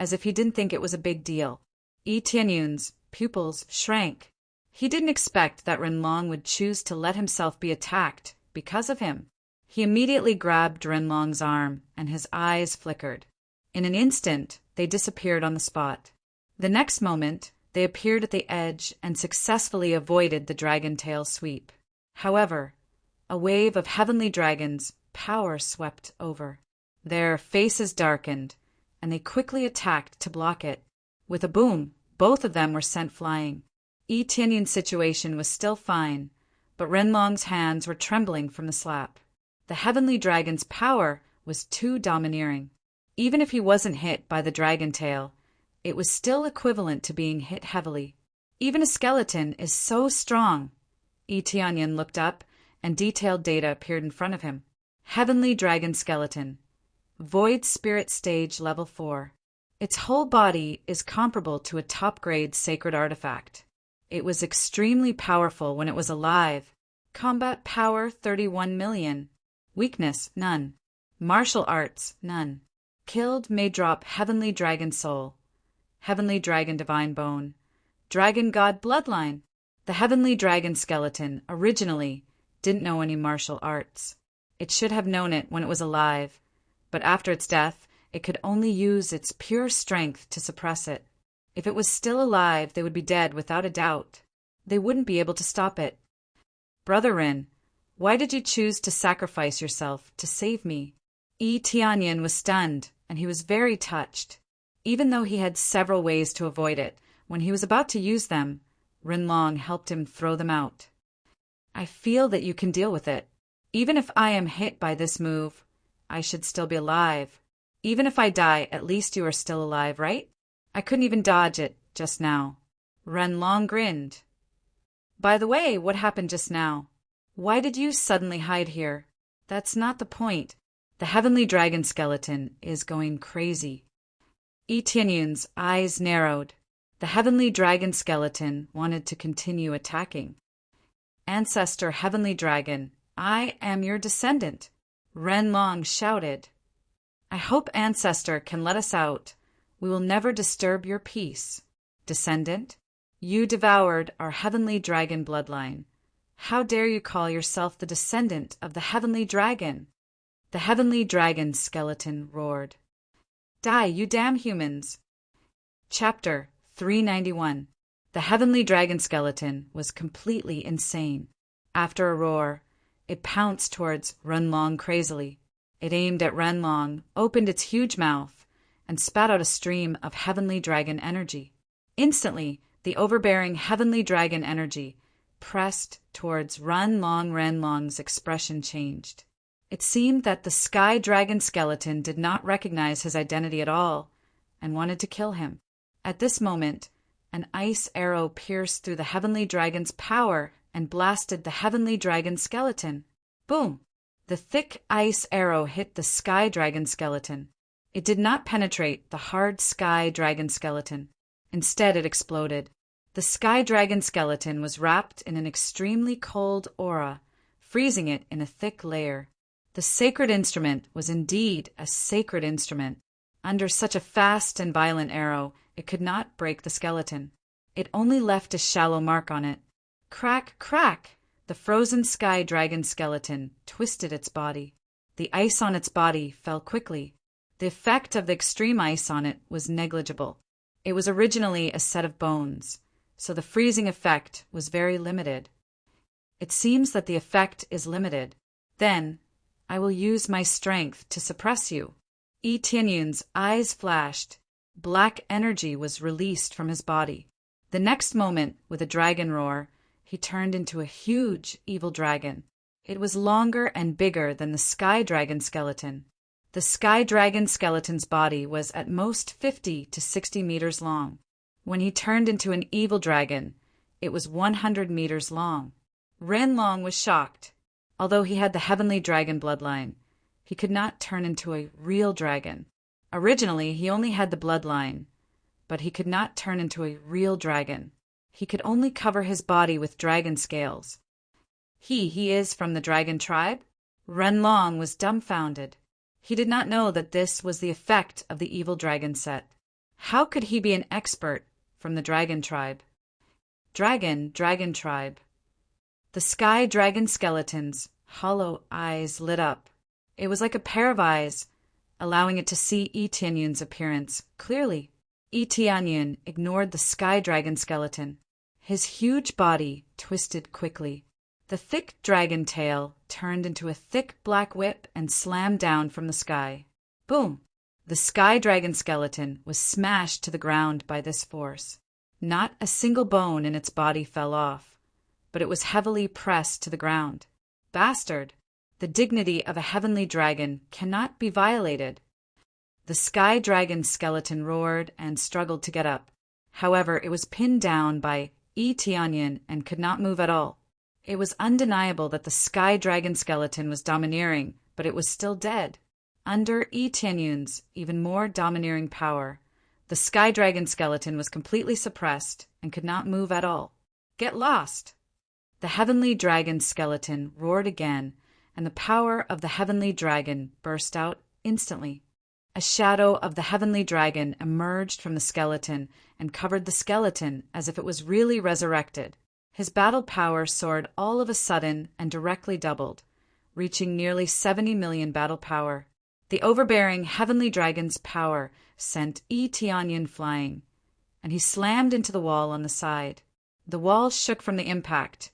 as if he didn't think it was a big deal. Itianyan's pupils shrank. He didn't expect that Renlong would choose to let himself be attacked because of him. He immediately grabbed Renlong's arm, and his eyes flickered. In an instant, they disappeared on the spot. The next moment, they appeared at the edge and successfully avoided the dragon tail sweep. However, a wave of heavenly dragons' power swept over. Their faces darkened, and they quickly attacked to block it. With a boom, both of them were sent flying. Itianyan's situation was still fine, but Renlong's hands were trembling from the slap. The heavenly dragon's power was too domineering. Even if he wasn't hit by the dragon tail, it was still equivalent to being hit heavily. Even a skeleton is so strong. Itianyan looked up, and detailed data appeared in front of him. Heavenly dragon skeleton. Void spirit stage level 4. Its whole body is comparable to a top-grade sacred artifact. It was extremely powerful when it was alive. Combat power 31 million. Weakness none. Martial arts none. Killed may drop heavenly dragon soul. Heavenly dragon divine bone. Dragon god bloodline. The heavenly dragon skeleton originally didn't know any martial arts. It should have known it when it was alive, but after its death, it could only use its pure strength to suppress it. If it was still alive, they would be dead without a doubt. They wouldn't be able to stop it. Brother Rin, why did you choose to sacrifice yourself to save me? Itianyan was stunned, and he was very touched. Even though he had several ways to avoid it, when he was about to use them, Renlong helped him throw them out. I feel that you can deal with it. Even if I am hit by this move, I should still be alive. Even if I die, at least you are still alive, right? I couldn't even dodge it just now. Renlong grinned. By the way, what happened just now? Why did you suddenly hide here? That's not the point. The heavenly dragon skeleton is going crazy. Itianyan's eyes narrowed. The heavenly dragon skeleton wanted to continue attacking. Ancestor Heavenly Dragon, I am your descendant, Renlong shouted. I hope Ancestor can let us out. We will never disturb your peace. Descendant, you devoured our heavenly dragon bloodline. How dare you call yourself the descendant of the heavenly dragon? The heavenly dragon skeleton roared. Die, you damn humans! Chapter 391. The heavenly dragon skeleton was completely insane. After a roar, it pounced towards Renlong crazily. It aimed at Renlong, opened its huge mouth, and spat out a stream of heavenly dragon energy. Instantly, the overbearing heavenly dragon energy pressed towards Renlong's expression changed. It seemed that the sky dragon skeleton did not recognize his identity at all and wanted to kill him. At this moment, an ice arrow pierced through the heavenly dragon's power and blasted the heavenly dragon skeleton. Boom! The thick ice arrow hit the sky dragon skeleton. It did not penetrate the hard sky dragon skeleton. Instead, it exploded. The sky dragon skeleton was wrapped in an extremely cold aura, freezing it in a thick layer. The sacred instrument was indeed a sacred instrument. Under such a fast and violent arrow, it could not break the skeleton. It only left a shallow mark on it. Crack, crack! The frozen sky dragon skeleton twisted its body. The ice on its body fell quickly. The effect of the extreme ice on it was negligible. It was originally a set of bones, so the freezing effect was very limited. It seems that the effect is limited. Then, I will use my strength to suppress you. Yi Tianyun's eyes flashed. Black energy was released from his body. The next moment, with a dragon roar, he turned into a huge evil dragon. It was longer and bigger than the sky dragon skeleton. The sky dragon skeleton's body was at most 50 to 60 meters long. When he turned into an evil dragon, it was 100 meters long. Renlong was shocked. Although he had the heavenly dragon bloodline, he could not turn into a real dragon. Originally, he only had the bloodline, but he could not turn into a real dragon. He could only cover his body with dragon scales. He is from the dragon tribe? Renlong was dumbfounded. He did not know that this was the effect of the evil dragon set. How could he be an expert from the dragon tribe? Dragon tribe. The sky dragon skeleton's hollow eyes lit up. It was like a pair of eyes, allowing it to see Yi Tianyun's appearance clearly. Yi Tianyun ignored the sky dragon skeleton. His huge body twisted quickly. The thick dragon tail turned into a thick black whip and slammed down from the sky. Boom! The sky dragon skeleton was smashed to the ground by this force. Not a single bone in its body fell off, but it was heavily pressed to the ground. Bastard! The dignity of a heavenly dragon cannot be violated. The sky dragon skeleton roared and struggled to get up. However, it was pinned down by Yi Tianyun and could not move at all. It was undeniable that the sky dragon skeleton was domineering, but it was still dead. Under Yi Tianyun's even more domineering power, the sky dragon skeleton was completely suppressed and could not move at all. Get lost! The heavenly dragon skeleton roared again, and the power of the heavenly dragon burst out instantly. A shadow of the heavenly dragon emerged from the skeleton and covered the skeleton as if it was really resurrected. His battle power soared all of a sudden and directly doubled, reaching nearly 70 million battle power. The overbearing heavenly dragon's power sent Yi Tianyun flying, and he slammed into the wall on the side. The wall shook from the impact,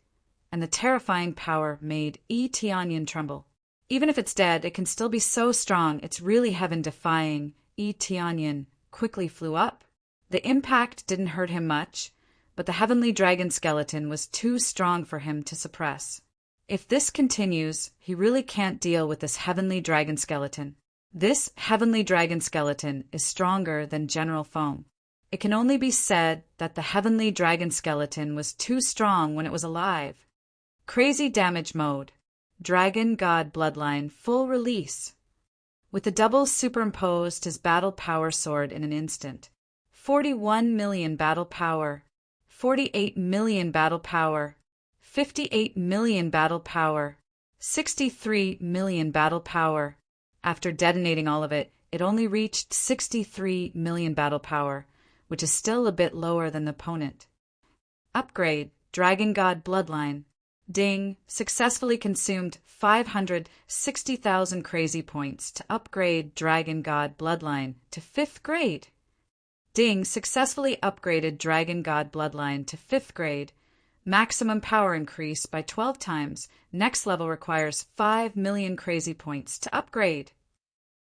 and the terrifying power made Yi Tianyun tremble. Even if it's dead, it can still be so strong it's really heaven-defying. Yi Tianyun quickly flew up. The impact didn't hurt him much, but the heavenly dragon skeleton was too strong for him to suppress. If this continues, he really can't deal with this heavenly dragon skeleton. This heavenly dragon skeleton is stronger than general foam. It can only be said that the heavenly dragon skeleton was too strong when it was alive. Crazy damage mode. Dragon God bloodline full release. With the double superimposed, his battle power soared in an instant. 41 million battle power, 48 million battle power, 58 million battle power, 63 million battle power. After detonating all of it, it only reached 63 million battle power, which is still a bit lower than the opponent. Upgrade, Dragon God Bloodline. Ding, successfully consumed 560,000 crazy points to upgrade Dragon God Bloodline to 5th grade. Ding, successfully upgraded Dragon God Bloodline to 5th grade. Maximum power increase by 12 times. Next level requires 5 million crazy points to upgrade.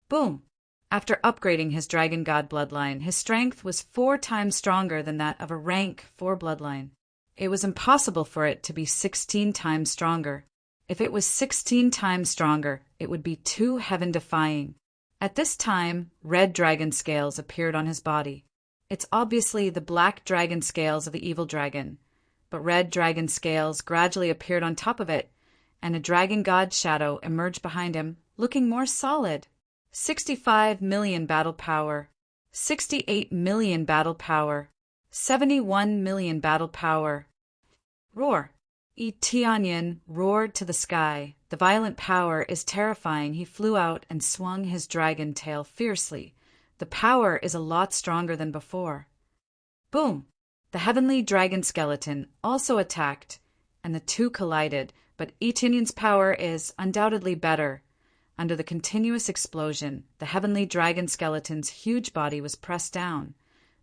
Boom! After upgrading his Dragon God Bloodline, his strength was 4 times stronger than that of a rank 4 Bloodline. It was impossible for it to be 16 times stronger. If it was 16 times stronger, it would be too heaven-defying. At this time, red dragon scales appeared on his body. It's obviously the black dragon scales of the evil dragon, but red dragon scales gradually appeared on top of it, and a dragon god shadow emerged behind him, looking more solid. 65 million battle power, 68 million battle power, 71 million battle power. Roar! Tianyin roared to the sky. The violent power is terrifying. He flew out and swung his dragon tail fiercely. The power is a lot stronger than before. Boom! The heavenly dragon skeleton also attacked, and the two collided, but Tianyin's power is undoubtedly better. Under the continuous explosion, the heavenly dragon skeleton's huge body was pressed down,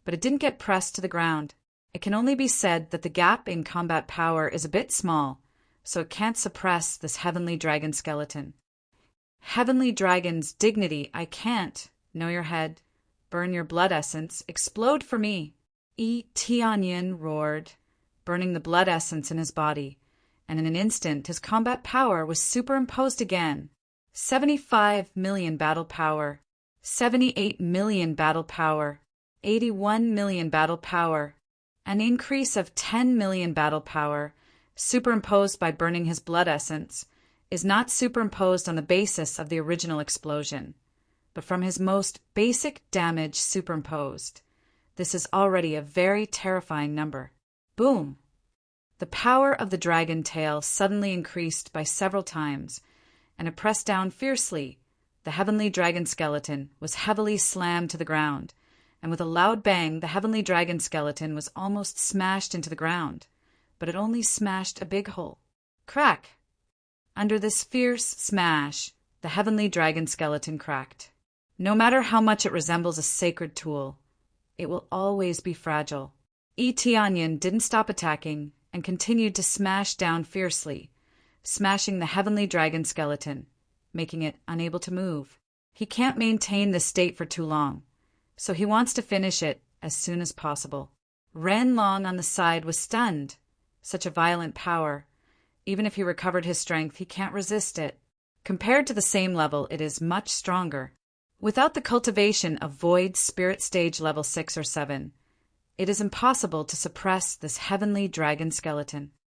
but it didn't get pressed to the ground. It can only be said that the gap in combat power is a bit small, so it can't suppress this heavenly dragon skeleton. Heavenly dragon's dignity, I can't. Know your head. Burn your blood essence. Explode for me. Tianyin roared, burning the blood essence in his body, and in an instant his combat power was superimposed again. 75 million battle power, 78 million battle power, 81 million battle power, an increase of 10 million battle power, superimposed by burning his blood essence, is not superimposed on the basis of the original explosion, but from his most basic damage superimposed. This is already a very terrifying number. Boom! The power of the dragon tail suddenly increased by several times, and it pressed down fiercely. The heavenly dragon skeleton was heavily slammed to the ground, and with a loud bang, the heavenly dragon skeleton was almost smashed into the ground, but it only smashed a big hole. Crack! Under this fierce smash, the heavenly dragon skeleton cracked. No matter how much it resembles a sacred tool, it will always be fragile. Tianyin didn't stop attacking and continued to smash down fiercely, smashing the heavenly dragon skeleton, making it unable to move. He can't maintain this state for too long, so he wants to finish it as soon as possible. Ren Long on the side was stunned. Such a violent power. Even if he recovered his strength, he can't resist it. Compared to the same level, it is much stronger. Without the cultivation of Void Spirit Stage level 6 or 7, it is impossible to suppress this heavenly dragon skeleton.